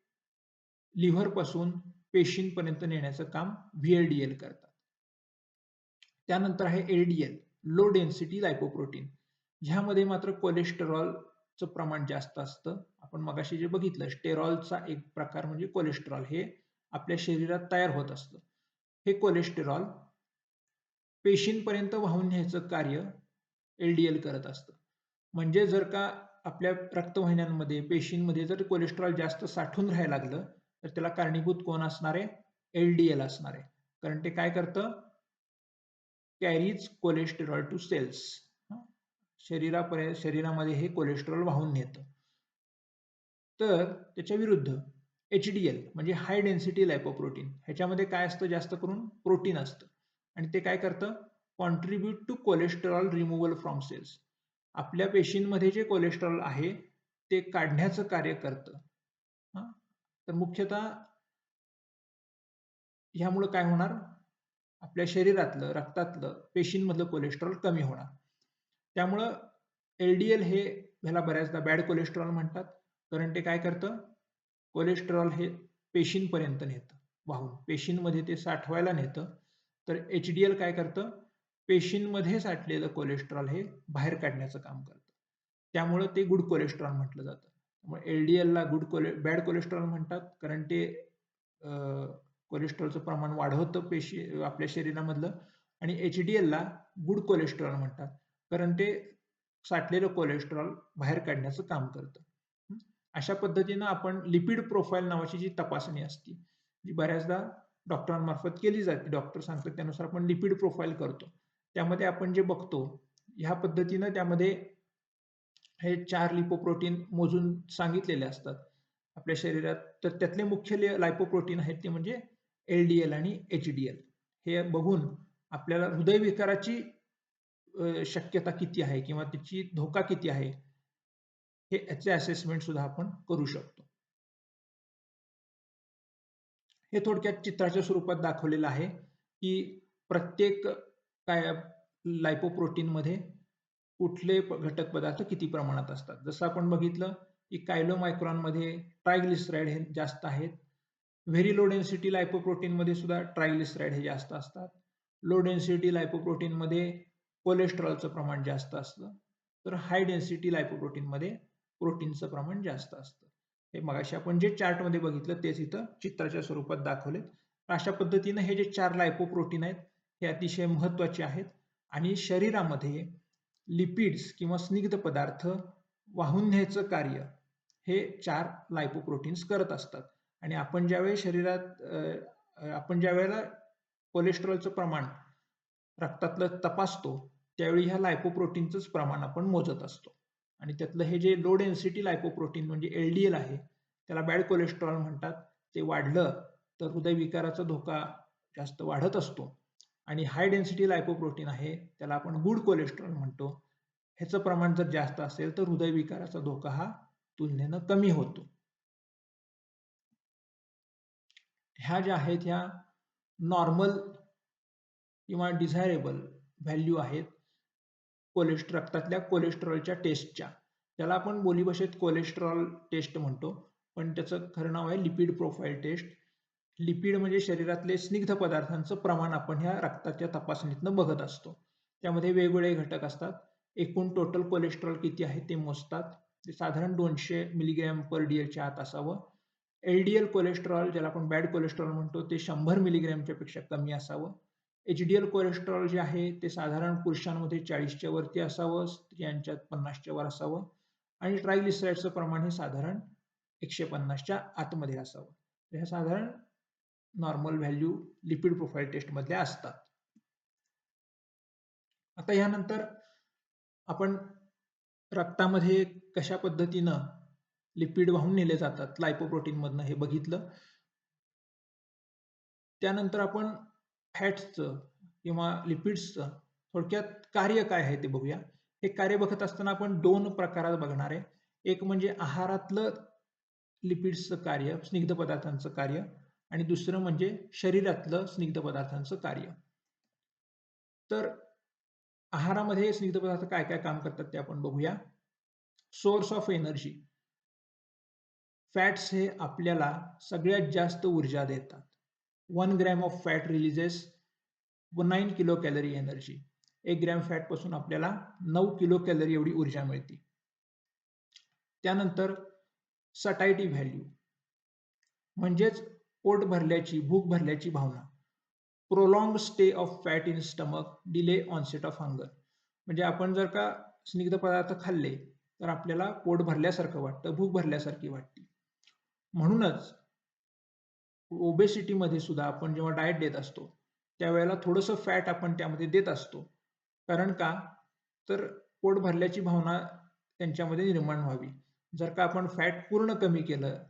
S1: लिव्हरपासून पेशींपर्यंत नेण्याचं काम VLDL करतात. त्यानंतर आहे LDL, लो डेन्सिटी लायपोप्रोटीन. ह्यामध्ये मात्र कोलेस्टेरॉलचं प्रमाण जास्त असतं. आपण मगाशी जे बघितलं, स्टेरॉलचा एक प्रकार म्हणजे कोलेस्टेरॉल हे आपल्या शरीरात तयार होत असतं. हे कोलेस्टेरॉल पेशींपर्यंत वाहून न्यायचं कार्य LDL करत असतं. म्हणजे जर का आपल्या रक्तवाहिन्यांमध्ये, पेशींमध्ये जर कोलेस्ट्रॉल जास्त साठून राहायला लागलं, तर त्याला कारणीभूत कोण असणार आहे? LDL असणार आहे. कारण ते काय करतं? Carries cholesterol to cells. शरीरामध्ये हे कोलेस्ट्रॉल वाहून नेतं. तर त्याच्या विरुद्ध HDL म्हणजे हाय डेन्सिटी लायपोप्रोटीन. ह्याच्यामध्ये काय असतं? जास्त करून प्रोटीन असतं आणि ते काय करतं? Contribute to cholesterol removal from cells. आपल्या पेशींमध्ये जे कोलेस्ट्रॉल आहे ते काढण्याचं कार्य करतं. तर मुख्यतः ह्यामुळे काय होणार? आपल्या शरीरातलं, रक्तातलं, पेशींमधलं कोलेस्ट्रॉल कमी होणार. त्यामुळं LDL हे ह्याला बऱ्याचदा बॅड कोलेस्ट्रॉल म्हणतात. कारण ते काय करतं, कोलेस्टेरॉल हे पेशींपर्यंत नेतं वाहून, पेशींमध्ये ते साठवायला नेतं. तर HDL काय करतं, पेशींमध्ये साठलेलं कोलेस्टेरॉल हे बाहेर काढण्याचं काम करतं. त्यामुळं ते गुड कोलेस्टेरॉल म्हटलं जातं. त्यामुळे LDLला बॅड कोलेस्टेरॉल म्हणतात, कारण ते कोलेस्टेरॉलचं प्रमाण वाढवतं आपल्या शरीरामधलं. आणि HDLला गुड कोलेस्टेरॉल म्हणतात, कारण ते साठलेलं कोलेस्टेरॉल बाहेर काढण्याचं काम करतं. अशा पद्धतीनं आपण लिपिड प्रोफाईल नावाची जी तपासणी असते, जी बऱ्याचदा डॉक्टरांमार्फत केली जाते. डॉक्टर सांगतात त्यानुसार आपण लिपिड प्रोफाईल करतो. त्यामध्ये आपण जे बघतो, ह्या पद्धतीनं त्यामध्ये हे 4 लिपोप्रोटीन मोजून सांगितलेले असतात आपल्या शरीरात. तर त्यातले मुख्य लायपोप्रोटीन आहेत ते म्हणजे LDL आणि HDL. हे बघून आपल्याला हृदयविकाराची शक्यता किती आहे किंवा त्याची धोका किती आहे, हे याचे असेसमेंट सुद्धा आपण करू शकतो. हे थोडक्यात चित्राच्या स्वरूपात दाखवलेलं आहे, की प्रत्येक लायपोप्रोटीनमध्ये कुठले घटक पदार्थ किती प्रमाणात असतात. जसं आपण बघितलं, की कायलोमायक्रॉनमध्ये ट्रायग्लिसराईड हे जास्त आहेत. व्हेरी लो डेन्सिटी लायपोप्रोटीनमध्ये सुद्धा ट्रायग्लिसराईड हे जास्त असतात. लो डेन्सिटी लायपोप्रोटीनमध्ये कोलेस्टेरॉलचं प्रमाण जास्त असतं. तर हाय डेन्सिटी लायपोप्रोटीनमध्ये प्रोटीनचं प्रमाण जास्त असतं. हे मगाशी आपण जे चार्टमध्ये बघितलं तेच इथं चित्राच्या स्वरूपात दाखवले. अशा पद्धतीनं हे जे 4 लायपोप्रोटीन आहेत, हे अतिशय महत्त्वाचे आहेत आणि शरीरामध्ये लिपिड्स किंवा स्निग्ध पदार्थ वाहून न्यायचं कार्य हे 4 लायपोप्रोटीन्स करत असतात. आणि आपण ज्यावेळी शरीरात आपण ज्यावेळेला कोलेस्टेरॉलचं प्रमाण रक्तातलं तपासतो, त्यावेळी ह्या लायपोप्रोटीनचंच प्रमाण आपण मोजत असतो. आणि त्यातलं हे जे लो डेन्सिटी लायपोप्रोटीन म्हणजे LDL आहे, त्याला बॅड कोलेस्टेरॉल म्हणतात. ते वाढलं तर हृदयविकाराचा धोका जास्त वाढत असतो. आणि हाय डेन्सिटी लायपोप्रोटीन आहे, त्याला आपण गुड कोलेस्टेरॉल म्हणतो. ह्याचं प्रमाण जर जास्त असेल तर हृदयविकाराचा धोका हा तुलनेनं कमी होतो. ह्या ज्या आहेत ह्या नॉर्मल किंवा डिझायरेबल व्हॅल्यू आहेत रक्तातल्या कोलेस्टेरॉलच्या टेस्टच्या. त्याला आपण बोलीभाषेत कोलेस्टेरॉल टेस्ट म्हणतो, पण त्याचं खरं नाव आहे लिपिड प्रोफाईल टेस्ट. लिपिड म्हणजे शरीरातले स्निग्ध पदार्थांचं प्रमाण आपण ह्या रक्ताच्या तपासणीतनं बघत असतो. त्यामध्ये वेगवेगळे घटक असतात. एकूण टोटल कोलेस्टेरॉल किती आहे ते मोजतात. ते साधारण 200 मिलीग्रॅम पर DLच्या आत असावं. LDL कोलेस्टेरॉल, ज्याला आपण बॅड कोलेस्टेरॉल म्हणतो, ते 100 मिलीग्रॅमच्या पेक्षा कमी असावं. HDL कोलेस्टेरॉल जे आहे ते साधारण पुरुषांमध्ये 40च्या वरती असावं, स्त्रियांच्यात 50च्या वर असावं. आणि ट्रायग्लिसराईडचं प्रमाण हे साधारण 150च्या आतमध्ये असावं. हे साधारण नॉर्मल व्हॅल्यू लिपिड प्रोफाईल टेस्टमधल्या असतात. आता यानंतर आपण रक्तामध्ये कशा पद्धतीनं लिपिड वाहून नेले जातात लायपोप्रोटीनमधनं हे बघितलं. त्यानंतर आपण फॅट्सचं किंवा लिपिड्सचं थोडक्यात कार्य काय आहे ते बघूया. हे कार्य बघत असताना आपण 2 प्रकारात बघणार आहे. एक म्हणजे आहारातलं लिपिड्सचं कार्य, स्निग्ध पदार्थांचं कार्य, आणि दुसरं म्हणजे शरीरातलं स्निग्ध पदार्थांचं कार्य. तर आहारामध्ये स्निग्ध पदार्थ काय काय काम करतात ते आपण बघूया. Source of energy. फॅट्स हे आपल्याला सगळ्यात जास्त ऊर्जा देतात. 1 gram of fat releases 9 kilo calorie energy. 1 gram fat पासून आपल्याला 9 किलो कॅलरी एवढी ऊर्जा मिळते. त्यानंतर सटायटी व्हॅल्यू म्हणजेच पोट भरल्याची, भूक भरल्याची भावना. Prolong stay of fat in stomach, delay onset of hunger. म्हणजे आपण जर का स्निग्ध पदार्थ खाल्ले तर आपल्याला पोट भरल्यासारखं वाटतं, भूक भरल्यासारखी वाटते. म्हणूनच ओबेसिटीमध्ये सुद्धा आपण जेव्हा डाएट देत असतो त्यावेळेला थोडंसं फॅट आपण त्यामध्ये देत असतो. कारण का? तर पोट भरल्याची भावना त्यांच्यामध्ये निर्माण व्हावी. जर का आपण फॅट पूर्ण कमी केलं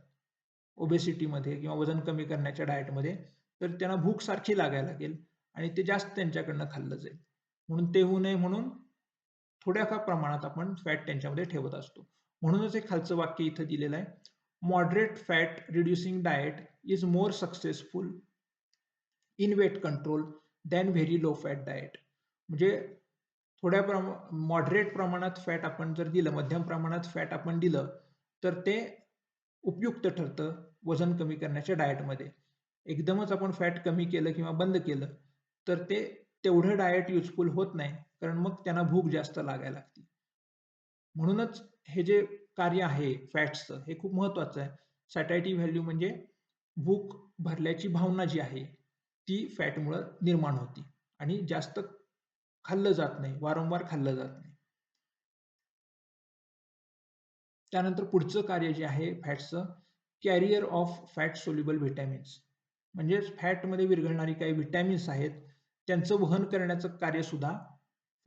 S1: ओबेसिटीमध्ये किंवा वजन कमी करण्याच्या डाएटमध्ये, तर त्यांना भूक सारखी लागायला लागेल आणि ते जास्त त्यांच्याकडनं खाल्लं जाईल. म्हणून ते होऊ नये म्हणून थोड्याफार प्रमाणात आपण फॅट त्यांच्यामध्ये ठेवत असतो. म्हणूनच एक खालचं वाक्य इथं दिलेलं आहे. Moderate fat reducing diet is more successful in weight control than very low fat diet. म्हणजे मॉडरेट प्रमाणात फॅट आपण जर दिलं, मध्यम प्रमाणात फॅट आपण दिलं, तर ते उपयुक्त ठरतं वजन कमी करण्याच्या डाएटमध्ये. एकदमच आपण फॅट कमी केलं किंवा बंद केलं तर ते तेवढं डाएट युजफुल होत नाही, कारण मग त्यांना भूक जास्त लागायला लागते. म्हणूनच हे जे कार्य आहे फॅट्सचं हे खूप महत्त्वाचं आहे. सॅटिस्फॅक्टरी व्हॅल्यू म्हणजे भूक भरल्याची भावना जी आहे ती फॅटमुळं निर्माण होते आणि जास्त खाल्लं जात नाही, वारंवार खाल्लं जात नाही. त्यानंतर पुढचं कार्य जे आहे फॅट्सचं, carrier of fat soluble vitamins. म्हणजेच फॅटमध्ये विरघळणारी काही व्हिटॅमिन्स आहेत, त्यांचं वहन करण्याचं कार्यसुद्धा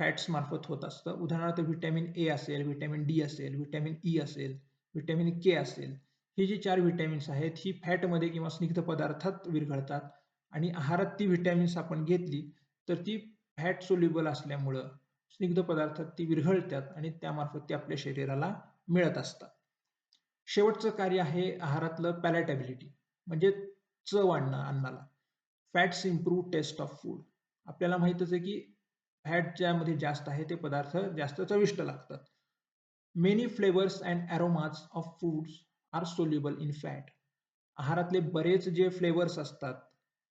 S1: फॅट्समार्फत होत असतं. उदाहरणार्थ व्हिटॅमिन ए असेल, व्हिटॅमिन डी असेल, व्हिटॅमिन ई असेल, व्हिटॅमिन के असेल. ही जी 4 व्हिटॅमिन्स आहेत, ही फॅटमध्ये किंवा स्निग्ध पदार्थात विरघळतात आणि आहारात ती व्हिटॅमिन्स आपण घेतली, तर ती फॅट सोल्युबल असल्यामुळं स्निग्ध पदार्थात ती विरघळतात आणि त्यामार्फत ती आपल्या शरीराला मिळत असतात. शेवटचं कार्य आहे आहारातलं पॅलेटॅबिलिटी म्हणजे चव आणणं अन्नाला. Fats improve taste of food. आपल्याला माहीतच आहे की फॅट ज्यामध्ये जास्त आहे ते पदार्थ जास्त चविष्ट लागतात. Many flavours and aromas of foods are soluble in fat. आहारातले बरेच जे फ्लेवर्स असतात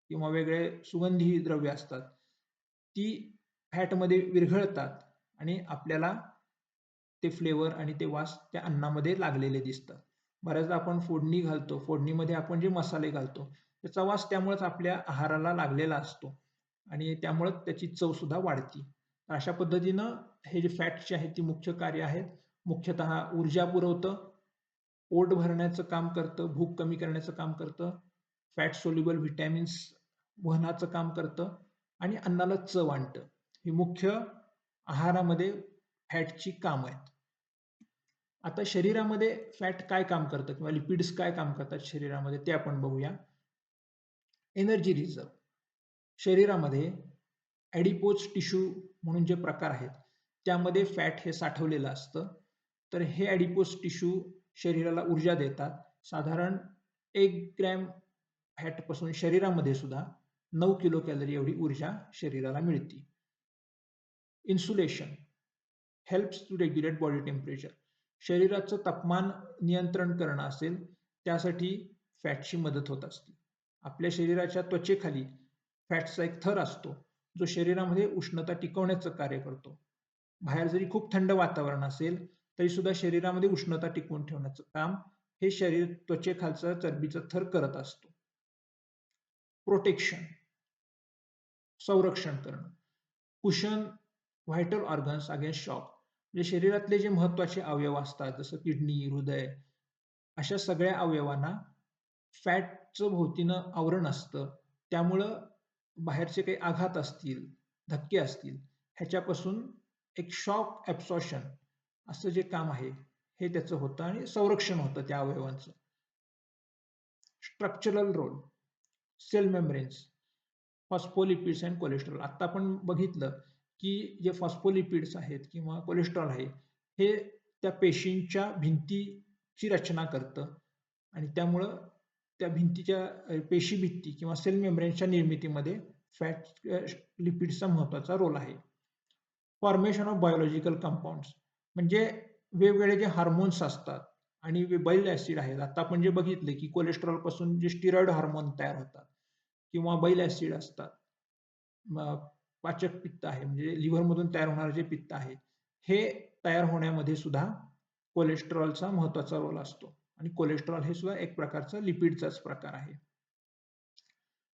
S1: किंवा वेगळे सुगंधी द्रव्य असतात, ती फॅटमध्ये विरघळतात आणि आपल्याला ते फ्लेवर आणि ते वास त्या अन्नामध्ये लागलेले दिसतात. बऱ्याचदा आपण फोडणी घालतो, फोडणीमध्ये आपण जे मसाले घालतो, त्याचा वास त्यामुळेच आपल्या आहाराला लागलेला असतो आणि त्यामुळं त्याची चवसुद्धा वाढते. अशा पद्धतीनं हे जे फॅट्सचे आहेत ती मुख्य कार्य आहेत. मुख्यतः ऊर्जा पुरवतं, पोट भरण्याचं काम करतं, भूक कमी करण्याचं काम करतं, फॅट सोल्युबल व्हिटॅमिन्स वहनाचं काम करतं आणि अन्नाला चव आणतं. ही मुख्य आहारामध्ये फॅटची कामं आहेत. आता शरीरामध्ये फॅट काय काम करतं किंवा लिपिड्स काय काम करतात शरीरामध्ये ते आपण बघूया. Energy reserve. शरीरामध्ये ॲडिपोज टिश्यू म्हणून जे प्रकार आहेत, त्यामध्ये फॅट हे साठवलेलं असतं. तर हे ॲडिपोज टिश्यू शरीराला ऊर्जा देतात. साधारण 1 ग्रॅम फॅटपासून शरीरामध्ये सुद्धा 9 किलो कॅलरी एवढी ऊर्जा शरीराला मिळते. Insulation helps to regulate body temperature. शरीराचं तापमान नियंत्रण करणं असेल, त्यासाठी फॅटची मदत होत असते. आपल्या शरीराच्या त्वचेखाली फॅटचा एक थर असतो, जो शरीरामध्ये उष्णता टिकवण्याचं कार्य करतो. बाहेर जरी खूप थंड वातावरण असेल, तरीसुद्धा शरीरामध्ये उष्णता टिकवून ठेवण्याचं काम हे शरीर त्वचेखालचा चरबीचा थर करत असतो. प्रोटेक्शन संरक्षण करणं. Cushion vital organs against shock. म्हणजे शरीरातले जे महत्त्वाचे अवयव असतात, जसं किडनी, हृदय, अशा सगळ्या अवयवांना फॅटचं भोवतीनं आवरण असतं. त्यामुळं बाहेरचे काही आघात असतील, धक्के असतील, ह्याच्यापासून एक शॉक ॲब्सॉर्प्शन असं जे काम आहे, हे त्याचं होतं आणि संरक्षण होतं त्या अवयवांचं. Structural role, cell membranes, phospholipids and cholesterol. आत्ता आपण बघितलं की जे फॉस्फोलिपिड्स आहेत किंवा कोलेस्ट्रॉल आहे, हे त्या पेशींच्या भिंतीची रचना करतं आणि त्यामुळं त्या भिंतीच्या पेशीभित्ती किंवा सेल मेम्ब्रेन्सच्या निर्मितीमध्ये फॅट लिपिड्सचा महत्त्वाचा रोल आहे. फॉर्मेशन ऑफ बायोलॉजिकल कंपाऊंड्स म्हणजे वेगवेगळे जे हार्मोन्स असतात आणि बाईल ॲसिड आहेत. आता आपण जे बघितले की कोलेस्ट्रॉलपासून जे स्टिरॉइड हार्मोन तयार होतात किंवा बाईल ॲसिड असतात. पाचक पित्त आहे म्हणजे लिव्हरमधून तयार होणारे जे पित्त आहे, हे तयार होण्यामध्ये सुद्धा कोलेस्ट्रॉलचा महत्त्वाचा रोल असतो आणि कोलेस्ट्रॉल हे सुद्धा एक प्रकारचा लिपिडचाच प्रकार आहे.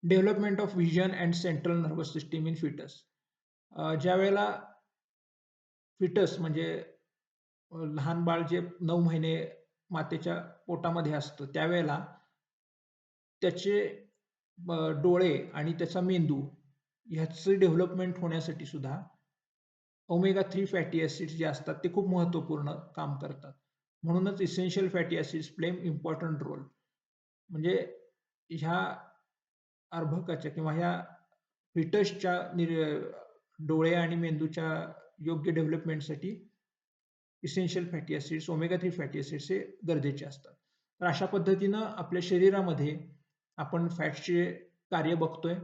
S1: Development of vision and central nervous system in foetus. ज्यावेळेला फिटस म्हणजे लहान बाळ जे 9 महिने मातेच्या पोटामध्ये असतं, त्यावेळेला त्याचे डोळे आणि त्याचा मेंदू ह्याचं डेव्हलपमेंट होण्यासाठी सुद्धा ओमेगा 3 फॅटी ॲसिड्स जे असतात ते खूप महत्त्वपूर्ण काम करतात. म्हणूनच essential fatty acids play important role. म्हणजे ह्या अर्भकाच्या किंवा ह्या फिटसच्या डोळे आणि मेंदूच्या योग्य डेव्हलपमेंटसाठी essential fatty acids, omega 3 fatty acids हे गरजेचे असतात. तर अशा पद्धतीनं आपल्या शरीरामध्ये आपण फॅट्सचे कार्य बघतोय.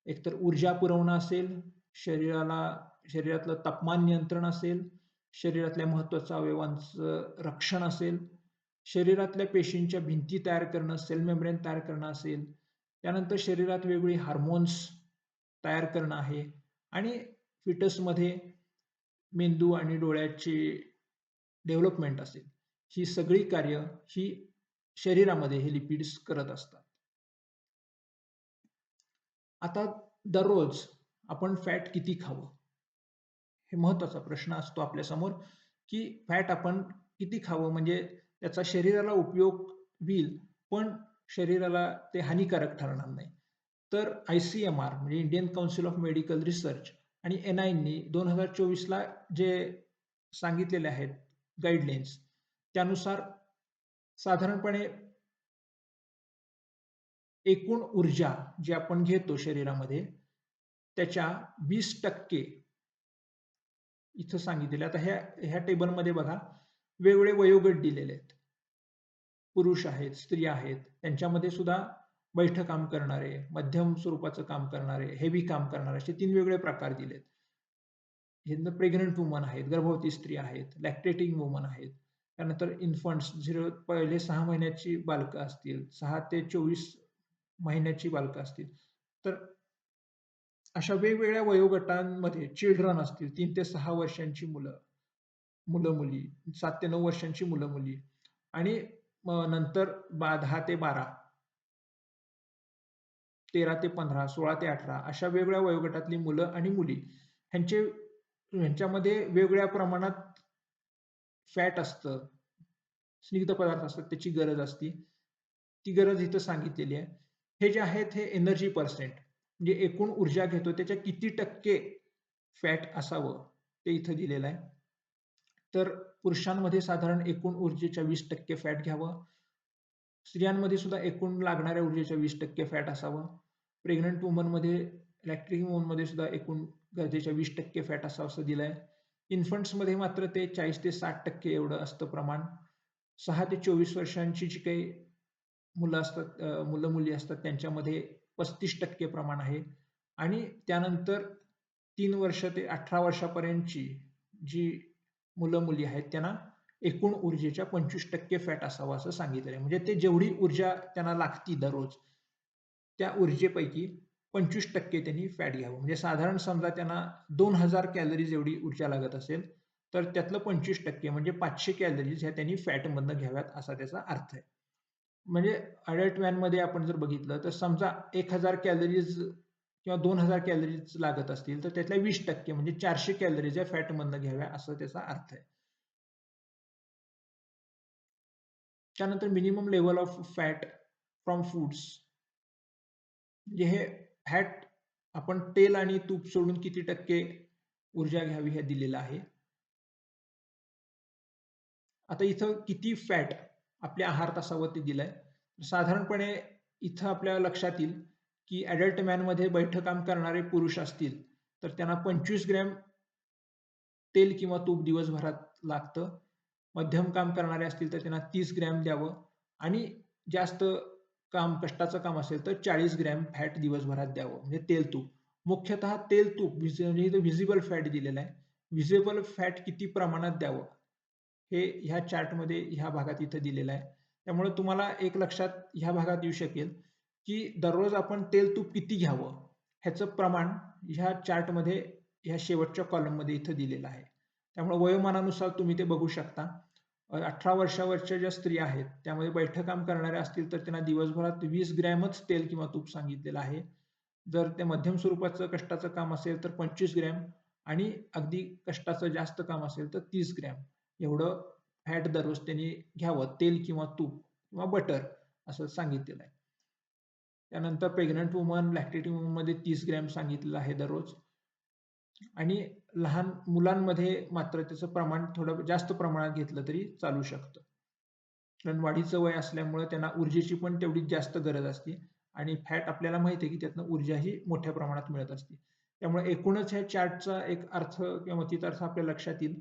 S1: एकतर ऊर्जा पुरवणं असेल, शरीरातलं तापमान नियंत्रण असेल, शरीरातल्या महत्त्वाच्या अवयवांचं रक्षण असेल शरीरातल्या पेशींच्या भिंती तयार करणं, सेल मेम्ब्रेन तयार करणं असेल, त्यानंतर शरीरात वेगवेगळी हार्मोन्स तयार करणं आहे आणि फिटसमध्ये मेंदू आणि डोळ्याची डेव्हलपमेंट असेल, ही सगळी कार्य ही शरीरामध्ये हे लिपिड्स करत असतात. आता दररोज आपण फॅट किती खावं? हे महत्त्वाचा प्रश्न असतो आपल्यासमोर, की फॅट आपण किती खावं म्हणजे त्याचा शरीराला उपयोग होईल, पण शरीराला ते हानिकारक ठरणार नाही. तर ICMR म्हणजे Indian council of medical research आणि NICने 2024ला जे सांगितलेले आहेत गाईडलाईन्स, त्यानुसार साधारणपणे एकूण ऊर्जा जी आपण घेतो शरीरामध्ये, त्याच्या 20% इथं सांगितलेलं. आता ह्या टेबलमध्ये बघा, वेगवेगळे वयोगट दिलेले आहेत. पुरुष आहेत, स्त्रिया आहेत. त्यांच्यामध्ये सुद्धा बैठं काम करणारे, मध्यम स्वरूपाचं काम करणारे, हेवी काम करणारे असे 3 वेगवेगळे प्रकार दिलेत. ह्यातनं प्रेग्नंट वुमन आहेत, गर्भवती स्त्री आहेत, लॅक्टेटिंग वुमन आहेत. त्यानंतर इन्फंट्स पहिले 6 महिन्याची बालकं असतील, 6 ते 24 महिन्याची बालकं असतील. तर अशा वेगवेगळ्या वयोगटांमध्ये चिल्ड्रन असतील 3 ते 6 वर्षांची मुलं, मुलं-मुली, 7 ते 9 वर्षांची मुलं-मुली आणि नंतर 10 ते 12, 13 ते 15, 16 ते 18 अशा वेगवेगळ्या वयोगटातली मुलं आणि मुली ह्यांच्यामध्ये वेगवेगळ्या प्रमाणात फॅट असतं, स्निग्ध पदार्थ असतात, त्याची गरज असते. ती गरज इथं सांगितलेली आहे. हे जे आहेत हे एनर्जी पर्सेंट म्हणजे एकूण ऊर्जा घेतो त्याच्या किती टक्के फॅट असावं ते इथं दिलेलं आहे. तर पुरुषांमध्ये साधारण एकूण ऊर्जेच्या 20% फॅट घ्यावं. स्त्रियांमध्ये सुद्धा एकूण लागणाऱ्या ऊर्जेच्या 20% फॅट असावं. प्रेग्नंट वुमनमध्ये, लॅक्टेटिंग वुमनमध्ये सुद्धा एकूण गरजेच्या 20% फॅट असावं असं दिलं आहे. इन्फंट्समध्ये मात्र ते 40 ते 60% एवढं असतं प्रमाण. 6 ते 24 वर्षांची जी काही मुलं असतात, मुलं-मुली असतात त्यांच्यामध्ये 35% प्रमाण आहे आणि त्यानंतर 3 वर्ष ते 18 वर्षापर्यंतची जी मुलं-मुली आहेत त्यांना एकूण ऊर्जेच्या 25% फॅट असावं असं सांगितलेलं आहे. म्हणजे ते जेवढी ऊर्जा त्यांना लागती दररोज, त्या ऊर्जेपैकी 25% त्यांनी फॅट घ्यावं. म्हणजे साधारण समजा त्यांना 2000 कॅलरीज एवढी ऊर्जा लागत असेल, तर त्यातलं 25% म्हणजे 500 कॅलरीज ह्या त्यांनी फॅटमधनं घ्याव्यात असा त्याचा अर्थ आहे. म्हणजे अडल्ट मॅनमध्ये आपण जर बघितलं तर समजा 1000 कॅलरीज किंवा 2000 कॅलरीज लागत असतील, तर त्यातल्या 20% म्हणजे 400 कॅलरीज या फॅटमधनं घ्याव्या असा त्याचा अर्थ आहे. त्यानंतर minimum level of fat from foods म्हणजे हे फॅट आपण तेल आणि तूप सोडून किती टक्के ऊर्जा घ्यावी हे दिलेलं आहे. आता इथं किती फॅट आपल्या आहारात असावं ते दिलंय. साधारणपणे इथं आपल्या लक्षात येईल, की अडल्ट मॅनमध्ये बैठं काम करणारे पुरुष असतील, तर त्यांना 25 ग्रॅम तेल किंवा तूप दिवसभरात लागतं. मध्यम काम करणारे असतील तर त्यांना 30 ग्रॅम द्यावं आणि जास्त कष्टाचं काम असेल तर 40 ग्रॅम फॅट दिवसभरात द्यावं म्हणजे तेल-तूप. मुख्यतः तेल-तूप म्हणजे इथं व्हिजिबल फॅट दिलेला आहे. व्हिजिबल फॅट किती प्रमाणात द्यावं, हे ह्या चार्टमध्ये ह्या भागात इथं दिलेलं आहे. त्यामुळे तुम्हाला एक लक्षात ह्या भागात येऊ शकेल, की दररोज आपण तेल-तूप किती घ्यावं, ह्याचं प्रमाण ह्या चार्टमध्ये ह्या शेवटच्या कॉलममध्ये इथं दिलेलं आहे. त्यामुळे वयोमानानुसार तुम्ही ते बघू शकता. 18 वर्षावरच्या ज्या स्त्रिया आहेत, त्यामध्ये बैठं काम करणाऱ्या असतील तर त्यांना दिवसभरात 20 ग्रॅमच तेल किंवा तूप सांगितलेलं आहे. जर ते मध्यम स्वरूपाचं कष्टाचं काम असेल तर 25 ग्रॅम आणि अगदी कष्टाचं जास्त काम असेल तर 30 ग्रॅम एवढं फॅट दररोज त्यांनी घ्यावं. तेल किंवा तूप किंवा बटर असं सांगितलेलं आहे. त्यानंतर प्रेग्नंट वुमन, लॅक्टेटिंग वुमनमध्ये 30 ग्रॅम सांगितलेलं आहे दररोज. आणि लहान मुलांमध्ये मात्र त्याचं प्रमाण थोडं जास्त प्रमाणात घेतलं तरी चालू शकतं. कारण वाढीचं वय असल्यामुळे त्यांना ऊर्जेची पण तेवढीच जास्त गरज असते आणि फॅट आपल्याला माहिती आहे की त्यातनं ऊर्जाही मोठ्या प्रमाणात मिळत असते. त्यामुळे एकूणच ह्या चार्टचा एक अर्थ किंवा अर्थ आपल्या लक्षात येईल,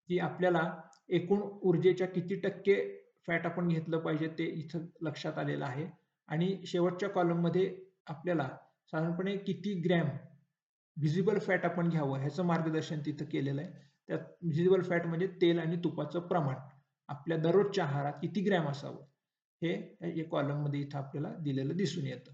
S1: की आपल्याला एकूण ऊर्जेच्या किती टक्के फॅट आपण घेतलं पाहिजे ते इथं लक्षात आलेलं आहे आणि शेवटच्या कॉलममध्ये आपल्याला साधारणपणे किती ग्रॅम व्हिजिबल फॅट आपण घ्यावं ह्याचं मार्गदर्शन तिथं केलेलं आहे. त्यात व्हिजिबल फॅट म्हणजे तेल आणि तुपाचं प्रमाण आपल्या दररोजच्या आहारात किती ग्रॅम असावं हे कॉलम मध्ये इथं आपल्याला दिलेलं दिसून येतं.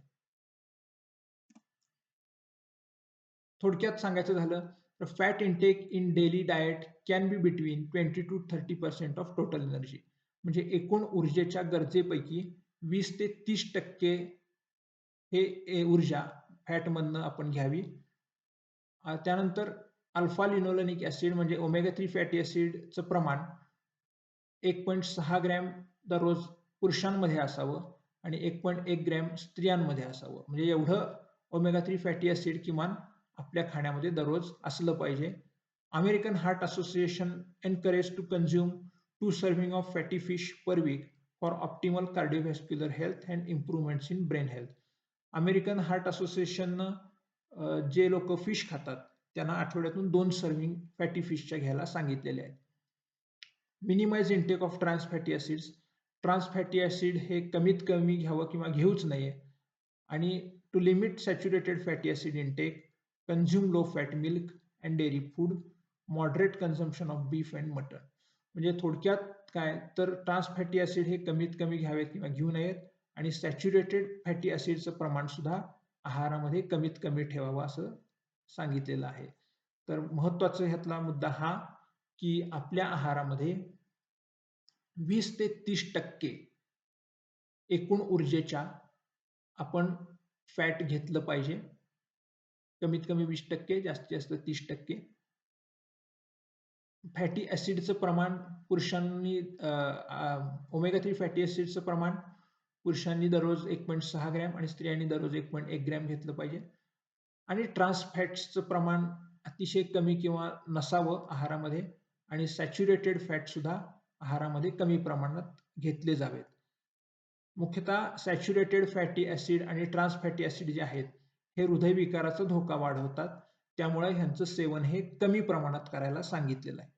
S1: थोडक्यात सांगायचं झालं तर fat intake in daily diet can be between 20 to 30% of total energy. म्हणजे एकूण ऊर्जेच्या गरजेपैकी 20 ते 30% हे ऊर्जा फॅटमधनं आपण घ्यावी. त्यानंतर अल्फा लिनोलेनिक ऍसिड म्हणजे ओमेगा 3 फॅटी ऍसिडचं प्रमाण 1.6 ग्रॅम दररोज पुरुषांमध्ये असावं आणि 1.1 ग्रॅम स्त्रियांमध्ये असावं. म्हणजे एवढं ओमेगा 3 फॅटी ऍसिड किमान आपल्या खाण्यामध्ये दररोज असलं पाहिजे. American heart association encourage to consume 2 serving of fatty fish per week for optimal cardiovascular health and improvements in brain health. American heart असोसिएशननं जे लोक फिश खातात त्यांना आठवड्यातून 2 सर्व्हिंग फॅटी फिशच्या घ्यायला सांगितलेले आहेत. Minimise intake of trans fatty acids. Trans fatty acid हे कमीत कमी घ्यावं किंवा घेऊच नये. आणि to limit saturated fatty acid intake, consume low fat milk and dairy food, moderate consumption of beef and mutton. म्हणजे थोडक्यात काय तर ट्रान्स फॅटी ऍसिड हे कमीत कमी घ्यावेत किंवा घेऊ नयेत आणि सॅच्युरेटेड फॅटी ऍसिडचं प्रमाण सुद्धा आहारामध्ये कमीत कमी ठेवावं असं सांगितलेलं आहे. तर महत्वाचा ह्यातला मुद्दा हा की आपल्या आहारामध्ये 20 ते 30% एकूण ऊर्जेच्या आपण फॅट घेतलं पाहिजे. कमीत कमी 20%, जास्तीत जास्त 30%. फॅटी ऍसिडचं प्रमाण पुरुषांनी ओमेगा 3 फॅटी ऍसिडचं प्रमाण पुरुषांनी दररोज 1.6 ग्रॅम आणि स्त्रियांनी दररोज 1.1 ग्रॅम घेतलं पाहिजे. आणि ट्रान्स फॅट्सचं प्रमाण अतिशय कमी किंवा नसावं आहारामध्ये आणि सॅच्युरेटेड फॅट सुद्धा आहारामध्ये कमी प्रमाणात घेतले जावेत. मुख्यतः सॅच्युरेटेड फॅटी ऍसिड आणि ट्रान्स फॅटी ऍसिड जे आहेत हे हृदयविकाराचा धोका वाढवतात. त्यामुळे ह्यांचं सेवन हे कमी प्रमाणात करायला सांगितलेलं आहे.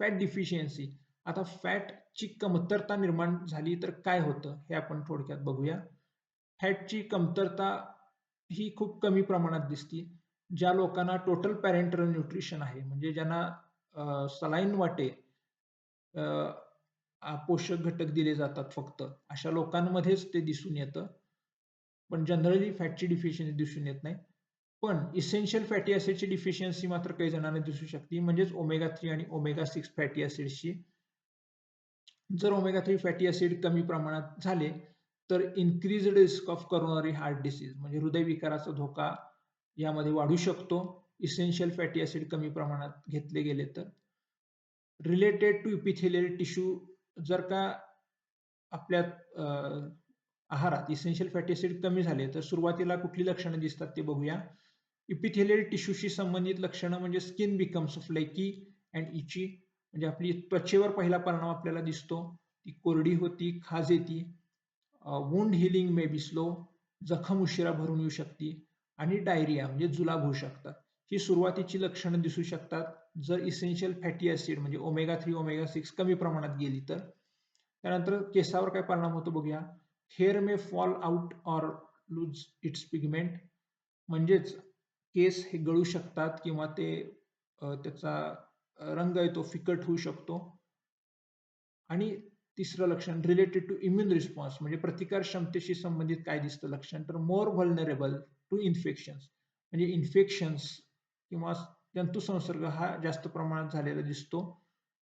S1: Fat deficiency. आता फॅटची कमतरता निर्माण झाली तर काय होतं हे आपण थोडक्यात बघूया. फॅटची कमतरता ही खूप कमी प्रमाणात दिसते. ज्या लोकांना टोटल पॅरेंटल न्यूट्रिशन आहे म्हणजे ज्यांना सलाईन वाटे पोषक घटक दिले जातात फक्त अशा लोकांमध्येच ते दिसून येतं. पण जनरली फॅटची डिफिशियन्सी दिसून येत नाही. पण इसेन्शियल फॅटी ऍसिडची डिफिशियन्सी मात्र काही जणांना दिसू शकते. म्हणजेच ओमेगा 3 आणि ओमेगा 6 फॅटी ऍसिड्सची. जर ओमेगा 3 फॅटी ऍसिड कमी प्रमाणात झाले तर increased risk of coronary heart disease म्हणजे हृदयविकाराचा धोका यामध्ये वाढू शकतो. इसेन्शियल फॅटी ऍसिड कमी प्रमाणात घेतले गेले तर. Related to epithelial tissue. जर का आपल्या आहारात इसेन्शियल फॅटी ऍसिड कमी झाले तर सुरुवातीला कुठली लक्षणं दिसतात ते बघूया. इपिथेलियल टिश्यूशी संबंधित लक्षणं म्हणजे स्किन बिकम्स फ्लेकी अँड इची. म्हणजे आपली त्वचेवर पहिला परिणाम आपल्याला दिसतो. ती कोरडी होती, खाज येते. Wound healing may be slow. जखम उशिरा भरून येऊ शकते आणि डायरिया म्हणजे जुलाब होऊ शकतात. ही सुरुवातीची लक्षणं दिसू शकतात जर इसेन्शियल फॅटी ऍसिड म्हणजे ओमेगा 3 ओमेगा 6 कमी प्रमाणात गेली तर. त्यानंतर केसावर काय परिणाम होतो बघूया. Hair may fall out or lose its pigment. म्हणजेच केस हे गळू शकतात किंवा ते त्याचा रंग आहे तो फिकट होऊ शकतो. आणि तिसरं लक्षण रिलेटेड टू इम्युन रिस्पॉन्स म्हणजे प्रतिकार क्षमतेशी संबंधित काय दिसतं लक्षण तर मोर व्हल्नरेबल टू इन्फेक्शन्स. म्हणजे इन्फेक्शन्स किंवा जंतुसंसर्ग हा जास्त प्रमाणात झालेला दिसतो.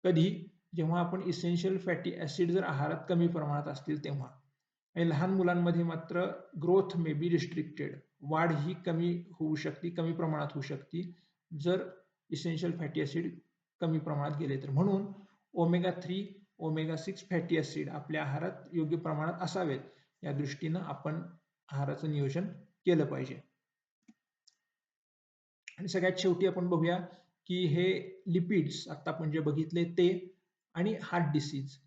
S1: कधी जेव्हा आपण इसेन्शियल फॅटी ऍसिड जर आहारात कमी प्रमाणात असतील तेव्हा. आणि लहान मुलांमध्ये मात्र ग्रोथ मे बी रिस्ट्रिक्टेड. वाढ ही कमी होऊ शकते, कमी प्रमाणात होऊ शकते जर इसेन्शियल फॅटी ऍसिड कमी प्रमाणात गेले तर. म्हणून ओमेगा 3 ओमेगा 6 फॅटी ऍसिड आपल्या आहारात योग्य प्रमाणात असावेत या दृष्टीनं आपण आहाराचं नियोजन केलं पाहिजे. आणि सगळ्यात शेवटी आपण बघूया की हे लिपिड्स आता आपण जे बघितले ते आणि हार्ट डिसीज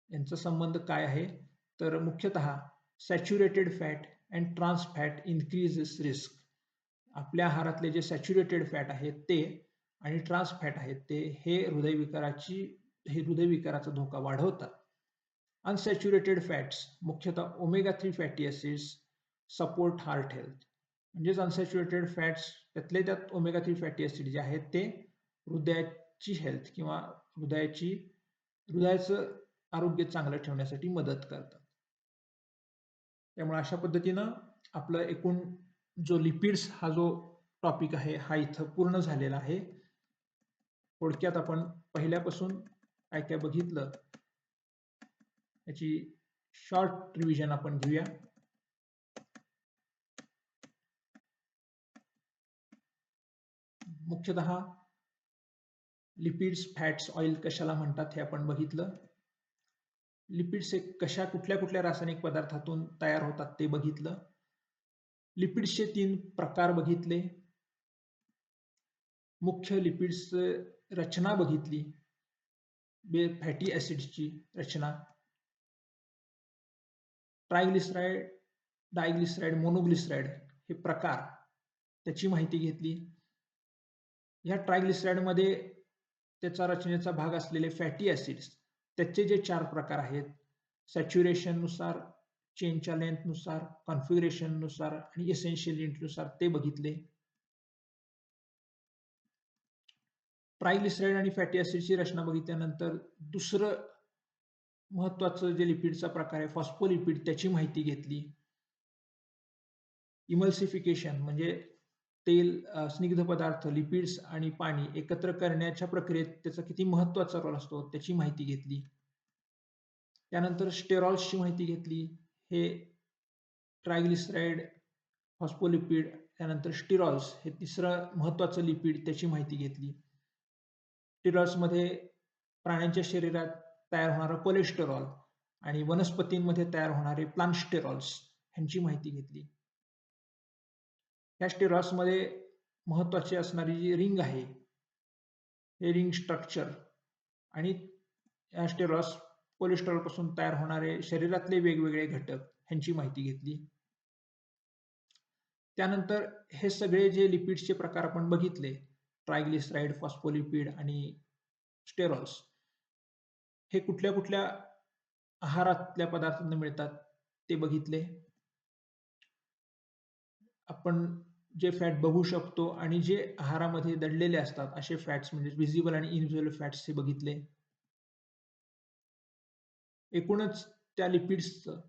S1: यांचा संबंध काय आहे तर मुख्यतः saturated fat and trans fat increases risk. आपल्या आहारातले जे सॅच्युरेटेड फॅट आहेत ते आणि ट्रान्स फॅट आहेत ते हे हृदयविकाराचा धोका वाढवतात. अनसॅच्युरेटेड फॅट्स मुख्यतः omega 3 fatty acids support heart health. म्हणजेच अनसॅच्युरेटेड फॅट्स त्यातले त्यात ओमेगा 3 फॅटी ऍसिड जे आहेत ते हार्टची हेल्थ किंवा हृदयाचं आरोग्य चांगलं ठेवण्यासाठी मदत करतात. त्यामुळे अशा पद्धतीनं आपलं एकूण जो लिपिड्स हा जो टॉपिक आहे हा इथं पूर्ण झालेला आहे. थोडक्यात आपण पहिल्यापासून काय काय बघितलं याची शॉर्ट रिव्हिजन आपण घेऊया. मुख्यतः लिपिड्स, फॅट्स, ऑइल कशाला म्हणतात हे आपण बघितलं. लिपिड्स हे कुठल्या कुठल्या रासायनिक पदार्थातून तयार होतात ते बघितलं. लिपिड्सचे 3 प्रकार बघितले. मुख्य लिपिड्स रचना बघितली. फॅटी ऍसिड्सची रचना, ट्रायग्लिसराइड, डायग्लिसराइड, मोनोग्लिसराइड हे प्रकार त्याची माहिती घेतली. ह्या ट्रायग्लिसराइडमध्ये त्याचा रचनेचा भाग असलेले फॅटी ऍसिड्स त्याचे जे 4 प्रकार आहेत, सॅच्युरेशन नुसार, चेनच्या लेंथ नुसार, कॉन्फिगरेशन नुसार आणि एसेन्शियल नुसार ते बघितले. ट्रायग्लिसराइड आणि फॅटी ऍसिडची रचना बघितल्यानंतर दुसरं महत्वाचं जे लिपिडचा प्रकार आहे फॉस्फोलिपिड त्याची माहिती घेतली. इमल्सिफिकेशन म्हणजे तेल, स्निग्ध पदार्थ, लिपिड्स आणि पाणी एकत्र करण्याच्या प्रक्रियेत त्याचा किती महत्वाचा रोल असतो त्याची माहिती घेतली. त्यानंतर स्टेरॉल्सची माहिती घेतली. हे ट्रायग्लिसराइड, फॉस्फोलिपिड, त्यानंतर स्टिरॉल्स हे तिसरं महत्वाचं लिपिड त्याची माहिती घेतली. स्टिरॉल्समध्ये प्राण्यांच्या शरीरात तयार होणारं कोलेस्टेरॉल आणि वनस्पतींमध्ये तयार होणारे प्लांट स्टेरॉल्स ह्यांची माहिती घेतली. या स्टेरॉल्समध्ये महत्वाची असणारी जी रिंग आहे हे रिंग स्ट्रक्चर आणि या स्टेरॉल्स कोलेस्टेरॉल पासून तयार होणारे शरीरातले वेगवेगळे घटक ह्यांची माहिती घेतली. त्यानंतर हे सगळे जे लिपिड्सचे प्रकार आपण बघितले, ट्रायग्लिसराइड, फॉस्फोलिपिड आणि स्टेरॉल्स हे कुठल्या कुठल्या आहारातल्या पदार्थांना मिळतात ते बघितले. आपण जे फॅट बघू शकतो आणि जे आहारामध्ये दडलेले असतात असे फॅट्स म्हणजे व्हिजिबल आणि इनव्हिजिबल फॅट्स हे बघितले. एकूणच त्या लिपिड्सचं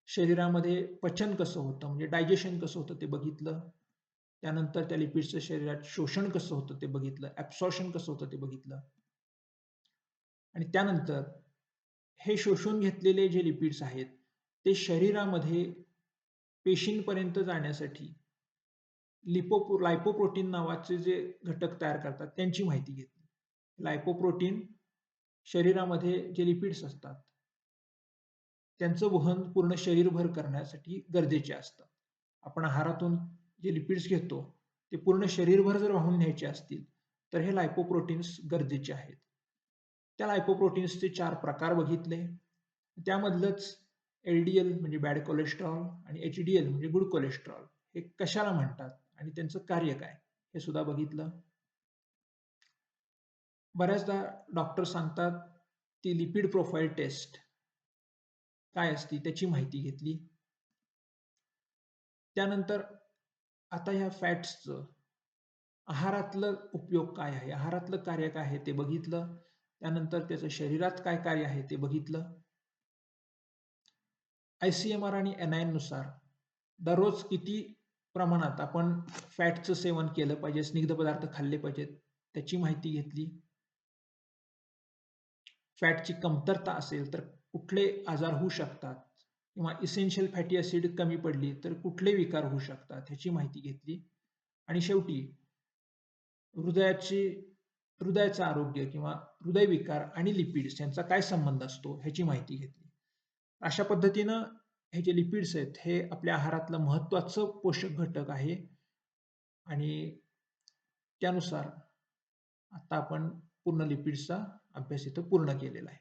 S1: शरीरामध्ये पचन कसं होतं म्हणजे डायजेशन कसं होतं ते बघितलं. त्यानंतर त्या लिपिड्सचं शरीरात शोषण कसं होतं ते बघितलं, ऍब्सॉर्प्शन कसं होतं ते बघितलं. आणि त्यानंतर हे शोषून घेतलेले जे लिपिड्स आहेत ते शरीरामध्ये पेशींपर्यंत जाण्यासाठी लायपोप्रोटीन नावाचे जे घटक तयार करतात त्यांची माहिती घेतली. लायपोप्रोटीन शरीरामध्ये जे लिपिड्स असतात त्यांचं वहन पूर्ण शरीरभर करण्यासाठी गरजेचे असतात. आपण आहारातून जे लिपिड्स घेतो ते पूर्ण शरीरभर जर वाहून न्यायचे असतील तर हे लायपोप्रोटीन्स गरजेचे आहेत. त्या लायपोप्रोटीन्सचे 4 प्रकार बघितले. त्यामधलंच LDL म्हणजे बॅड कोलेस्ट्रॉल आणि HDL म्हणजे गुड कोलेस्ट्रॉल हे कशाला म्हणतात आणि त्यांचं कार्य काय हे सुद्धा बघितलं. बऱ्याचदा डॉक्टर सांगतात ती लिपिड प्रोफाइल टेस्ट काय असते त्याची माहिती घेतली. त्यानंतर आता ह्या फॅट्सचं आहारातलं उपयोग काय आहे, आहारातलं कार्य काय आहे ते बघितलं. त्यानंतर त्याचं शरीरात काय कार्य आहे ते बघितलं. ICMR आणि NIN नुसार दररोज किती प्रमाणात आपण फॅटचं सेवन केलं पाहिजे, स्निग्ध पदार्थ खाल्ले पाहिजेत त्याची माहिती घेतली. फॅटची कमतरता असेल तर कुठले आजार होऊ शकतात किंवा इसेन्शियल फॅटी ऍसिड कमी पडली तर कुठले विकार होऊ शकतात ह्याची माहिती घेतली. आणि शेवटी हृदयाचं आरोग्य किंवा हृदयविकार आणि लिपिड्स यांचा काय संबंध असतो ह्याची माहिती घेतली. अशा पद्धतीनं हे जे लिपिड्स आहेत हे आपल्या आहारातलं महत्वाचं पोषक घटक आहे आणि त्यानुसार आता आपण पूर्ण लिपिड्सचा अभ्यास इथं पूर्ण केलेला आहे.